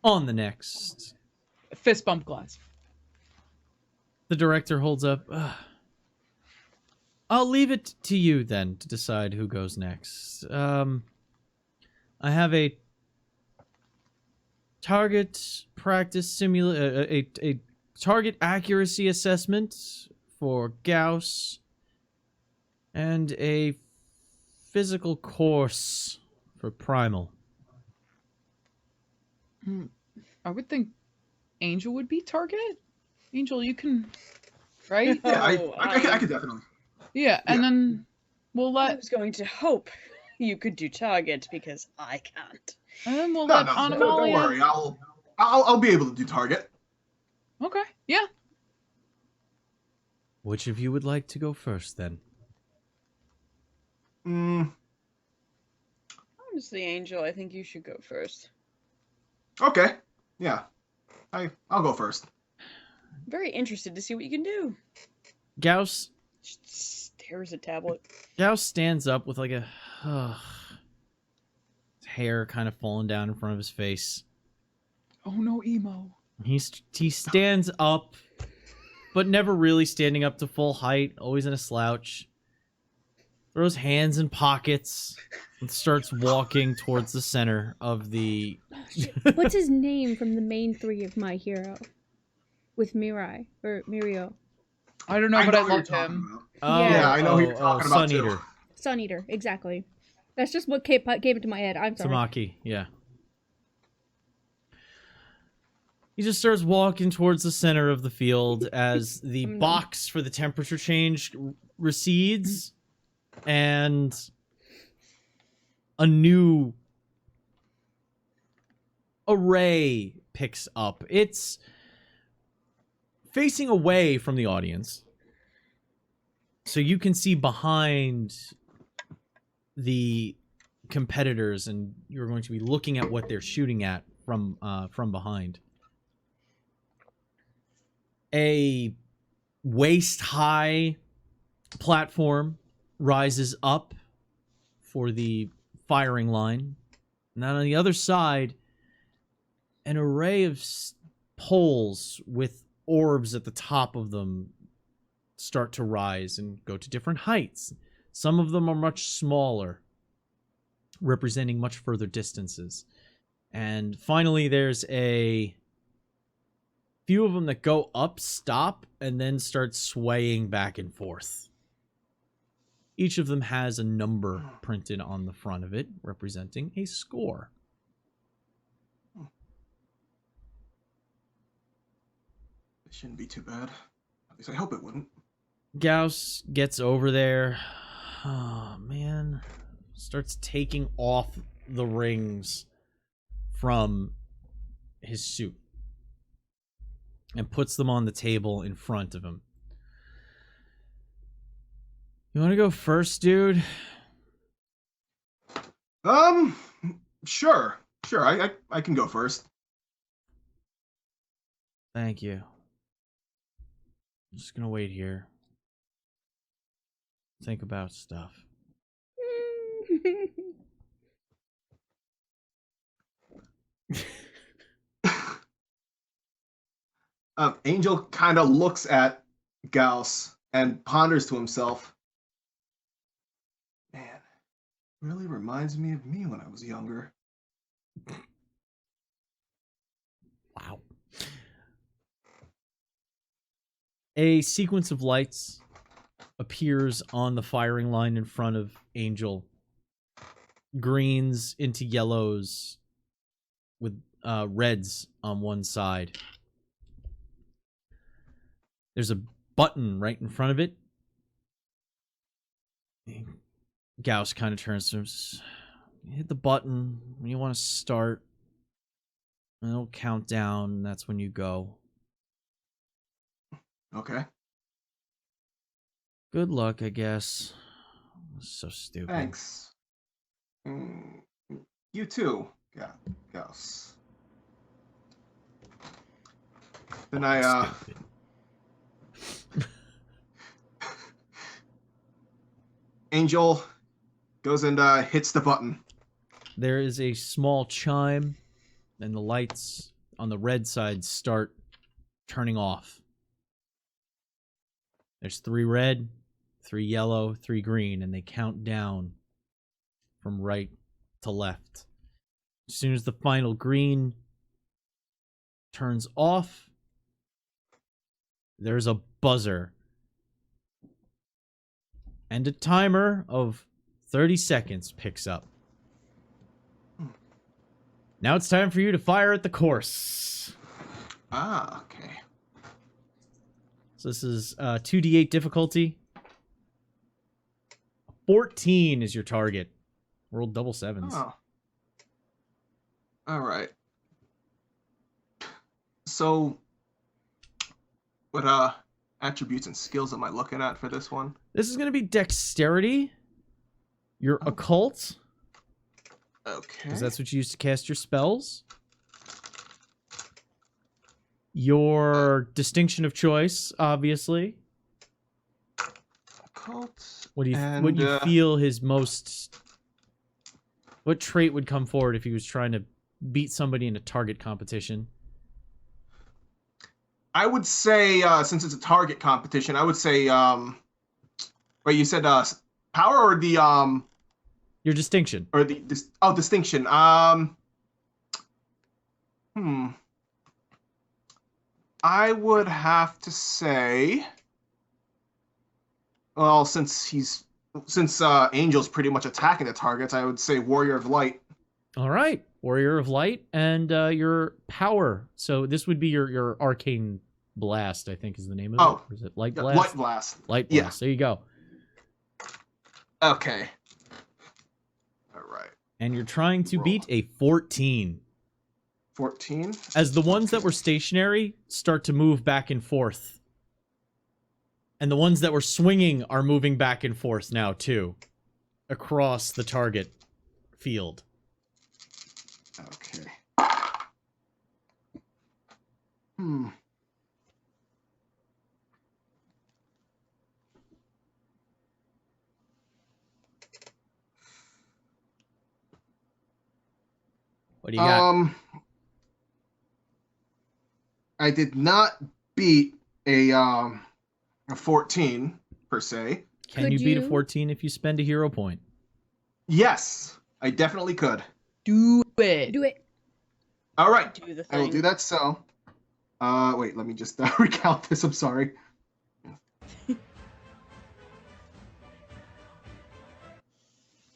On the next, Fist bump Glass. the director holds up. I'll leave it to you then to decide who goes next. I have a target practice a target accuracy assessment for Gauss and a physical course for Primal. I would think Angel would be target. Angel, you can, right? yeah, Oh, I could definitely. Yeah, and then we'll I let was going to hope you could do target because I can't. we'll No, let don't Animalia. worry. I'll be able to do target. Okay, yeah. Which of you would like to go first then? Honestly, Angel, I think you should go first. Okay. Yeah. I'll go first. Very interested to see what you can do. Gauss Just stares at tablet. Gauss stands up with like a his hair kind of falling down in front of his face. Oh no, emo. He stands up, but never really standing up to full height, always in a slouch. Throws hands in pockets and starts walking towards the center of the... Oh, shit. What's his name from the main three of My Hero? With Mirai, or Mirio. I don't know, but I who you're loved talking him. about. Oh, Yeah, I know who you're talking about, Sun too. Eater. Sun Eater, exactly. That's just what came into my head. I'm sorry. Tamaki, yeah. He just starts walking towards the center of the field as the box for the temperature change recedes and a new array picks up. It's facing away from the audience, so you can see behind the competitors, and you're going to be looking at what they're shooting at from behind. A waist-high platform rises up for the firing line. And then on the other side, an array of poles with orbs at the top of them start to rise and go to different heights. Some of them are much smaller, representing much further distances. And finally, there's a few of them that go up, stop, and then start swaying back and forth. Each of them has a number printed on the front of it, representing a score. It shouldn't be too bad. At least I hope it wouldn't. Gauss gets over there. Oh, man. Starts taking off the rings from his suit and puts them on the table in front of him. You want to go first, dude? Sure. I can go first. Thank you. I'm just gonna wait here. Think about stuff. Angel kind of looks at Gauss and ponders to himself. Man, really reminds me of me when I was younger. Wow. A sequence of lights appears on the firing line in front of Angel. Greens into yellows with reds on one side. There's a button right in front of it. Gauss kind of turns to him. Hit the button when you want to start. And it'll count down. That's when you go. Okay. Good luck, I guess. So stupid. Thanks. You too, Gauss. Then Stupid. Angel goes and hits the button. There is a small chime, and the lights on the red side start turning off. There's 3 red, 3 yellow, 3 green, and they count down from right to left. As soon as the final green turns off, there's a buzzer. And a timer of 30 seconds picks up. Now it's time for you to fire at the course. Ah, okay. So this is 2d8 difficulty. 14 is your target. Roll double 7s. Oh. All right. So, what attributes and skills am I looking at for this one? This is going to be dexterity. Your occult, Okay. because that's what you use to cast your spells. Your distinction of choice, obviously. Occult. What do you And, what you feel his most? What trait would come forward if he was trying to beat somebody in a target competition? I would say, since it's a target competition, I would say, wait, you said power or the Your distinction. or the distinction. I would have to say, well, since Angel's pretty much attacking the targets, I would say Warrior of Light. All right, Warrior of Light, and your power. So this would be your arcane blast, I think is the name of it. Oh. Or is it light Yeah, blast? Light Blast. Light Yeah. blast. There you go. Okay. All right. And you're trying to Roll. beat a 14. 14. As the ones that were stationary start to move back and forth. And the ones that were swinging are moving back and forth now, too. Across the target field. Okay. What do you got? I did not beat a 14 per se. Can Could you beat a you- 14 if you spend a hero point? Yes, I definitely could. Do it. Do it. All right, Do the I will thing. do that. So, wait, let me just recount this. I'm sorry.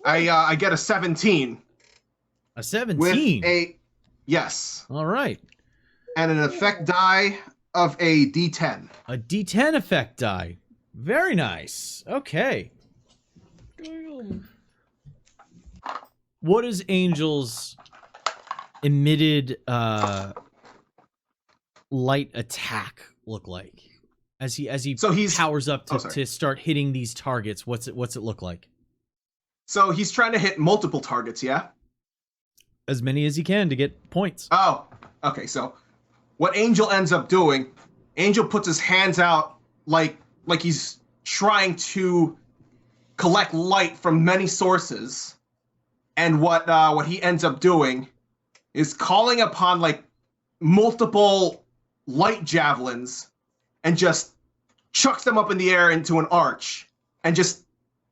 I get a 17 A with 17. a yes, All right. and an effect die of a D10. A D10 effect die. Very nice. Okay. Damn. What does Angel's emitted light attack look like? As he So he's- powers up oh, sorry. to start hitting these targets, what's it look like? So he's trying to hit multiple targets, yeah? As many as he can to get points. Oh, okay. So what Angel ends up doing, Angel puts his hands out like he's trying to collect light from many sources. And what he ends up doing is calling upon like multiple light javelins and just chucks them up in the air into an arch and just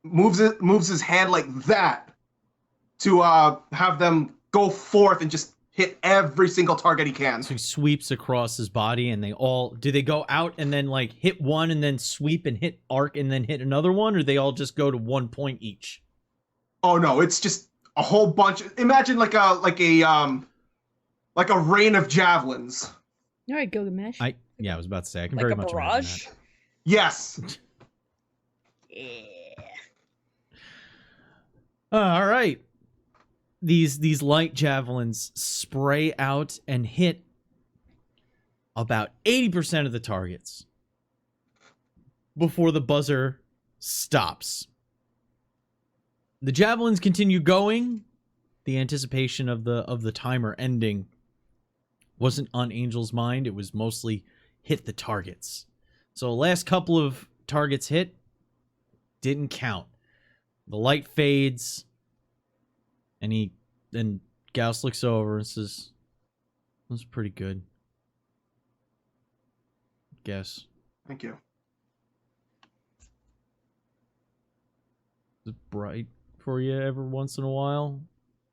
moves his hand like that to have them go forth and just hit every single target he can. So he sweeps across his body, and do they go out and then like hit one and then sweep and hit arc and then hit another one, or they all just go to 1 point each? Oh no, it's just a whole bunch. Imagine like a rain of javelins. All right, Gilgamesh. I was about to say I can Like very a much barrage? imagine Yes. Yeah. All right. These light javelins spray out and hit about 80% of the targets before the buzzer stops. The javelins continue going. The anticipation of the timer ending wasn't on Angel's mind. It was mostly hit the targets. So last couple of targets hit didn't count. The light fades, and Gauss looks over and says, "That's pretty good. Guess. Thank you. Is it bright for you every once in a while?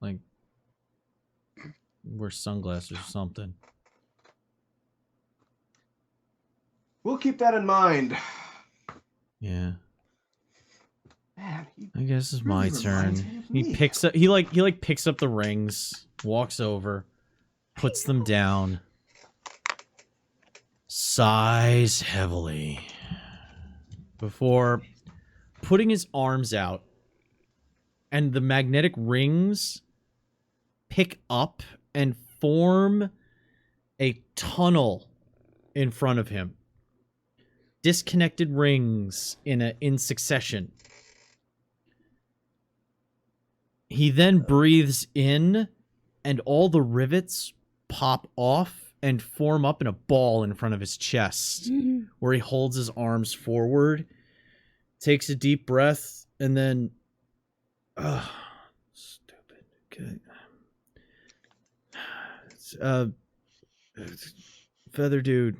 Like, wear sunglasses or something." We'll keep that in mind. Yeah. Man, he I guess it's really my reminds turn. me of He me. picks up picks up the rings, walks over, puts them down, sighs heavily before putting his arms out, and the magnetic rings pick up and form a tunnel in front of him. Disconnected rings in succession. He then breathes in, and all the rivets pop off and form up in a ball in front of his chest, where he holds his arms forward, takes a deep breath, and then... stupid. Okay. Feather Dude,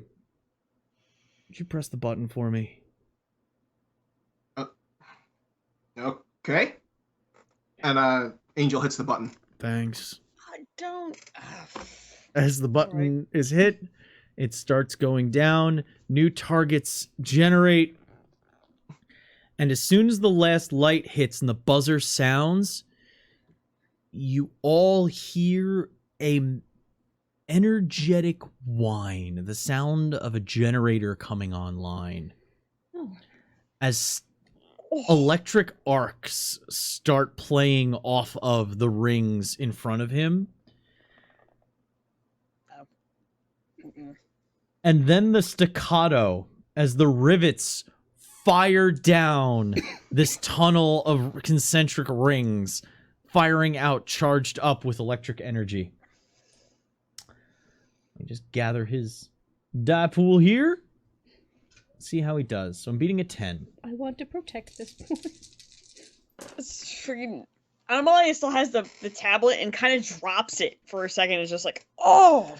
would you press the button for me? Okay. And Angel hits the button. Thanks. I don't. As the button is hit, it starts going down. New targets generate. And as soon as the last light hits and the buzzer sounds, you all hear a energetic whine, the sound of a generator coming online. As electric arcs start playing off of the rings in front of him. And then the staccato as the rivets fire down this tunnel of concentric rings, firing out, charged up with electric energy. Let me just gather his die pool here. See how he does. So I'm beating a 10. I want to protect this boy. It's freaking. Anomalia still has the tablet and kind of drops it for a second. It's just like, oh!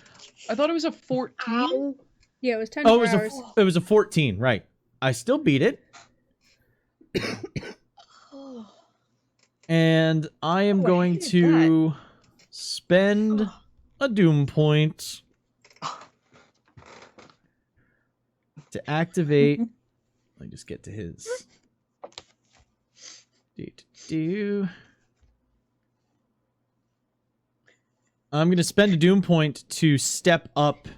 I thought it was a 14. Ow. Yeah, it was 10 Oh, hours. it was a 14, right. I still beat it. And I am Oh, I going hated to spend a doom point to activate. Let me just get to his. I'm going to spend a doom point to step up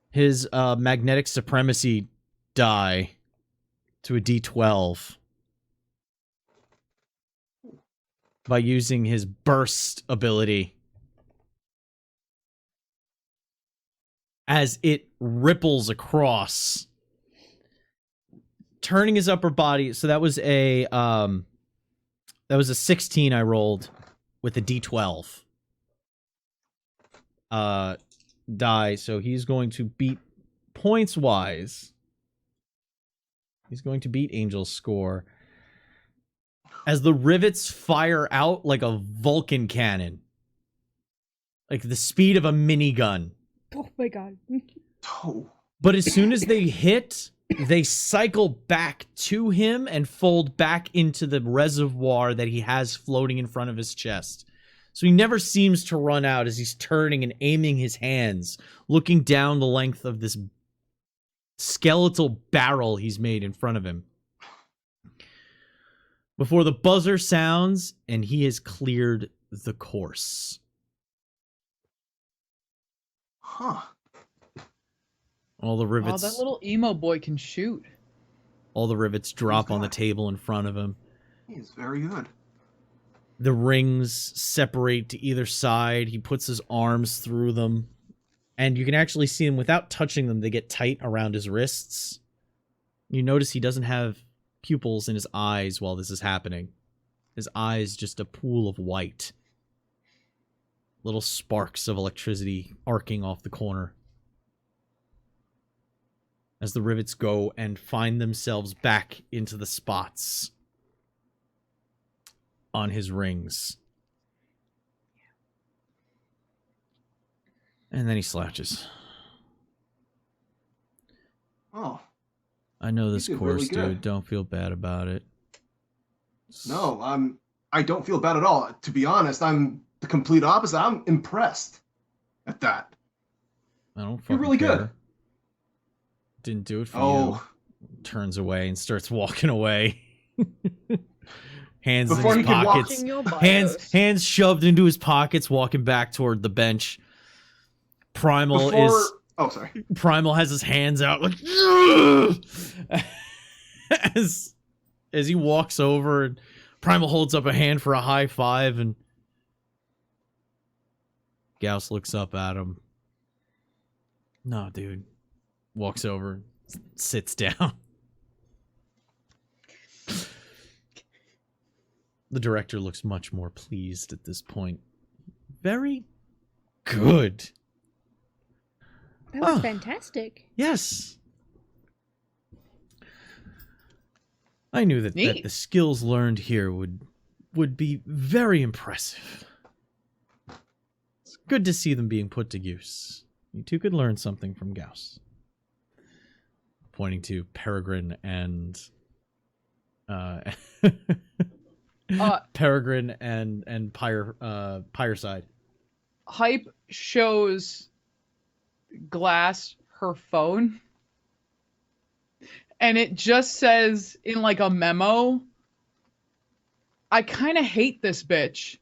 his magnetic supremacy die to a D12 by using his burst ability as it ripples across, turning his upper body. So that was a 16 I rolled with a D12 die. So he's going to beat points wise. He's going to beat Angel's score as the rivets fire out like a Vulcan cannon, like the speed of a minigun. Oh my god. Oh. But as soon as they hit, they cycle back to him and fold back into the reservoir that he has floating in front of his chest. So he never seems to run out as he's turning and aiming his hands, looking down the length of this skeletal barrel he's made in front of him. Before the buzzer sounds and he has cleared the course. Huh. All the Oh, rivets, that little emo boy can shoot. all the rivets drop on the God. table in front of him. He is very good. The rings separate to either side. He puts his arms through them. And you can actually see them without touching them. They get tight around his wrists. You notice he doesn't have pupils in his eyes while this is happening. His eyes just a pool of white. Little sparks of electricity arcing off the corner. As the rivets go and find themselves back into the spots on his rings. And then he slouches. Oh, I know this did course, really good. dude. Don't feel bad about it. no, I don't feel bad at all. To be honest, I'm the complete opposite. I'm impressed at that. I don't You're fucking really care. good. Didn't do it for you. Oh, Turns away and starts walking away. Hands Before in he his could walk- pockets. Watching your bios. Hands shoved into his pockets, walking back toward the bench. Primal oh, sorry. Primal has his hands out like as he walks over, and Primal holds up a hand for a high five, and Gauss looks up at him. No, dude. Walks over, sits down. The director looks much more pleased at this point. Very good. That was Oh. fantastic. Yes. I knew that Neat. the skills learned here would be very impressive. It's good to see them being put to use. You two could learn something from Gauss. Pointing to Peregrine and Peregrine and Pyreside. Hype shows Glass her phone, and it just says in like a memo, I kind of hate this bitch.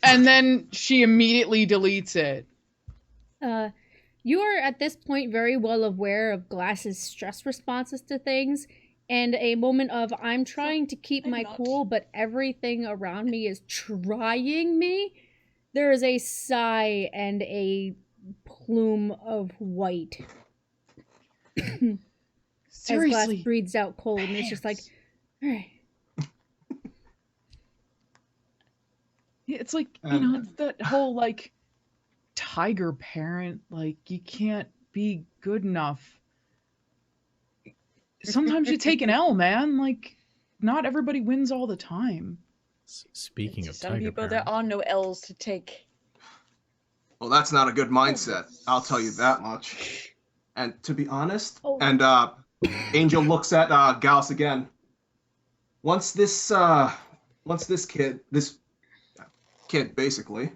And then she immediately deletes it. You are at this point very well aware of Glass's stress responses to things, and a moment of I'm trying to keep I'm my not. cool, but everything around me is trying me. There is a sigh and a plume of white as Glass Seriously. breathes out cold, and it's just like, all right. Yeah, it's like, you know, it's that whole like tiger parent, like you can't be good enough. Sometimes you take an L, man. Like, not everybody wins all the time. Speaking To of some Tiger people, Parent, there are no L's to take. Well, that's not a good mindset. I'll tell you that much. And to be honest, Oh. and Angel looks at Gauss again. Once this kid basically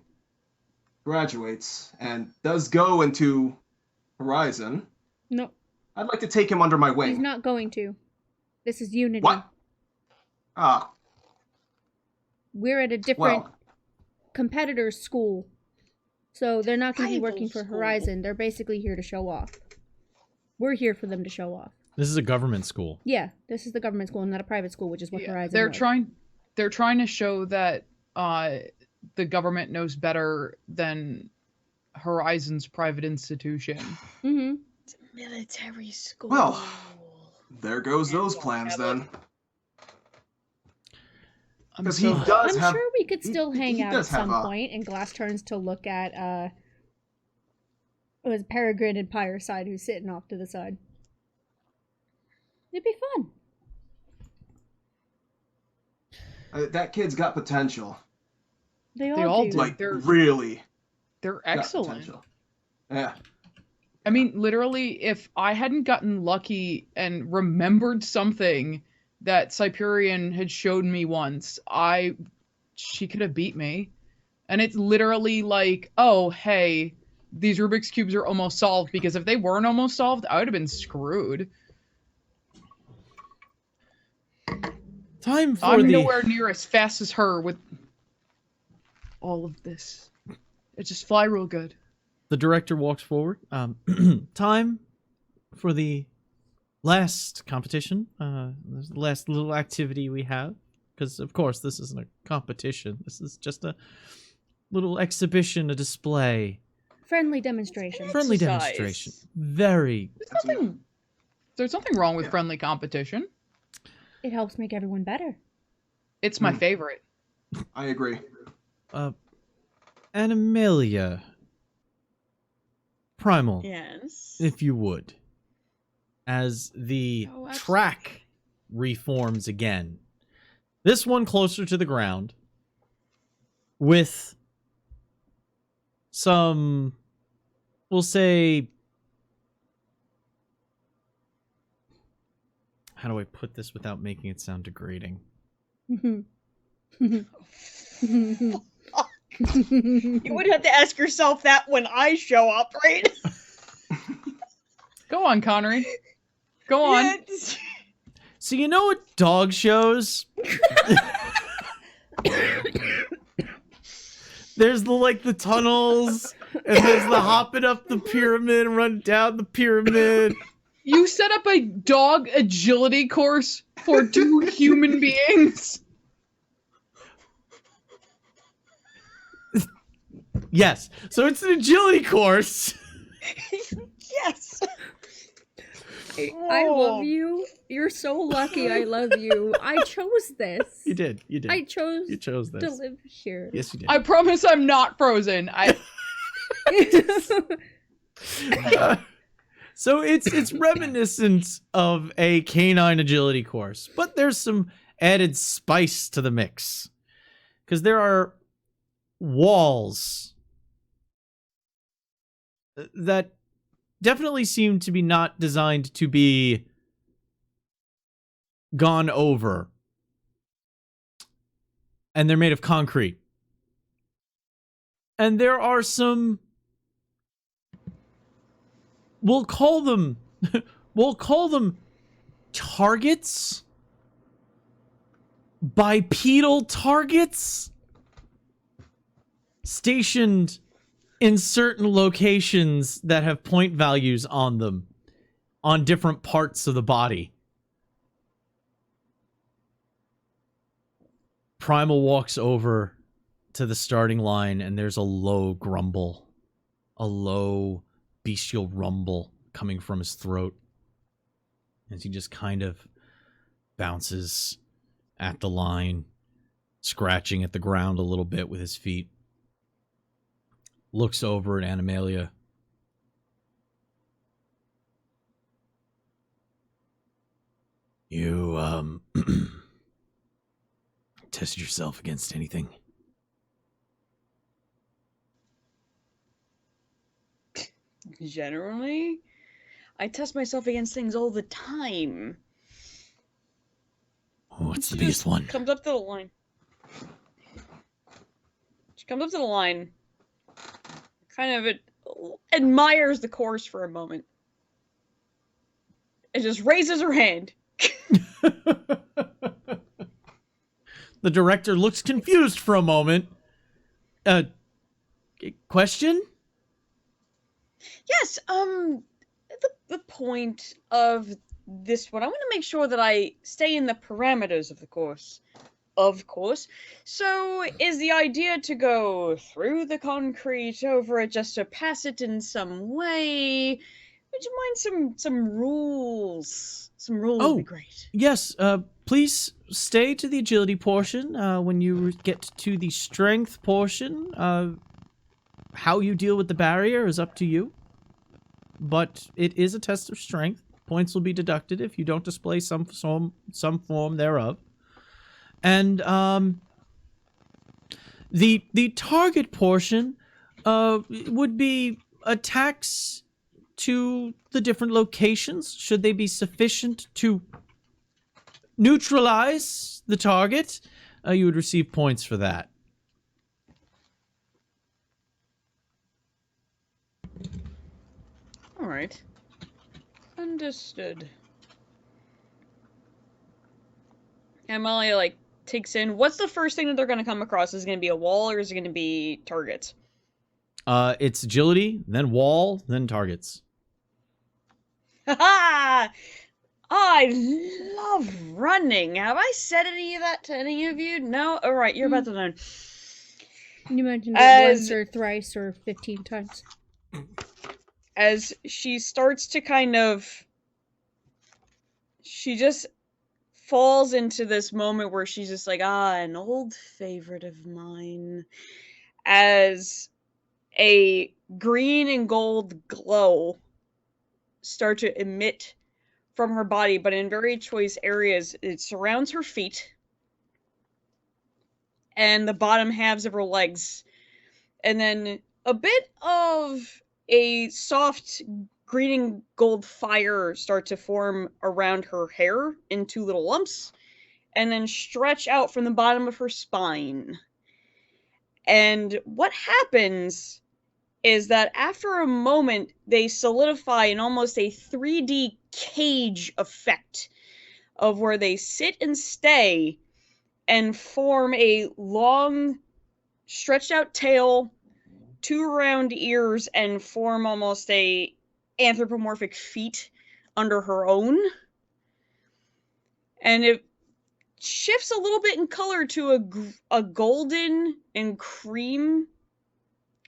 graduates and does go into Horizon, No, I'd like to take him under my wing. he's not going to. This is Unity. What? Ah, We're at a different well, competitor's school. So they're not going to be Rival working for school. Horizon. They're basically here to show off. We're here for them to show off. this is a government school. Yeah, this is the government school, not a private school, which is what Yeah, Horizon they're was. trying to show that the government knows better than Horizon's private institution. Mm-hmm. It's a military school. Well, there goes those plans then. I'm Because so- he does I'm have. sure we could still hang he out at does have some a- point, and Glass turns to look at it was Peregrine and Pyreside who's sitting off to the side. It'd be fun. That kid's got potential. They They all all do. do. Like, They're- really They're got excellent. potential. Yeah. I mean, literally, if I hadn't gotten lucky and remembered something that Cyperian had showed me once, she could have beat me. And it's literally like, oh, hey, these Rubik's Cubes are almost solved, because if they weren't almost solved, I would have been screwed. Time for I'm the nowhere near as fast as her with all of this. It just fly real good. The director walks forward. Time for the last competition, the last little activity we have. Because, of course, this isn't a competition. This is just a little exhibition, a display. Friendly demonstration. Friendly Exercise. demonstration. Very. There's nothing wrong with friendly competition. It helps make everyone better. It's my favorite. I agree. Animalia. Primal, Yes. if you would. As the Oh, absolutely. track reforms again. This one closer to the ground. With some, we'll say, how do I put this without making it sound degrading? You would have to ask yourself that when I show up, right? Go on, Connery. Go on. Yeah. So you know what dog shows? There's the tunnels, and there's the hopping up the pyramid and run down the pyramid. You set up a dog agility course for 2 human beings. Yes. So it's an agility course. Yes. I love you. You're so lucky I love you. I chose this. You did. You did. I chose You chose this. to live here. Yes, you did. I promise I'm not frozen. So it's reminiscent of a canine agility course, but there's some added spice to the mix. Because there are walls that definitely seem to be not designed to be gone over. And they're made of concrete. And there are some, we'll call them targets, bipedal targets, stationed in certain locations that have point values on them on different parts of the body. Primal walks over to the starting line, and there's a low grumble, a low bestial rumble coming from his throat as he just kind of bounces at the line, scratching at the ground a little bit with his feet. Looks over at Animalia. You, test yourself against anything? Generally, I test myself against things all the time. What's the She biggest just one? Comes up to the line. She comes up to the line. Kind of admires the course for a moment. And just raises her hand. The director looks confused for a moment. Question? Yes, the point of this one, I want to make sure that I stay in the parameters of the course. Of course. So, is the idea to go through the concrete over it just to pass it in some way? Would you mind some rules? Some rules would be great. Yes, please stay to the agility portion. When you get to the strength portion, how you deal with the barrier is up to you. But it is a test of strength. Points will be deducted if you don't display some form thereof. And the target portion would be attacks to the different locations. Should they be sufficient to neutralize the target, you would receive points for that. All right. Understood. Amalia, takes in, what's the first thing that they're going to come across? Is it going to be a wall, or is it going to be targets? It's agility, then wall, then targets. Ha! I love running. Have I said any of that to any of you? No? Alright, you're about to learn. You mentioned it As- once or thrice or 15 times. As she starts to kind of... She just falls into this moment where she's just like, an old favorite of mine. As a green and gold glow start to emit from her body, but in very choice areas. It surrounds her feet and the bottom halves of her legs. And then a bit of a soft green and gold fire start to form around her hair in 2 little lumps, and then stretch out from the bottom of her spine. And what happens is that after a moment, they solidify in almost a 3D cage effect of where they sit and stay and form a long, stretched out tail, 2 round ears, and form almost a anthropomorphic feet under her own. And it shifts a little bit in color to a golden and cream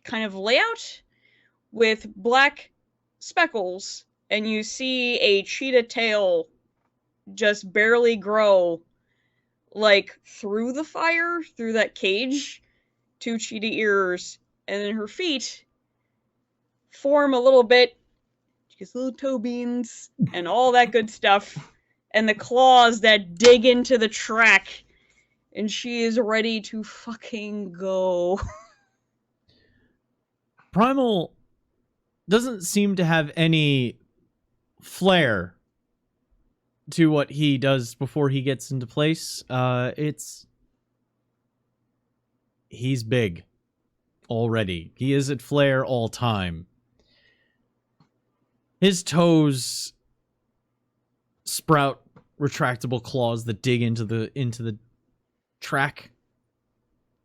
kind of layout with black speckles, and you see a cheetah tail just barely grow like through the fire, through that cage, 2 cheetah ears, and then her feet form a little bit, just little toe beans and all that good stuff, and the claws that dig into the track, and she is ready to fucking go. Primal doesn't seem to have any flair to what he does before he gets into place. He's big already. He is at flair all time. His toes sprout retractable claws that dig into the track.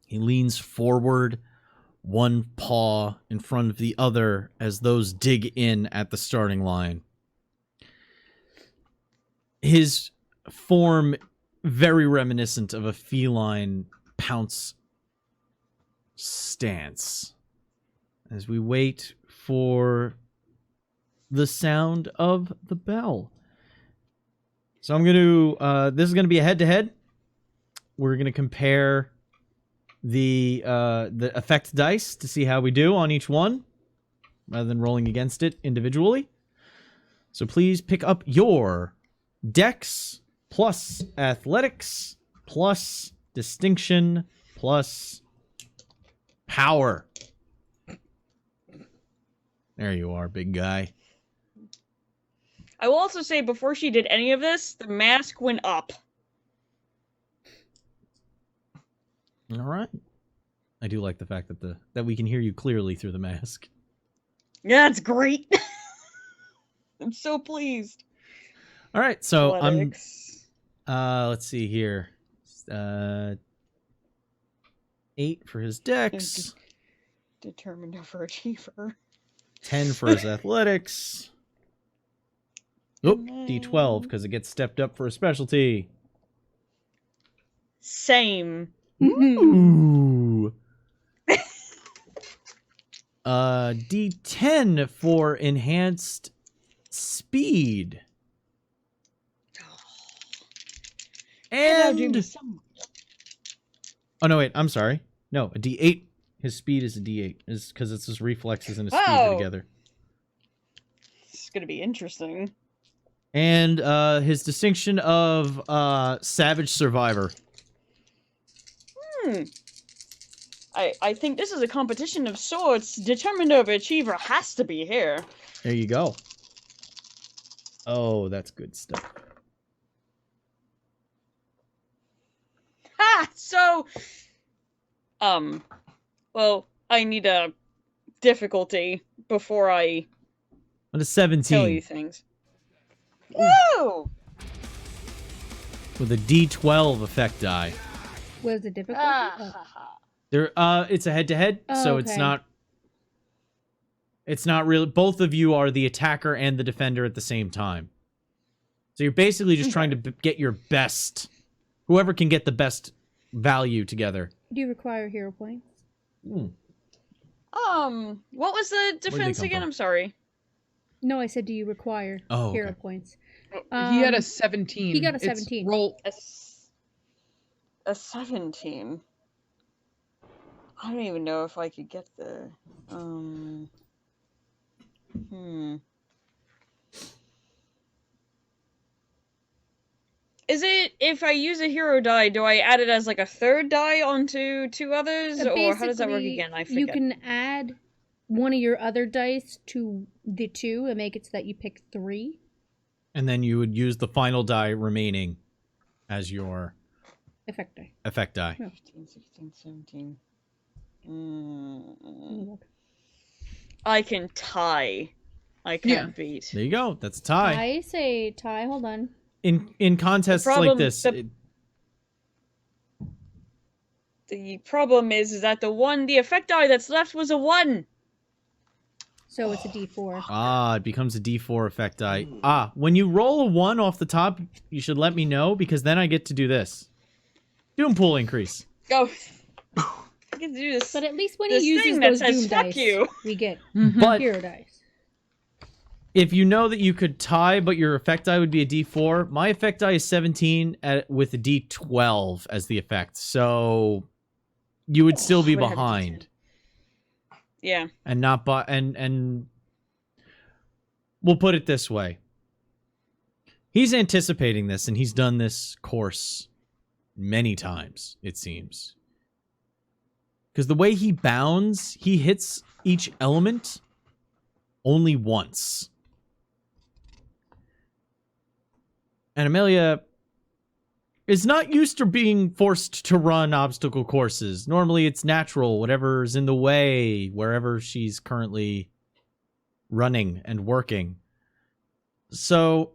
He leans forward, one paw in front of the other as those dig in at the starting line. His form very reminiscent of a feline pounce stance. As we wait for the sound of the bell. So I'm going to, this is going to be a head-to-head. We're going to compare the effect dice to see how we do on each one, rather than rolling against it individually. So please pick up your Dex plus Athletics plus Distinction plus Power. There you are, big guy. I will also say, before she did any of this, the mask went up. All right. I do like the fact that we can hear you clearly through the mask. Yeah, it's great. I'm so pleased. All right, so Athletics. let's see here. 8 for his Dex, Determined overachiever. 10 for his Athletics. Oop, And D12 because it gets stepped up for a specialty. Same. Ooh. D10 for enhanced speed. And oh no, wait, I'm sorry. No, a D8. His speed is a D8. Is because it's his reflexes and his speed are together. It's gonna be interesting. And his distinction of Savage Survivor. I think this is a competition of sorts. Determined overachiever has to be here. There you go. Oh, that's good stuff. Ha! So, well, I need a difficulty before I On a 17. tell you things. Woo! With a D12 effect die. Was it difficult? Ah, ha, ha. There, it's a head-to-head, Oh, so it's okay. not. It's not really. Both of you are the attacker and the defender at the same time. So you're basically just trying to get your best. Whoever can get the best value together. Do you require hero points? Hmm. What was the defense come again? from? I'm sorry. No, I said, do you require hero okay. points? He had a 17. He got a It's 17. Roll. A 17. I don't even know if I could get the. Is it, if I use a hero die, do I add it as like a third die onto two others, or how does that work Basically, again? I forget. You can add one of your other dice to the 2 and make it so that you pick 3. And then you would use the final die remaining as your Effect die. effect die. 15, 16, 17. I can tie. I can't beat. There you go. That's a tie. I say tie. Hold on. In contests problem- like this, The problem is that the effect die that's left was a 1. So it's a D4. it becomes a D4 effect die. When you roll a 1 off the top, you should let me know, because then I get to do this. Doom pool increase. Go. I get to do this. But at least when This he uses thing that those says, Doom "Fuck dice, you." we get But hero dice. if you know that you could tie, but your effect die would be a D4, my effect die is 17 with a D12 as the effect. So you would still be would have a behind. Yeah. And not and we'll put it this way. He's anticipating this, and he's done this course many times, it seems. Because the way he bounds, he hits each element only once. And Amelia is not used to being forced to run obstacle courses. Normally it's natural, whatever's in the way, wherever she's currently running and working. So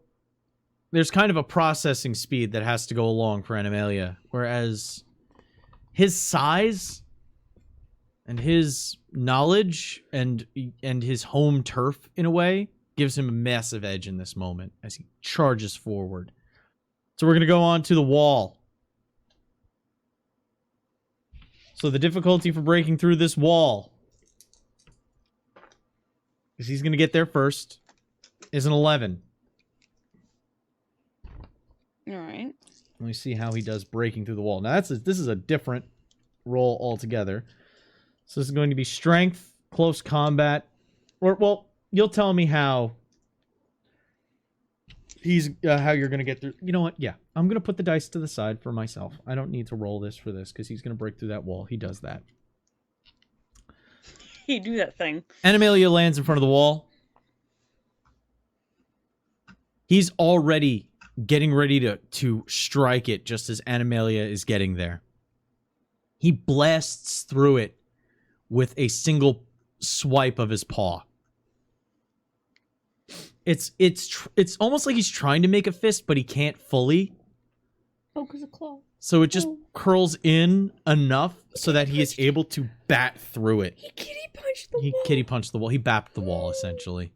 there's kind of a processing speed that has to go along for Animalia, whereas his size and his knowledge and his home turf, in a way, gives him a massive edge in this moment as he charges forward. So we're going to go on to the wall. So the difficulty for breaking through this wall, because he's going to get there first, is an 11. All right. Let me see how he does breaking through the wall. Now, this is a different roll altogether. So this is going to be strength, close combat, or, well, you'll tell me how how you're going to get through. You know what? Yeah, I'm going to put the dice to the side for myself. I don't need to roll this for this, because he's going to break through that wall. He does that. He do that thing. Animalia lands in front of the wall. He's already getting ready to strike it just as Animalia is getting there. He blasts through it with a single swipe of his paw. It's almost like he's trying to make a fist, but he can't fully. Oh, because of claw. So it just curls in enough so that he is able to bat through it. He kitty punched the wall. He kitty punched the wall. He bapped the wall, essentially.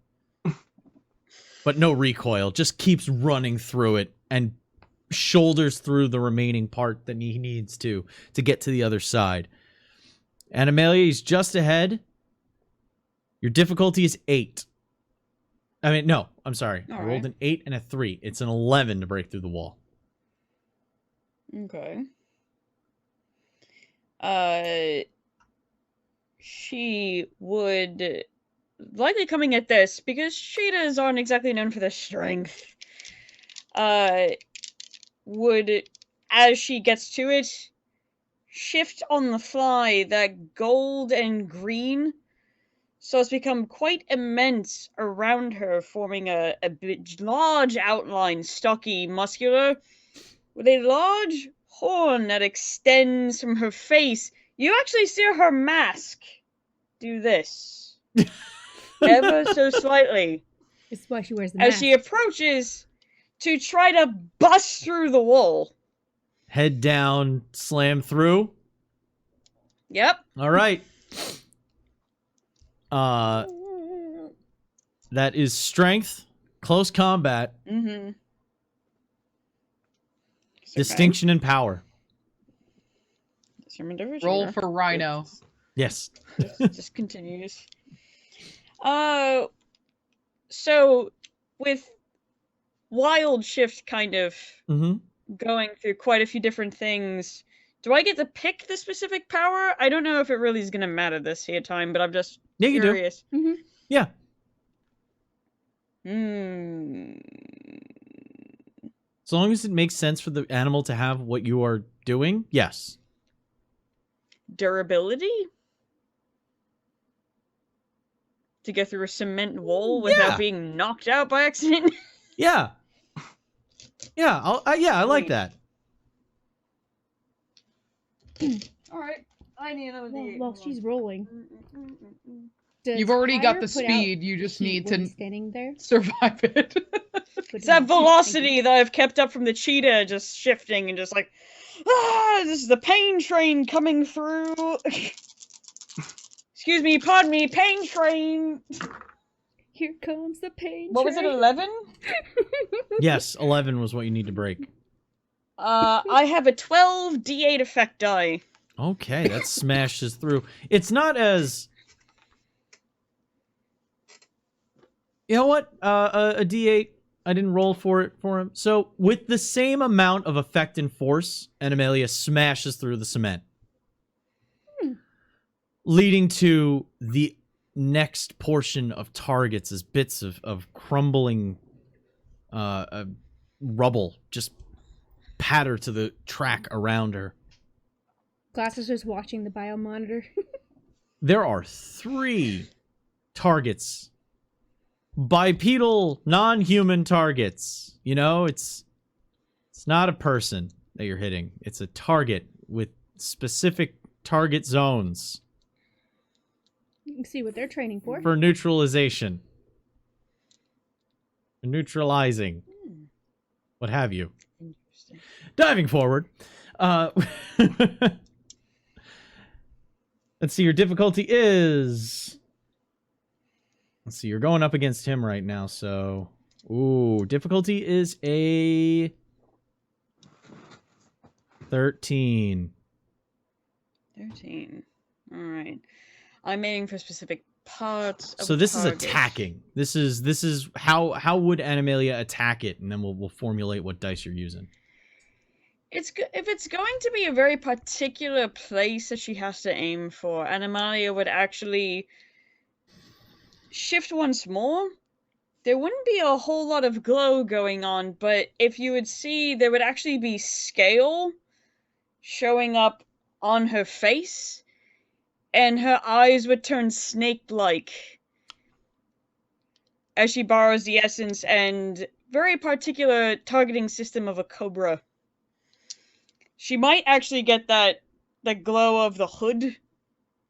But no recoil. Just keeps running through it and shoulders through the remaining part that he needs to get to the other side. And Amelia, he's just ahead. Your difficulty is 8. I mean, no, I'm sorry. I rolled an 8 and a 3. It's an 11 to break through the wall. Okay. She would likely coming at this because cheetahs aren't exactly known for their strength. Would, as she gets to it, shift on the fly that gold and green, so it's become quite immense around her, forming a large outline, stocky, muscular, with a large horn that extends from her face. You actually see her mask do this. Ever so slightly. This is why she wears the As mask. she approaches to try to bust through the wall. Head down, slam through. Yep. All right. That is strength, close combat, Mm-hmm. distinction, and power. Roll for Rhino. Yes. Just continues. So with Wild Shift kind of going through quite a few different things, do I get to pick the specific power? I don't know if it really is going to matter this here time, but I'm just curious. Mm-hmm. Yeah. As long as it makes sense for the animal to have what you are doing, yes. Durability? To go through a cement wall without being knocked out by accident? Yeah. Yeah, I like that. Alright. I need another D8. Well, she's rolling. You've already got the speed, you just need to standing there. survive it. It's that velocity that I've kept up from the cheetah just shifting and just like, this is the pain train coming through. Excuse me, pardon me, pain train. Here comes the pain. What was it, 11? Yes, 11 was what you need to break. I have a 12 D8 effect die. Okay, that smashes through. It's not as... You know what? A D8. I didn't roll for it for him. So, with the same amount of effect and force, Animalia smashes through the cement. Leading to the next portion of targets as bits of crumbling rubble just patter to the track around her. Glass is just watching the biomonitor. There are 3 targets. Bipedal, non-human targets. You know, it's not a person that you're hitting. It's a target with specific target zones. You can see what they're training for. For neutralization. For neutralizing. What have you. Interesting. Diving forward. Let's see, your difficulty is... Let's see, you're going up against him right now, so... Ooh, difficulty is a... 13. 13. Alright. I'm aiming for specific parts of So this the is target. attacking. This is how would Animalia attack it, and then we'll formulate what dice you're using. If it's going to be a very particular place that she has to aim for, Animalia would actually shift once more. There wouldn't be a whole lot of glow going on, but if you would see, there would actually be scale showing up on her face, and her eyes would turn snake-like as she borrows the essence and very particular targeting system of a cobra. She might actually get the glow of the hood,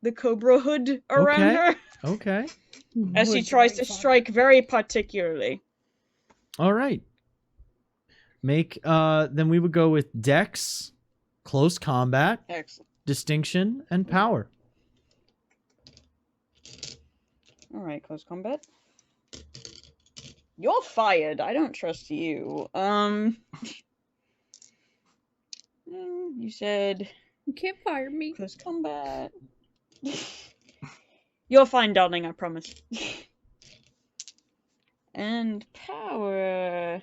the cobra hood around her, Okay. as she tries to strike very particularly. All right. Make then we would go with Dex, close combat, Excellent. distinction, and power. Alright, close combat. You're fired. I don't trust you. You said You can't fire me. close combat. You're fine, darling, I promise. And power.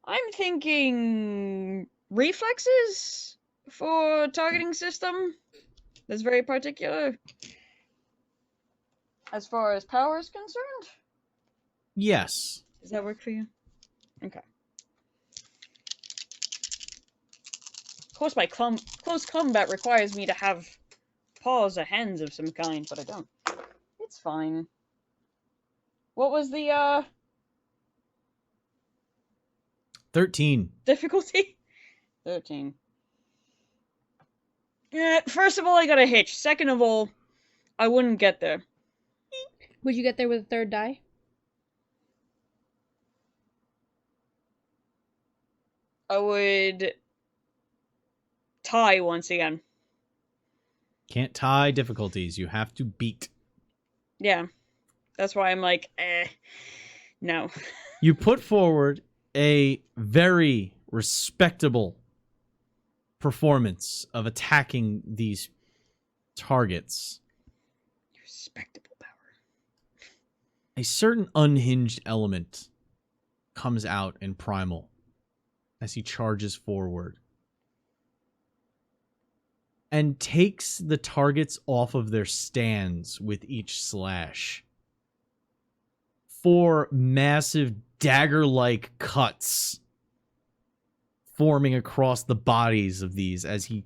I'm thinking reflexes for targeting system. That's very particular. As far as power is concerned? Yes. Does that work for you? Okay. Of course, my close combat requires me to have paws or hands of some kind, but I don't. It's fine. What was the, 13. difficulty? 13. First of all, I got a hitch. Second of all, I wouldn't get there. Would you get there with a third die? I would tie once again. Can't tie difficulties. You have to beat. Yeah. That's why I'm like, no. You put forward a very respectable performance of attacking these targets. Respectable power. A certain unhinged element comes out in Primal as he charges forward and takes the targets off of their stands with each slash. 4 massive dagger-like cuts forming across the bodies of these as he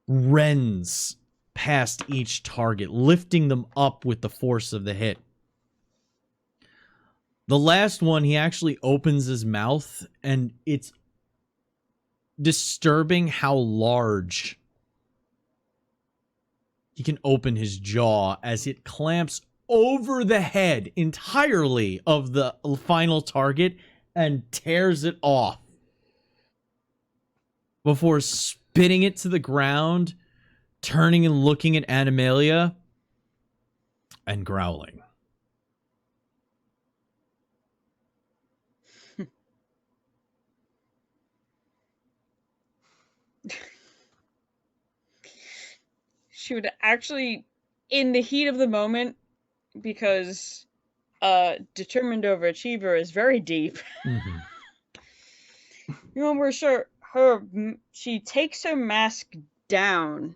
rends past each target, lifting them up with the force of the hit. The last one, he actually opens his mouth, and it's disturbing how large he can open his jaw as it clamps over the head entirely of the final target and tears it off before spitting it to the ground, turning and looking at Animalia and growling. She would actually, in the heat of the moment, because determined overachiever is very deep. Mm-hmm. You know, we're sure she takes her mask down,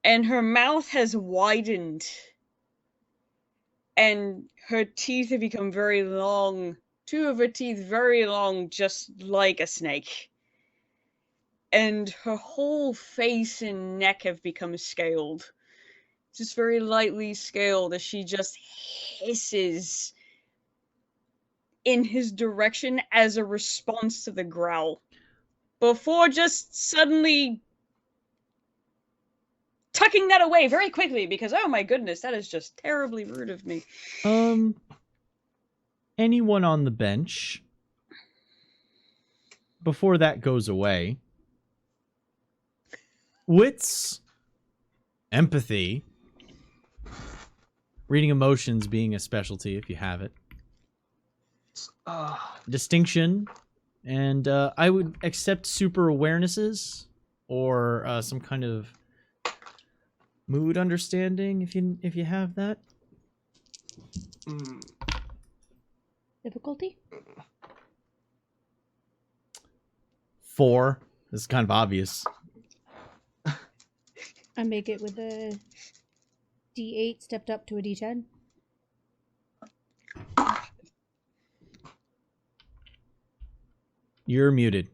and her mouth has widened, and her teeth have become very long. 2 of her teeth very long, just like a snake. And her whole face and neck have become scaled. Just very lightly scaled as she just hisses in his direction as a response to the growl. Before just suddenly tucking that away very quickly because, oh my goodness, that is just terribly rude of me. Anyone on the bench, before that goes away, wits, empathy, reading emotions being a specialty if you have it, distinction, and I would accept super awarenesses or some kind of mood understanding if you have that. Difficulty? 4. This is kind of obvious. I make it with a D8 stepped up to a D10. You're muted.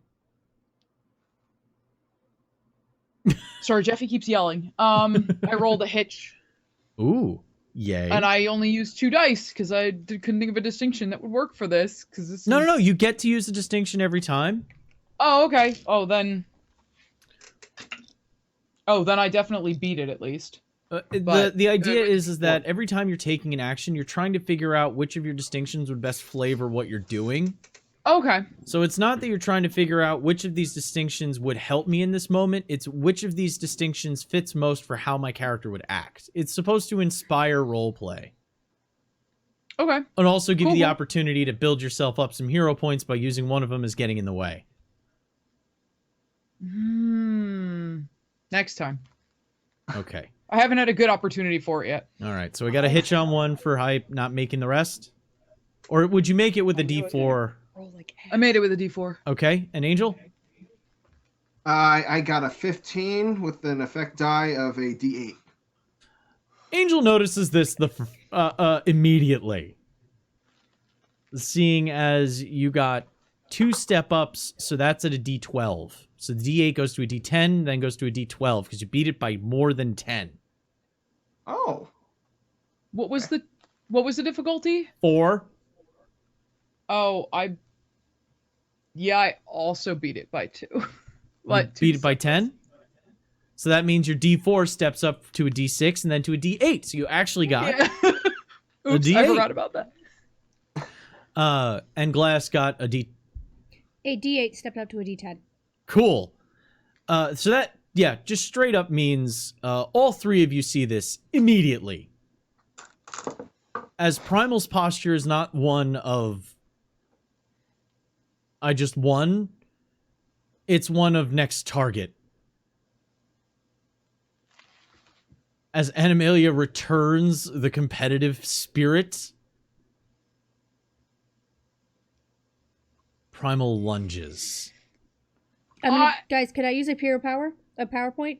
Sorry, Jeffy keeps yelling. I rolled a hitch. Ooh, yay. And I only used 2 dice because I couldn't think of a distinction that would work for this. Cause this No, you get to use a distinction every time. Oh, okay. Oh, then I definitely beat it at least. The idea is that every time you're taking an action, you're trying to figure out which of your distinctions would best flavor what you're doing. Okay. So it's not that you're trying to figure out which of these distinctions would help me in this moment. It's which of these distinctions fits most for how my character would act. It's supposed to inspire roleplay. Okay. And also give you the Cool. opportunity to build yourself up some hero points by using one of them as getting in the way. Next time. Okay. I haven't had a good opportunity for it yet. All right. So we got a hitch on one for hype, not making the rest? Or would you make it with a D4? Roll like I made it with a D4. Okay. An Angel? I got a 15 with an effect die of a D8. Angel notices this immediately. Seeing as you got 2 step-ups, so that's at a D12. So the D8 goes to a D10, then goes to a D12, because you beat it by more than 10. Oh. What was the difficulty? 4. Oh, I also beat it by 2. You beat it by 10? So that means your D4 steps up to a D6 and then to a D8. So you actually got Oops, D8. I forgot about that. And Glass got a A D8 stepped up to a D10. Cool. So that Yeah, just straight up means all three of you see this immediately. As Primal's posture is not one of I just won, it's one of next target. As Animalia returns the competitive spirit, Primal lunges. Guys, can I use a PowerPoint?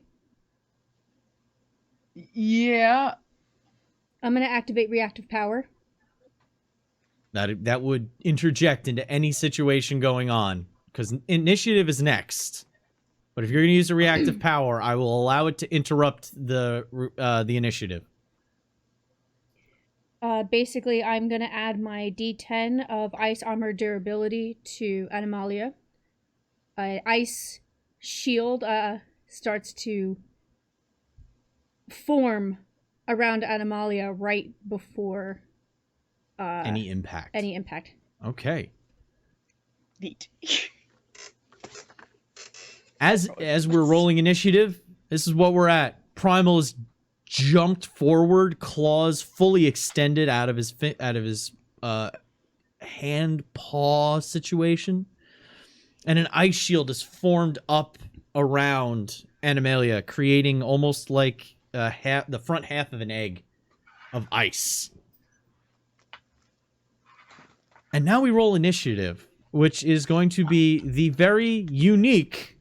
Yeah. I'm gonna activate reactive power. That would interject into any situation going on, because initiative is next. But if you're going to use a reactive power, I will allow it to interrupt the initiative. Basically, I'm gonna add my D10 of ice armor durability to Animalia. Ice shield starts to form around Animalia right before Any impact. Any impact. Okay. Neat. As we're rolling initiative, this is what we're at. Primal has jumped forward, claws fully extended out of his hand paw situation, and an ice shield is formed up around Animalia, creating almost like the front half of an egg of ice. And now we roll initiative, which is going to be the very unique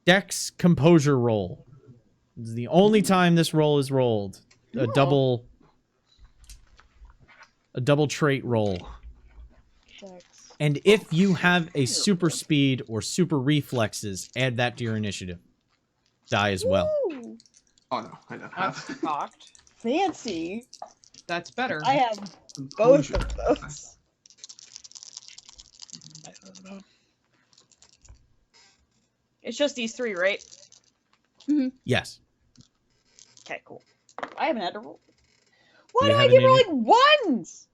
Dex composure roll. This is the only time this roll is rolled. A double trait roll. And if you have a super speed or super reflexes, add that to your initiative die as well. Woo! Oh no, I don't That's have. cocked. Fancy. That's better. I have both of those. It's just these three, right? Yes. Okay, cool. I haven't had to roll. Why you do I have keep an rolling ones?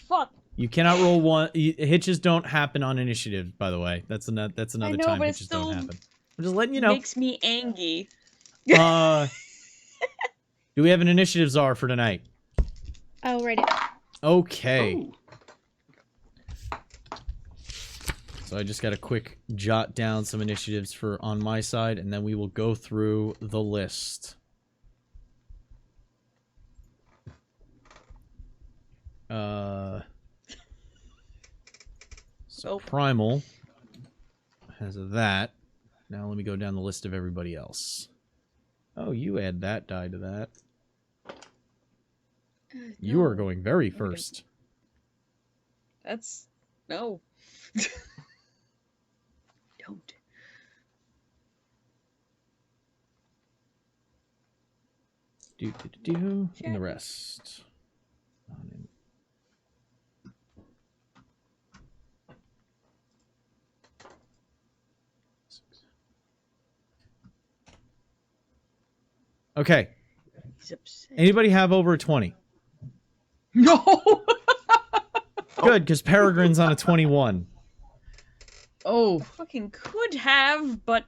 Fuck. You cannot roll one. Hitches don't happen on initiative, by the way. That's another I know, time but it hitches don't still happen. I'm just letting you know. Makes me angry. Do we have an initiative czar for tonight? I'll write it. Okay. Ooh. So I just got to quick jot down some initiatives for on my side, and then we will go through the list. So Primal has that. Now let me go down the list of everybody else. Oh, you add that die to that. You are going very first. That's no. Don't. And the rest. Okay. He's upset. Anybody have over a 20? No. Good, because Peregrine's on a 21. Oh. Fucking could have, but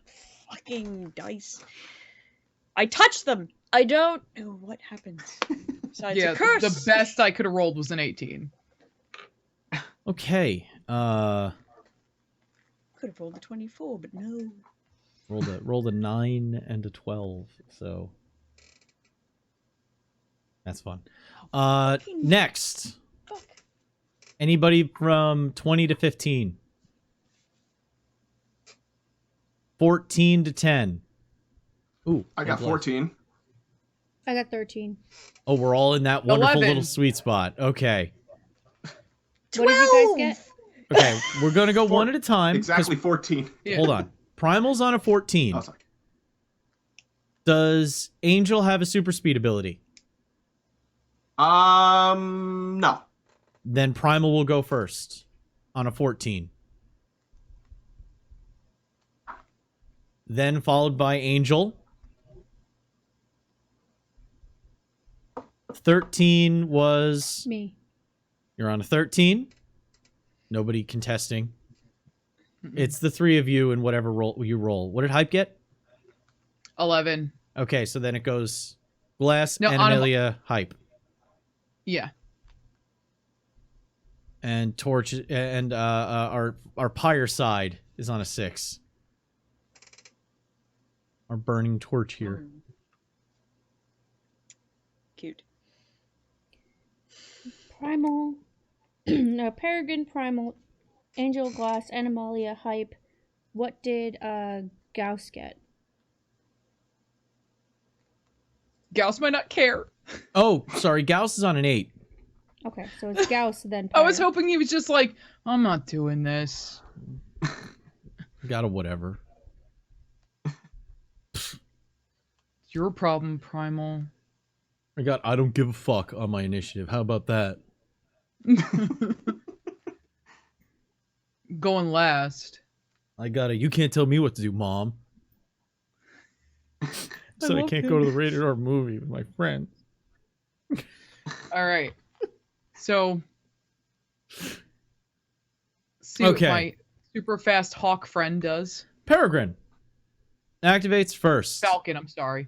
fucking dice. I touched them. I don't know what happens. Besides Yeah, a curse. the best I could have rolled was an 18. Okay. Could have rolled a 24, but no. Rolled a 9 and a 12, so that's fun. Next. Fuck. Anybody from 20 to 15? 14 to 10. Ooh, I got 14. I got 13. Oh, we're all in that wonderful 11. little sweet spot. Okay. What did you guys get? Okay, we're going to go one at a time. Exactly 14. Yeah. Hold on. Primal's on a 14. Oh, sorry. Does Angel have a super speed ability? No. Then Primal will go first on a 14. Then followed by Angel. 13 was... Me. You're on a 13. Nobody contesting. It's the three of you and whatever roll you roll. What did Hype get? 11. Okay, so then it goes Glass, No, Animalia, Hype. Yeah. And Torch and our pyre side is on a 6. Our burning torch here. Cute. Primal. No, Peregrine, Primal, Angel, Glass, Animalia, Hype. What did Gauss get? Gauss might not care. Oh, sorry, Gauss is on an 8. Okay, so it's Gauss then. I was Pyre. hoping he was just like, I'm not doing this. Got a whatever. It's your problem, Primal. I got I don't give a fuck on my initiative. How about that? Going last. I got a you can't tell me what to do, Mom. So I can't go to the rated R movie with my friends. All right. So, see Okay. what my super fast hawk friend does. Peregrine activates first. Falcon, I'm sorry.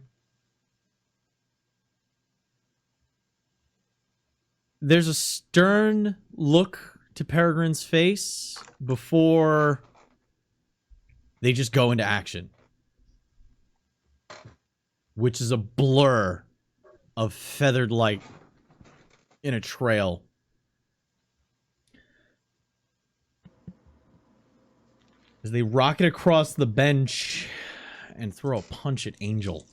There's a stern look to Peregrine's face before they just go into action, which is a blur of feathered light in a trail. As they rocket across the bench and throw a punch at Angel.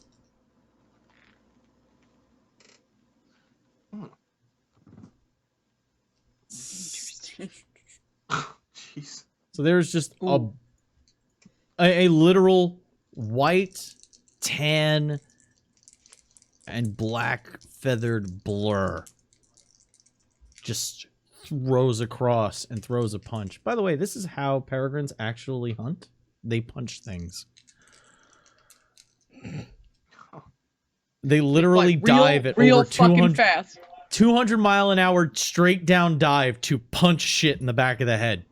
Jeez. So there's just a literal white, tan, and black feathered blur. Just throws across and throws a punch. By the way, this is how peregrines actually hunt. They punch things. They literally Like, dive at real over fucking 200, fast. 200 mile an hour straight down dive to punch shit in the back of the head.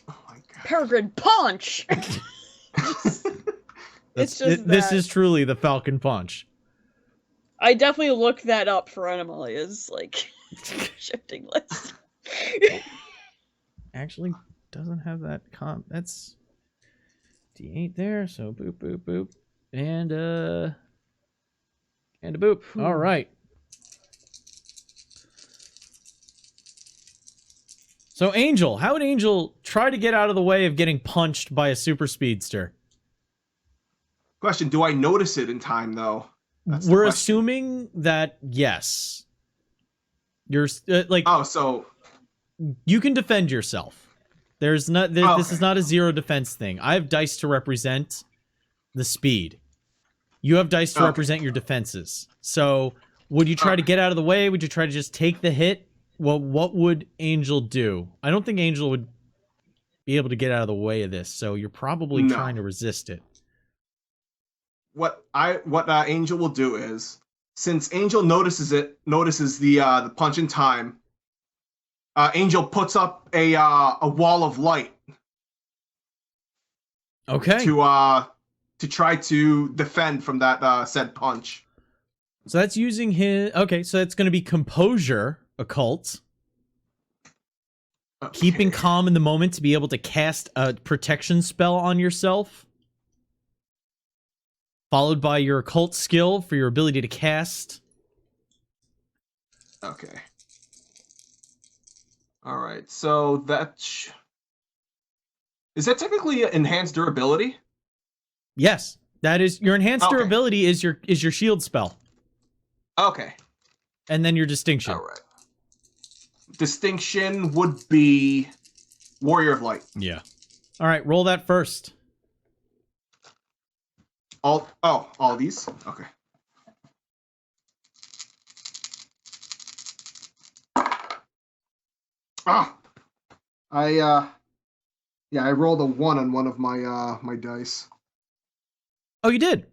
Oh my god. Peregrine punch. That's, just this that. is truly the Falcon Punch. I definitely looked that up for Animalia's like shifting list. Actually doesn't have that comp. That's D8 there, so boop, boop, boop. And a boop. All right. So Angel, how would Angel try to get out of the way of getting punched by a super speedster? Question: do I notice it in time though? That's the We're question. assuming that yes. You're like Oh, so you can defend yourself. There's not this okay. is not a zero defense thing. I have dice to represent the speed. You have dice to Okay. represent your defenses. So, would you try to get out of the way? Would you try to just take the hit? Well, what would Angel do? I don't think Angel would be able to get out of the way of this. So, you're probably No. trying to resist it. what Angel will do is, since Angel notices the punch in time, Angel puts up a wall of light Okay. to try to defend from that said punch. So that's using his okay, so that's going to be composure occult. Okay. Keeping calm in the moment to be able to cast a protection spell on yourself. Followed by your occult skill for your ability to cast. Okay. All right. So is that technically enhanced durability? Yes, that is your enhanced Okay. durability is your shield spell, Okay. and then your distinction. All right. Distinction would be Warrior of Light. Yeah. All right, roll that first. All these? Okay. I rolled a 1 on one of my my dice. Oh, you did.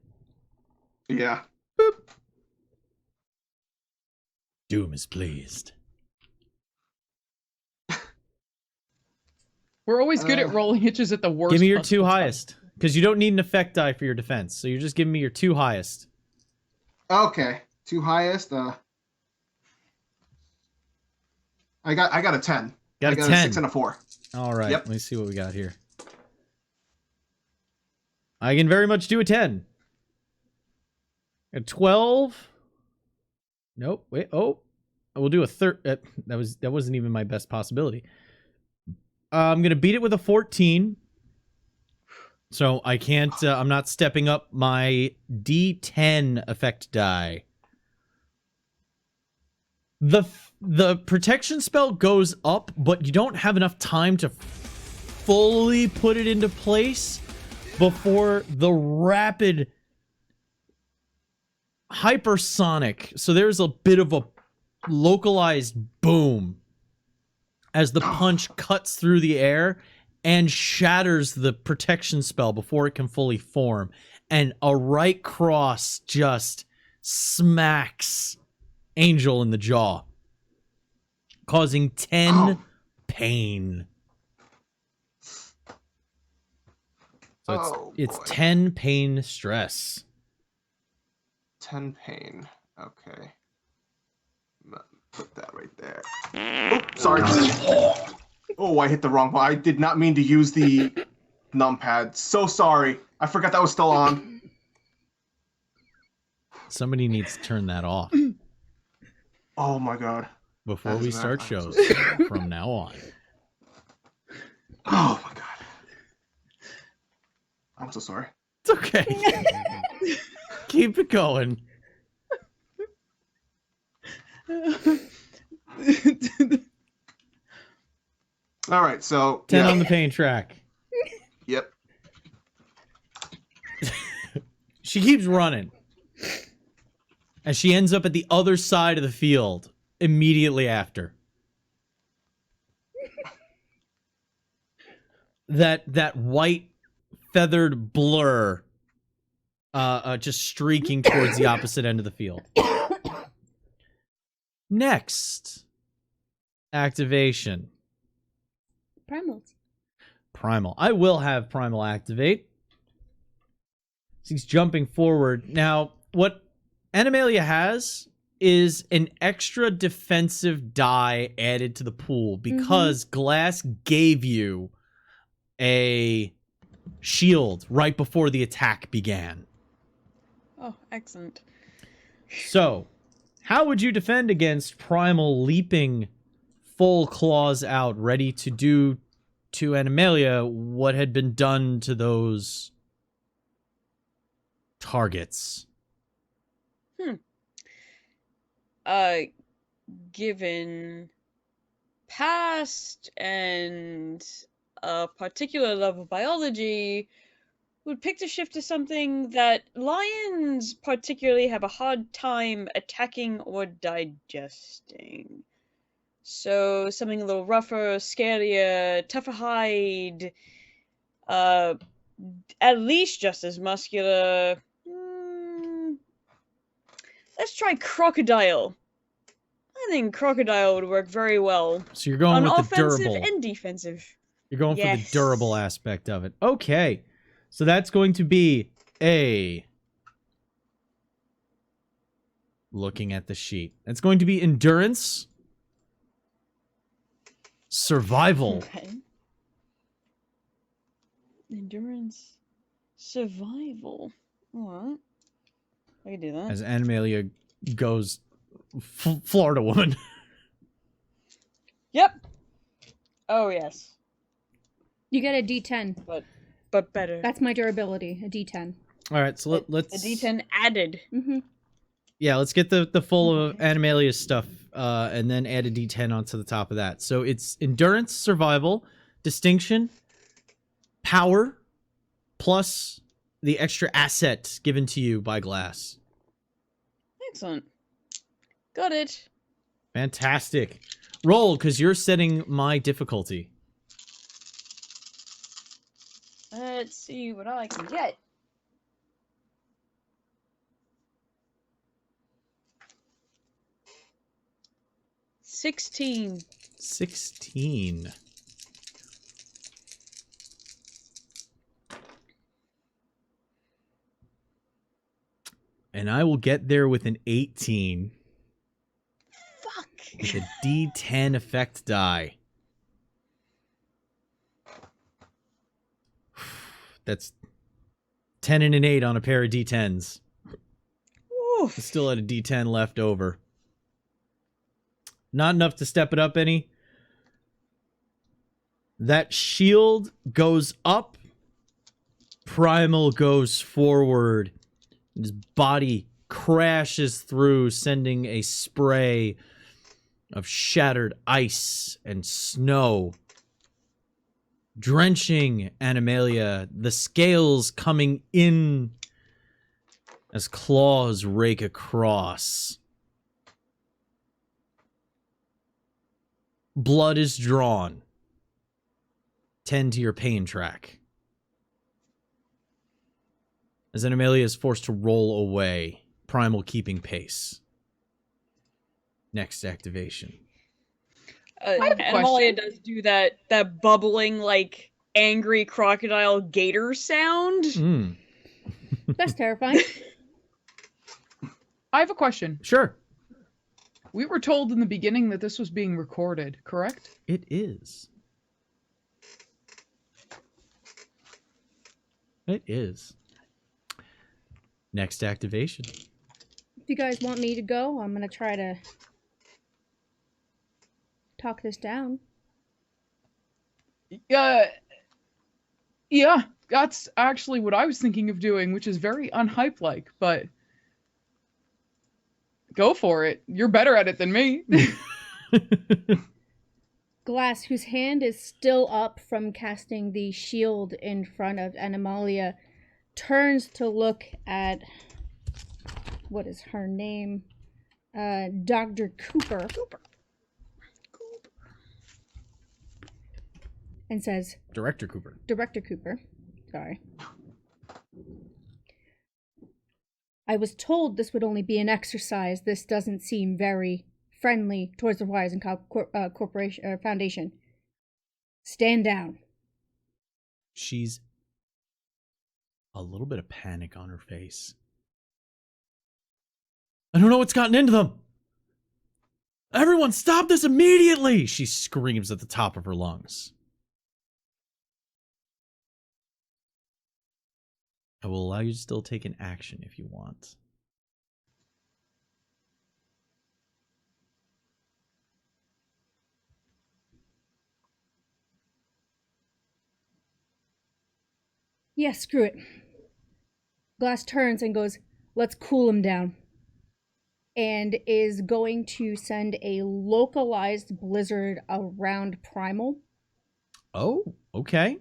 Yeah. Doom is pleased. We're always good at rolling hitches at the worst. Give me your 2 possible time. highest. Because you don't need an effect die for your defense. So you're just giving me your 2 highest. Okay, 2 highest. I got a 10. Got I a got 10. a 6 and a 4. All right. Yep. Let me see what we got here. I can very much do a 10. A 12. Nope. Wait. Oh. We'll do a third. That wasn't even my best possibility. I'm gonna beat it with a 14. So I can't. I'm not stepping up my D10 effect die. The protection spell goes up, but you don't have enough time to fully put it into place before the rapid hypersonic. So there's a bit of a localized boom as the punch cuts through the air and shatters the protection spell before it can fully form. And a right cross just smacks Angel in the jaw, causing 10 pain. So it's 10 pain stress. 10 pain. Okay. Put that right there. Oh, sorry. Oh, I hit the wrong one. I did not mean to use the numpad. So sorry. I forgot that was still on. Somebody needs to turn that off Oh my god. before we start shows from now on. Oh my god. I'm so sorry. It's okay. Keep it going. All right, so 10 on the pain track. Yep. She keeps running. And she ends up at the other side of the field immediately after. That white feathered blur just streaking towards the opposite end of the field. Next. Activation. Primals. Primal. I will have Primal activate. He's jumping forward. Now, what Animalia has is an extra defensive die added to the pool because Glass gave you a shield right before the attack began. Oh, excellent. So, how would you defend against Primal leaping full claws out, ready to do to Animalia what had been done to those targets? Given past and a particular love of biology, would pick to shift to something that lions particularly have a hard time attacking or digesting. So something a little rougher, scarier, tougher hide, at least just as muscular. Let's try crocodile. I think crocodile would work very well So you're going on with the offensive durable. and defensive. You're going for the Yes. durable aspect of it. Okay. So that's going to be a... Looking at the sheet. That's going to be endurance. Survival. Okay. Endurance. Survival. Alright. I can do that. As Animalia goes Florida woman. Yep. Oh yes. You get a D10. But better. That's my durability, a D10. All right, so let's... A D10 added. Mm-hmm. Yeah, let's get the full of Animalia's stuff, and then add a D10 onto the top of that. So it's endurance, survival, distinction, power, plus the extra asset given to you by Glass. Excellent. Got it. Fantastic. Roll, because you're setting my difficulty. Let's see what I can get. $16. 16. And I will get there with an 18. Fuck. With a D10 effect die. That's 10 and an 8 on a pair of D10s. Oof. Still had a D10 left over. Not enough to step it up any. That shield goes up. Primal goes forward. His body crashes through, sending a spray of shattered ice and snow, drenching Animalia, the scales coming in as claws rake across. Blood is drawn. Tend to your pain track. As Animalia is forced to roll away, Primal keeping pace. Next activation. have a Animalia question. does do that bubbling, like, angry crocodile gator sound. That's terrifying. I have a question. Sure. We were told in the beginning that this was being recorded, correct? It is. It is. Next activation. If you guys want me to go, I'm gonna try to talk this down. Yeah, that's actually what I was thinking of doing, which is very unhype-like, but go for it. You're better at it than me. Glass, whose hand is still up from casting the shield in front of Animalia, turns to look at, what is her name? Dr. Cooper. And says, Director Cooper. Director Cooper, sorry. I was told this would only be an exercise. This doesn't seem very friendly towards the Horizon Corporation Foundation. Stand down. She's a little bit of panic on her face. I don't know what's gotten into them. Everyone stop this immediately! She screams at the top of her lungs. I will allow you to still take an action if you want. Yeah, screw it. Glass turns and goes, let's cool him down. And is going to send a localized blizzard around Primal. Oh, okay.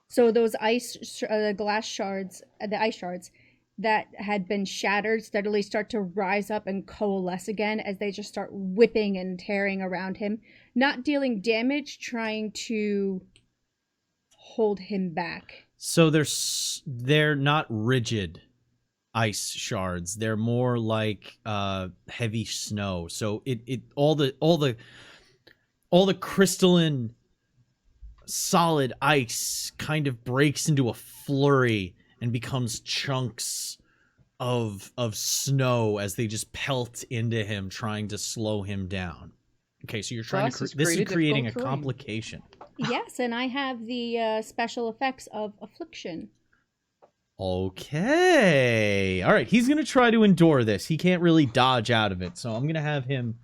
So those glass shards, the ice shards that had been shattered steadily start to rise up and coalesce again as they just start whipping and tearing around him. Not dealing damage, trying to hold him back. So they're not rigid ice shards. They're more like heavy snow. So all the crystalline solid ice kind of breaks into a flurry and becomes chunks of snow as they just pelt into him, trying to slow him down. Okay, so you're trying to this is creating a complication. Yes, and I have the special effects of affliction. Okay. All right, he's going to try to endure this. He can't really dodge out of it. So I'm going to have him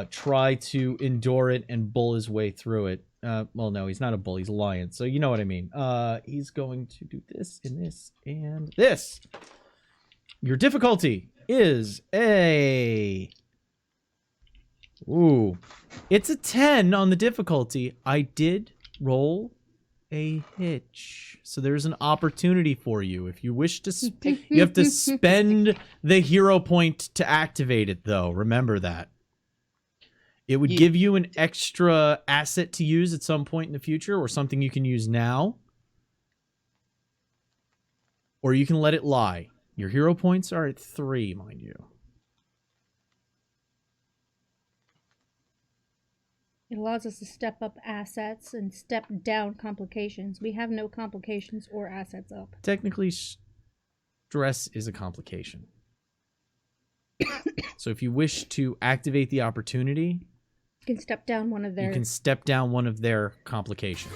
try to endure it and bull his way through it. Well, no, he's not a bull. He's a lion. So you know what I mean. He's going to do this and this and this. Your difficulty is a... Ooh. It's a 10 on the difficulty. I did roll a hitch. So there's an opportunity for you. If you wish to... you have to spend the hero point to activate it, though. Remember that. It would give you an extra asset to use at some point in the future, or something you can use now. Or you can let it lie. Your hero points are at 3, mind you. It allows us to step up assets and step down complications. We have no complications or assets up. Technically, stress is a complication. So if you wish to activate the opportunity, You can step down one of their. you can step down one of their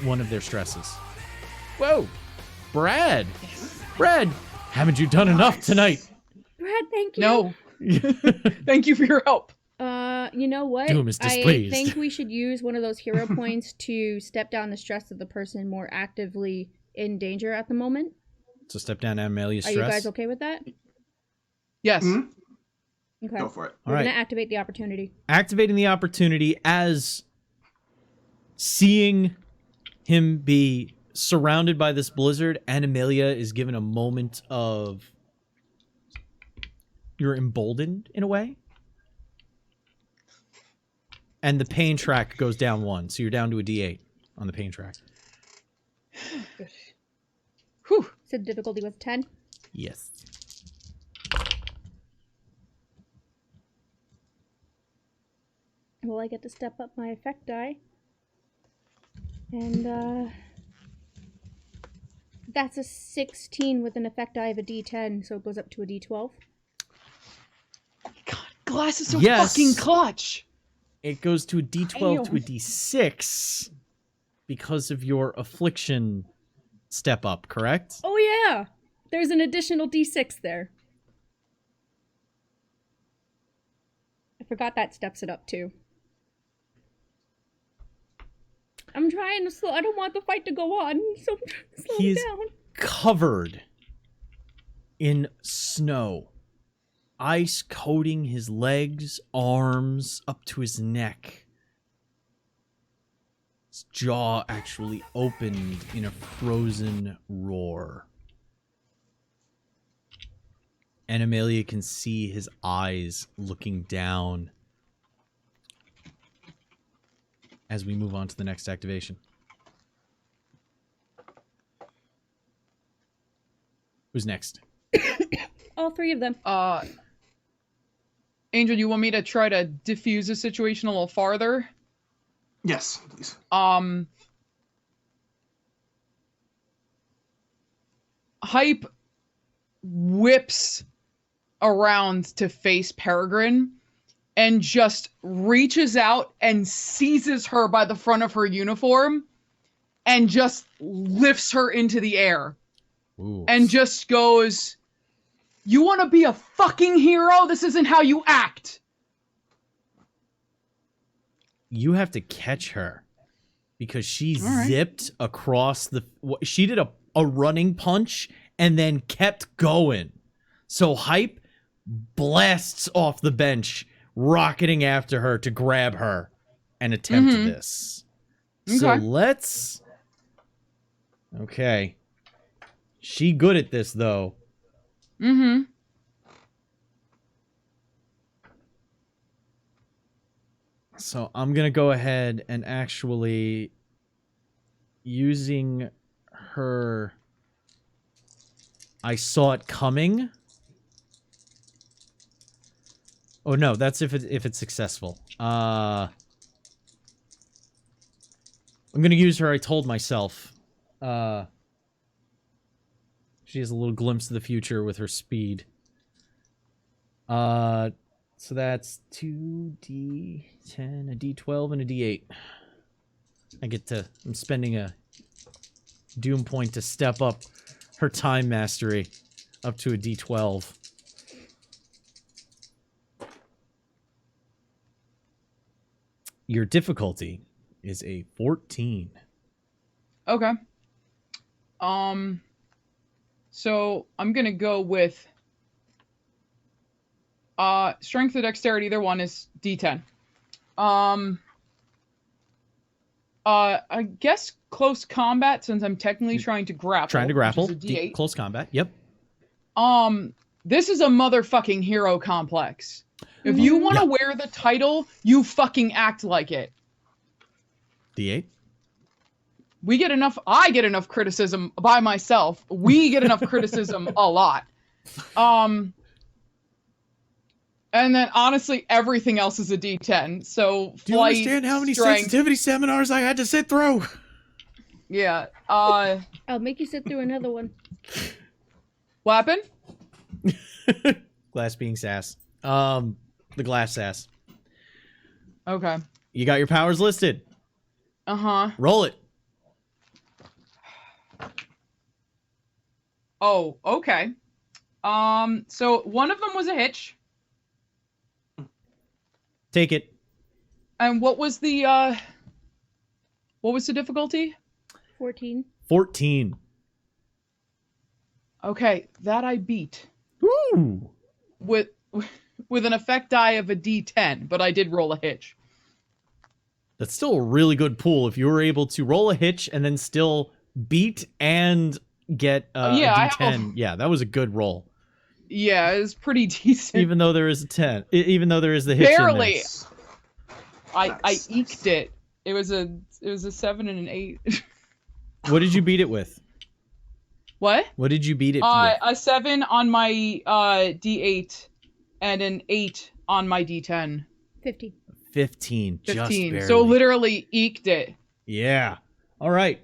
one of their stresses. Whoa! Brad! Brad! Haven't you done enough tonight? Brad, thank you. No. Thank you for your help. You know what? Doom is I displeased. think we should use one of those hero points to step down the stress of the person more actively in danger at the moment. So step down Amelia's Are stress. you guys okay with that? Yes. Mhm. Okay. Go for it. We're All right. gonna activate the opportunity. Activating the opportunity as seeing him be surrounded by this blizzard, and Amelia is given a moment of... You're emboldened in a way. And the pain track goes down 1, so you're down to a D8 on the pain track. Whew. So the difficulty was 10. Yes. Well, I get to step up my effect die. And, that's a 16 with an effect die of a D10, so it goes up to a D12. God, Glass is so Yes. fucking clutch. It goes to a D12 to a Damn. D6 because of your affliction step up, correct? Oh, yeah! There's an additional D6 there. I forgot that steps it up, too. I'm trying to slow... I don't want the fight to go on, so I'm trying to slow He's- it down. Covered in snow. Ice coating his legs, arms, up to his neck. His jaw actually opened in a frozen roar. And Amelia can see his eyes looking down as we move on to the next activation. Who's next? All three of them. Angel, you want me to try to diffuse the situation a little farther? Yes, please. Hype whips around to face Peregrine and just reaches out and seizes her by the front of her uniform and just lifts her into the air Ooh. and just goes, "You want to be a fucking hero? This isn't how you act." You have to catch her because she All right. zipped across the... She did a running punch and then kept going. So Hype blasts off the bench, rocketing after her to grab her and attempt this. So Okay. let's... Okay. She good at this, though. Mm-hmm. So I'm going to go ahead and actually... Using her... I saw it coming. Oh no, that's if it's successful. I'm gonna use her. I told myself. She has a little glimpse of the future with her speed. So that's 2d10, a d12, and a d8. I'm spending a doom point to step up her time mastery up to a d12. Your difficulty is a 14. Okay. So I'm gonna go with strength or dexterity, either one is D10. I guess close combat, since I'm technically trying to grapple. Trying to grapple. Which is a D8. Close combat. Yep. This is a motherfucking hero complex. If you want to wear the title, you fucking act like it. D8. I get enough criticism by myself. We get enough criticism a lot. And then honestly, everything else is a D10. So Do you flight, understand how many strength, sensitivity seminars I had to sit through? Yeah. I'll make you sit through another one. What happened? Glass being sass. The glass sass. Okay. You got your powers listed. Uh-huh. Roll it. Oh, okay. So one of them was a hitch. Take it. And what was the difficulty? 14. 14. Okay, that I beat. Ooh. With an effect die of a D10, but I did roll a hitch. That's still a really good pool if you were able to roll a hitch and then still beat and get a D10. Yeah, that was a good roll. Yeah, it was pretty decent. Even though there is a 10. Even though there is the hitch Barely. in there. I eked it. It was a 7 and an 8. What did you beat it with? What? What did you beat it with? A 7 on my D8 and an 8 on my D10. 15. 15. Just 15. barely. So literally eked it. Yeah. All right.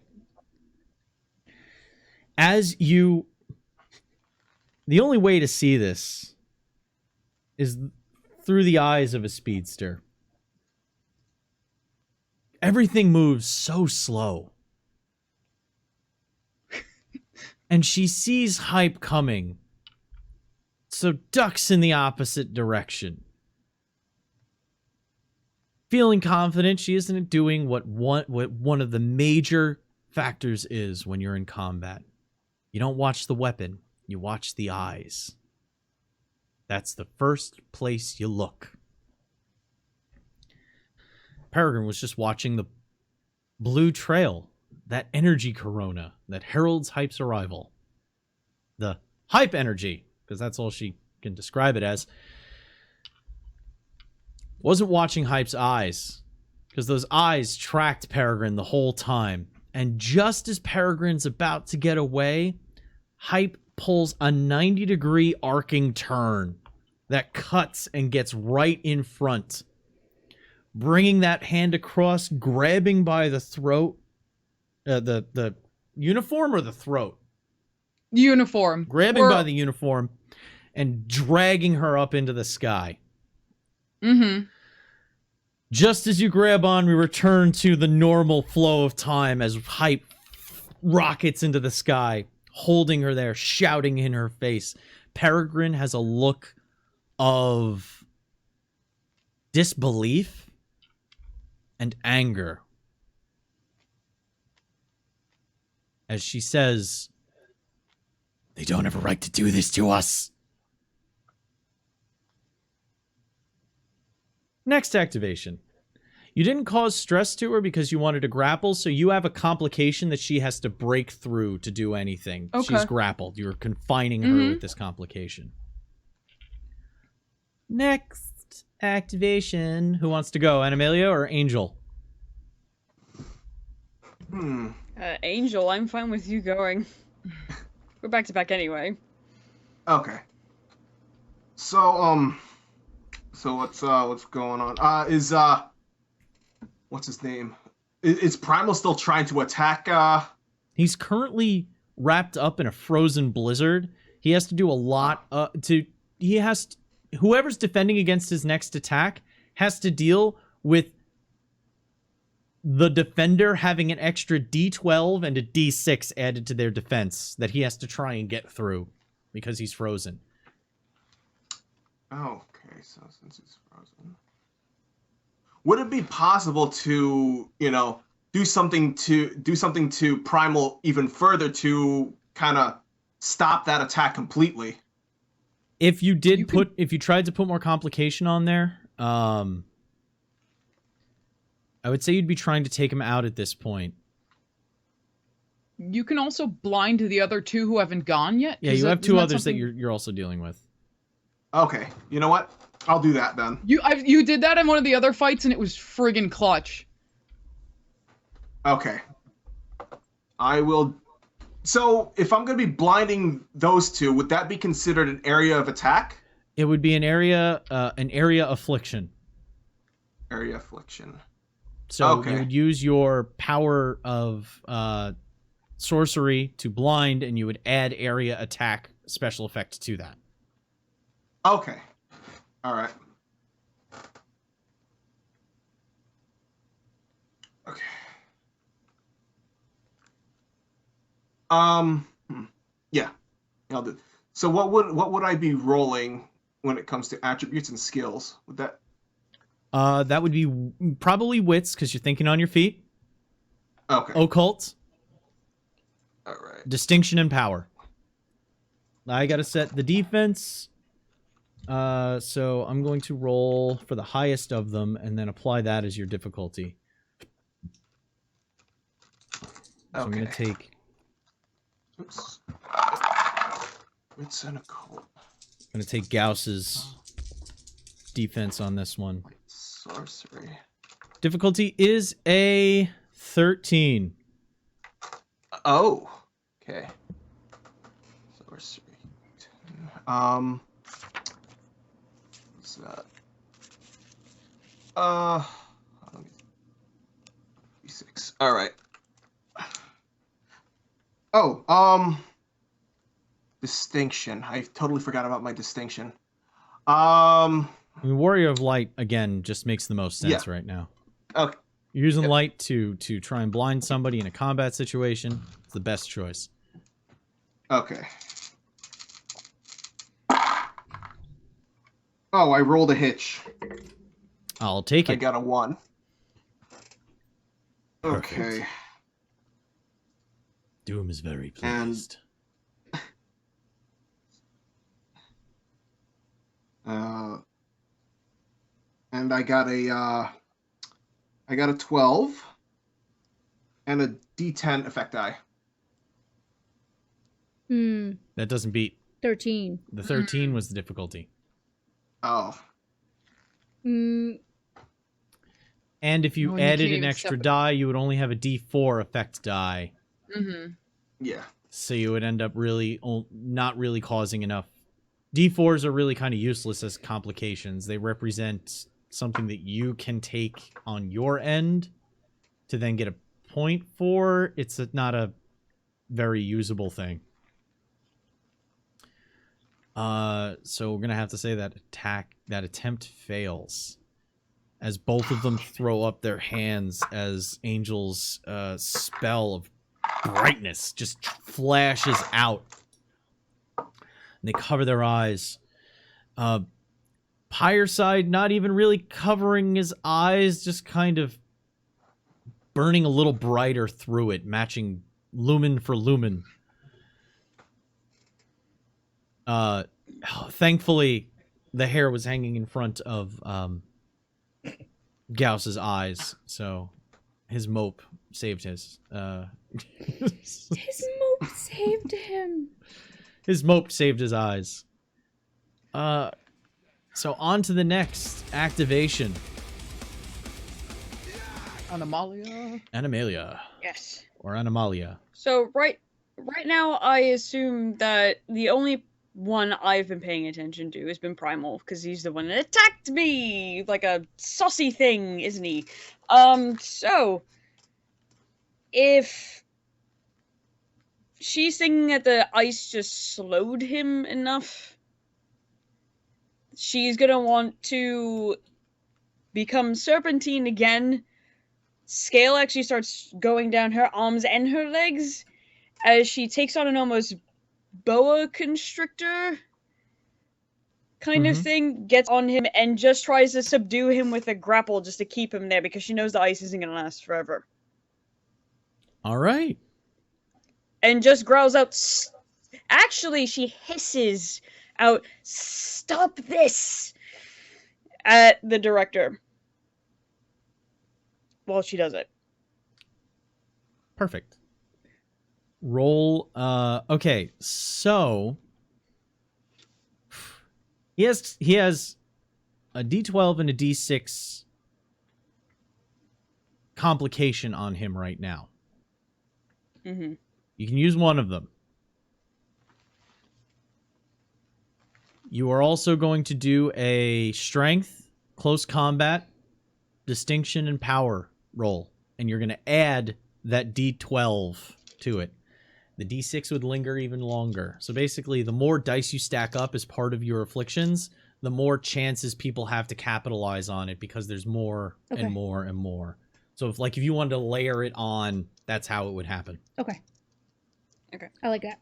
The only way to see this is through the eyes of a speedster. Everything moves so slow. And she sees Hype coming, so ducks in the opposite direction. Feeling confident, she isn't doing what one of the major factors is when you're in combat. You don't watch the weapon, you watch the eyes. That's the first place you look. Peregrine was just watching the blue trail, that energy corona that heralds Hype's arrival. The Hype energy, because that's all she can describe it as. Wasn't watching Hype's eyes, because those eyes tracked Peregrine the whole time. And just as Peregrine's about to get away, Hype pulls a 90-degree arcing turn that cuts and gets right in front, bringing that hand across, grabbing by the throat, the uniform or the throat? Uniform. Grabbing by the uniform and dragging her up into the sky. Mm-hmm. Just as you grab on, we return to the normal flow of time as Hype rockets into the sky, holding her there, shouting in her face. Peregrine has a look of disbelief and anger as she says, "They don't have a right to do this to us." Next activation. You didn't cause stress to her because you wanted to grapple, so you have a complication that she has to break through to do anything. Okay. She's grappled. You're confining her with this complication. Next activation. Who wants to go? Animalia or Angel? Angel, I'm fine with you going. We're back to back anyway. Okay. So what's going on? What's his name? Is Primal still trying to attack? He's currently wrapped up in a frozen blizzard. He has to do a lot whoever's defending against his next attack has to deal with the defender having an extra D12 and a D6 added to their defense that he has to try and get through because he's frozen. Okay, so since he's frozen, would it be possible to, do something to Primal even further to kind of stop that attack completely? If you tried to put more complication on there, I would say you'd be trying to take him out at this point. You can also blind the other two who haven't gone yet. Yeah, you have two others that you're also dealing with. Okay, you know what? I'll do that then. You did that in one of the other fights, and it was friggin' clutch. Okay. I will. So, if I'm going to be blinding those two, would that be considered an area of attack? It would be an area affliction. Area affliction. So you would use your power of sorcery to blind, and you would add area attack special effect to that. Okay. All right. Okay. Yeah. I'll do. So what would I be rolling when it comes to attributes and skills? Would that? That would be probably wits because you're thinking on your feet. Okay. Occult, All right. distinction, and power. I gotta set the defense. So I'm going to roll for the highest of them and then apply that as your difficulty. So I'm gonna take. Oops. Wits and occult. I'm gonna take Gauss's defense on this one. Sorcery. Difficulty is a 13. Oh. Okay. Sorcery. What's that? D6. All right. Oh, distinction. I totally forgot about my distinction. I mean, Warrior of Light again just makes the most sense right now. Okay. You're using light to try and blind somebody in a combat situation. It's the best choice. Okay. Oh, I rolled a hitch. I'll take I it. got a 1. Perfect. Okay. Doom is very And- pleased. And I got a 12 and a D10 effect die. That doesn't beat. 13. The 13 was the difficulty. Oh. Mm, And if you When you added can't an even extra step- die, you would only have a D4 effect die. Mm-hmm. Yeah. So you would end up really not really causing enough. D4s are really kind of useless as complications. They represent something that you can take on your end to then get a point for. It's not a very usable thing. So we're gonna have to say that attempt fails, as both of them throw up their hands as Angel's spell of brightness just flashes out. And they cover their eyes. Pyreside not even really covering his eyes, just kind of burning a little brighter through it, matching lumen for lumen. Thankfully, the hair was hanging in front of Gauss's eyes, so his mope saved his. his mope saved him. His mope saved his eyes. So on to the next activation. Anomalia. Animalia. Yes. Or Animalia. So right now, I assume that the only one I've been paying attention to has been Primal, because he's the one that attacked me like a saucy thing, isn't he? So if she's thinking that the ice just slowed him enough, she's gonna want to become Serpentine again. Scale actually starts going down her arms and her legs as she takes on an almost boa constrictor kind of thing, gets on him and just tries to subdue him with a grapple just to keep him there because she knows the ice isn't gonna last forever. All right. And just growls out. Actually, she hisses out, "Stop this!" at the director while she does it. Perfect. Roll. Okay, so he has a D12 and a D6 complication on him right now. Mm-hmm. You can use one of them. You are also going to do a strength, close combat, distinction, and power roll. And you're going to add that D12 to it. The D6 would linger even longer. So basically, the more dice you stack up as part of your afflictions, the more chances people have to capitalize on it because there's more Okay. and more and more. So if you wanted to layer it on, that's how it would happen. Okay. Okay. I like that.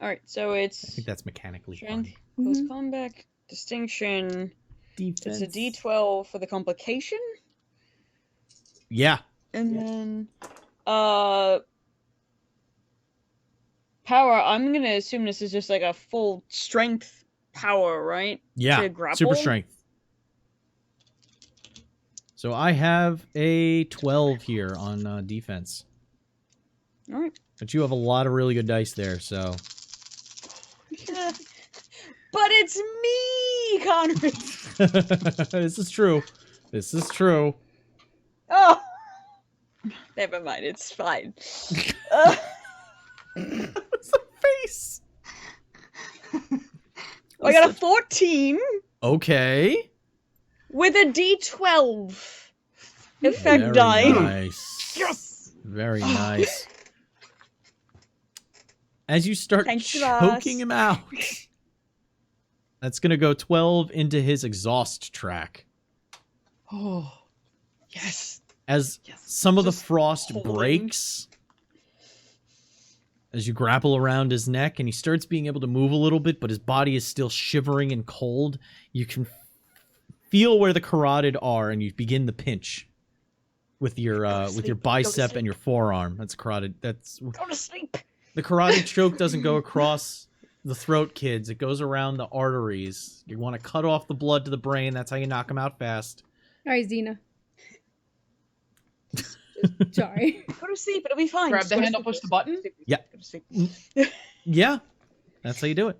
All right, so I it's think that's mechanically strength, fun. close Mhm. combat, distinction. Defense. It's a D12 for the complication, Yeah. and then power. I'm gonna assume this is just like a full strength power, right? Yeah. To grapple? Super strength. So I have a 12 here on defense. All right. But you have a lot of really good dice there, so... But it's me, Conrad. This is true. This is true. Oh, never mind. It's fine. What's the face? I got a 14 Okay. with a D12 effect Very die. nice. Yes! Very nice. As you start Thanks, choking boss. him out, that's going to go 12 into his exhaust track. Oh, yes. As Yes. some of the Just frost holding. breaks, as you grapple around his neck, and he starts being able to move a little bit, but his body is still shivering and cold, you can feel where the carotid are, and you begin the pinch with your sleep. bicep Go to and your forearm. That's carotid. That's Go to sleep. the carotid choke doesn't go across the throat, kids. It goes around the arteries. You want to cut off the blood to the brain. That's how you knock him out fast. All right, Xena. Sorry. Go to sleep. It'll be fine. Grab Just the go to handle, sleep. push the button. Yeah. Go to sleep. Yeah, that's how you do it.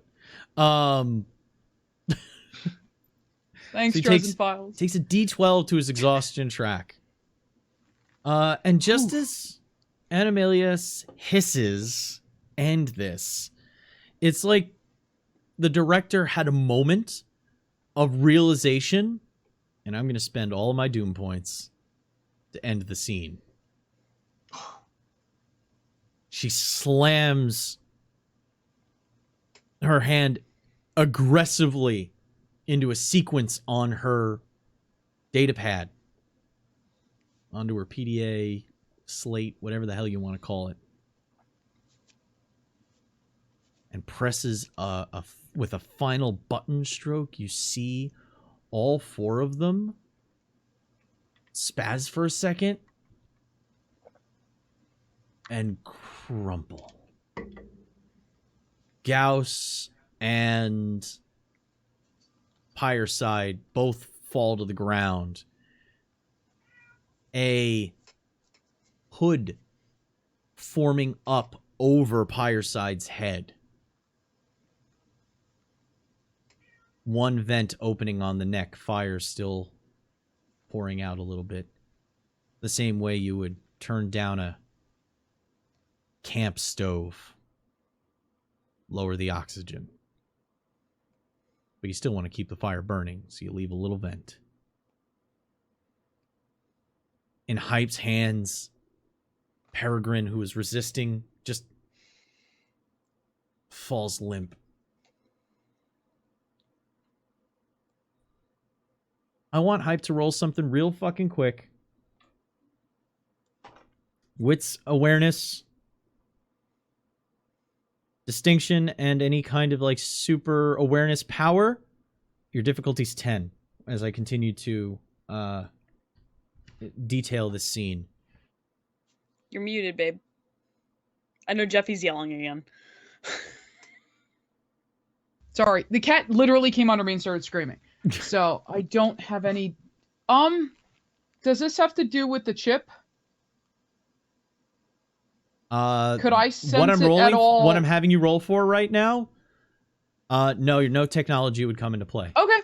Thanks, So he Chosen takes- Files. Takes a D12 to his exhaustion track. And just as Animalius hisses, end this, it's like the director had a moment of realization, and I'm going to spend all of my Doom points to end the scene. She slams her hand aggressively into a sequence on her datapad, onto her PDA slate, whatever the hell you want to call it, and presses with a final button stroke. You see all four of them spaz for a second and crumple. Gauss and Pyreside both fall to the ground. A hood forming up over Pyreside's head. One vent opening on the neck, fire still pouring out a little bit. The same way you would turn down a camp stove. Lower the oxygen. But you still want to keep the fire burning, so you leave a little vent. In Hype's hands, Peregrine, who is resisting, just falls limp. I want Hype to roll something real fucking quick. Wits awareness, distinction, and any kind of like super awareness power. Your difficulty's 10 as I continue to detail this scene. You're muted, babe. I know Jeffy's yelling again. Sorry, the cat literally came under me and started screaming. So I don't have any. Does this have to do with the chip? Could I sense what I'm it rolling, at all? what I'm having you roll for right now? No, no technology would come into play. Okay,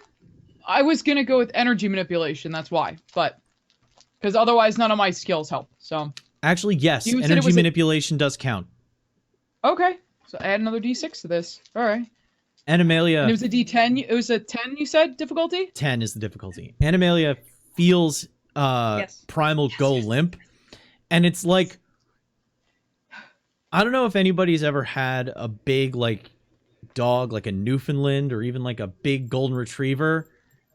I was gonna go with energy manipulation. That's why, but because otherwise none of my skills help. So Actually, yes, You said it energy was a- manipulation does count. okay, so add another D6 to this. All right, Animalia, and it was a D10. It was a 10. You said difficulty. 10 is the difficulty. Animalia feels Yes. Primal go limp, and it's like, I don't know if anybody's ever had a big like dog, like a Newfoundland or even like a big golden retriever,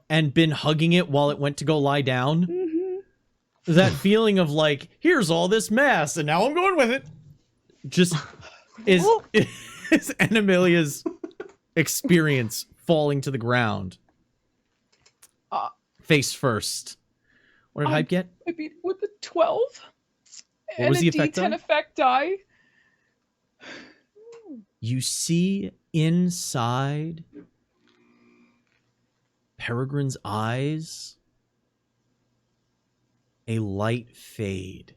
and been hugging it while it went to go lie down. Mm-hmm. That feeling of like, here's all this mess, and now I'm going with it. Just is Animalia's experience falling to the ground. Face first. What did Hype get? I beat it with a 12. What was the effect D10 on? effect die. You see inside Peregrine's eyes a light fade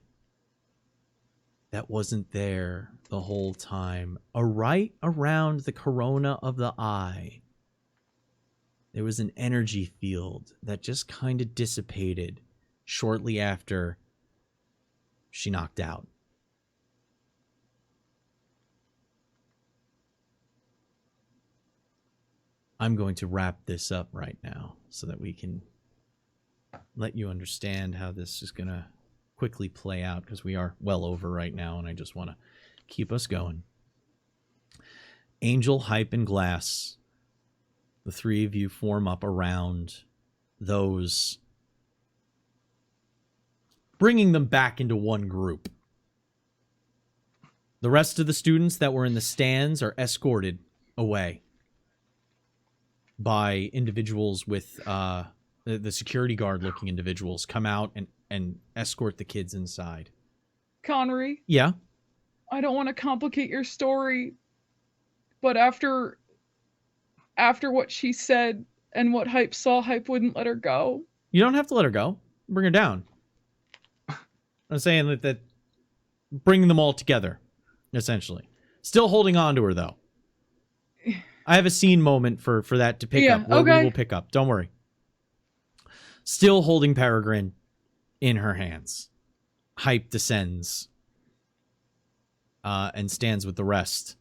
that wasn't there the whole time. Right around the corona of the eye, there was an energy field that just kind of dissipated shortly after she knocked out. I'm going to wrap this up right now so that we can let you understand how this is going to quickly play out, because we are well over right now and I just want to keep us going. Angel, Hype, and Glass, the three of you form up around those, bringing them back into one group. The rest of the students that were in the stands are escorted away by individuals with the security guard looking individuals come out and escort the kids inside. Connery, Yeah. I don't want to complicate your story, but after what she said and what Hype saw, Hype wouldn't let her go. You don't have to let her go. Bring her down. I'm saying that bring them all together, essentially. Still holding on to her, though. I have a scene moment for that to pick up. Where okay. we will pick up. Don't worry. Still holding Peregrine in her hands. Hype descends and stands with the rest.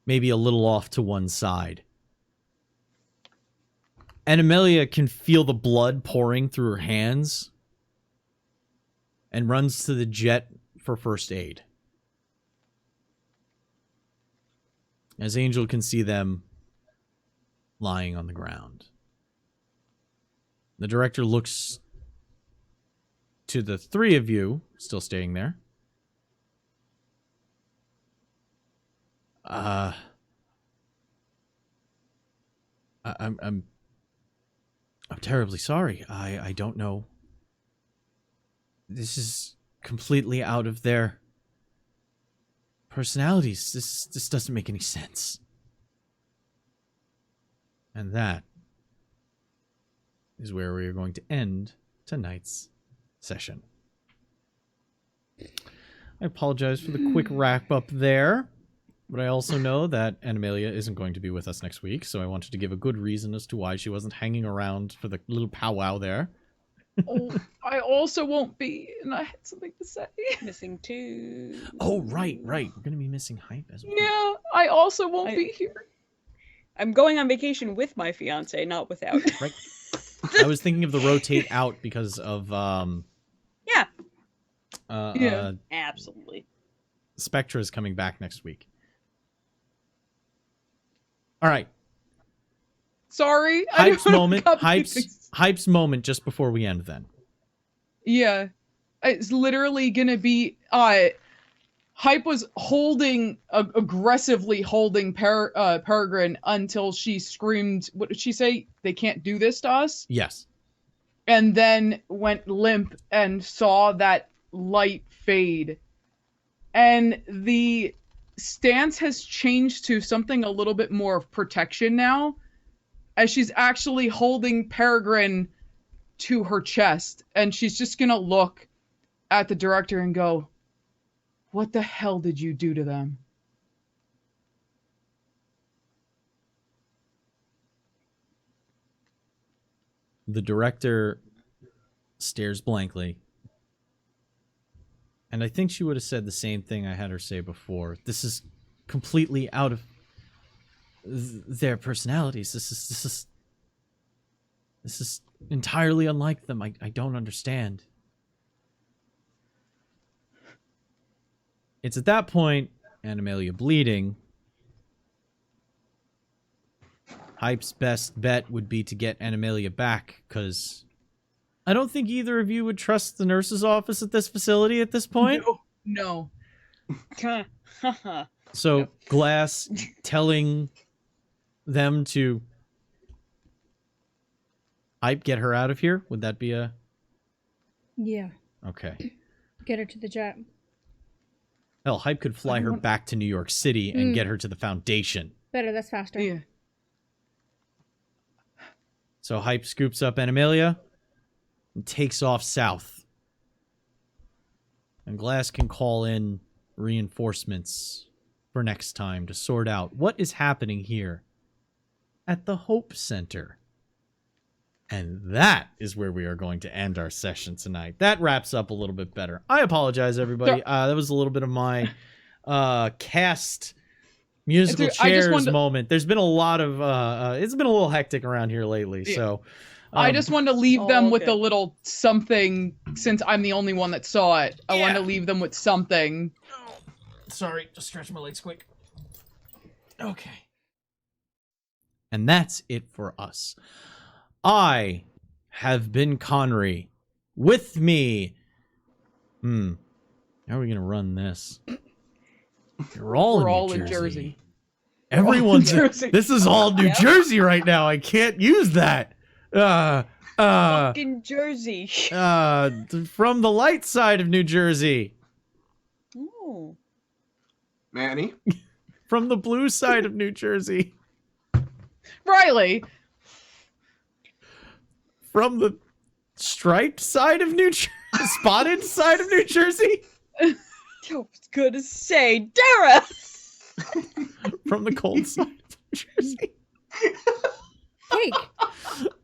Maybe a little off to one side. And Amelia can feel the blood pouring through her hands and runs to the jet for first aid. As Angel can see them lying on the ground. The director looks to the three of you still staying there. I'm terribly sorry. I don't know. This is completely out of their personalities. This doesn't make any sense. And that is where we are going to end tonight's session. I apologize for the quick wrap up there, but I also know that Animalia isn't going to be with us next week, so I wanted to give a good reason as to why she wasn't hanging around for the little powwow there. Oh, I also won't be, and I had something to say. Missing two. Oh, right. We're going to be missing Hype as well. Yeah, I also won't be here. I'm going on vacation with my fiance, not without. Right. I was thinking of the rotate out because of Yeah. Yeah. Absolutely. Spectra is coming back next week. All right. Sorry. I Hype's don't wanna moment. complicate things. Hype's moment just before we end then. Yeah. It's literally gonna be Hype was holding aggressively holding Peregrine until she screamed, what did she say? They can't do this to us? Yes. And then went limp and saw that light fade. And the stance has changed to something a little bit more of protection now, as she's actually holding Peregrine to her chest. And she's just gonna look at the director and go, "What the hell did you do to them?" The director stares blankly. And I think she would have said the same thing I had her say before. This is completely out of their personalities. This is entirely unlike them. I don't understand. It's at that point, Animalia bleeding, Hype's best bet would be to get Animalia back, because I don't think either of you would trust the nurse's office at this facility at this point. No. So, Yep. Glass telling them to Hype, get her out of here? Would that be a... Yeah. Okay. Get her to the jet. Hell, Hype could fly her back to New York City and Mm. get her to the Foundation. Better, that's faster. Yeah. So Hype scoops up Animalia and takes off south. And Glass can call in reinforcements for next time to sort out what is happening here at the Hope Center. And that is where we are going to end our session tonight. That wraps up a little bit better. I apologize, everybody. That was a little bit of my cast musical Dude, I just chairs wanted to- moment. There's been a lot of it's been a little hectic around here lately. Yeah. So I just wanted to leave them with okay. a little something, since I'm the only one that saw it. I wanted Yeah. to leave them with something. sorry, just stretch my legs quick. Okay. And that's it for us. I have been Connery. With me. How are we gonna run this? You're all We're in all New in Jersey. Everyone's New Jersey. This is all New Yep. Jersey right now. I can't use that. Fucking Jersey. From the light side of New Jersey. Oh. Manny? From the blue side of New Jersey. Riley! From the striped side of New Jersey. Spotted side of New Jersey. I was gonna say, Dara! From the cold side of New Jersey. Cake.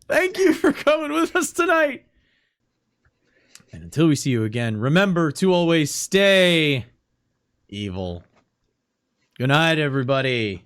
Thank you for coming with us tonight. And until we see you again, remember to always stay evil. Good night, everybody.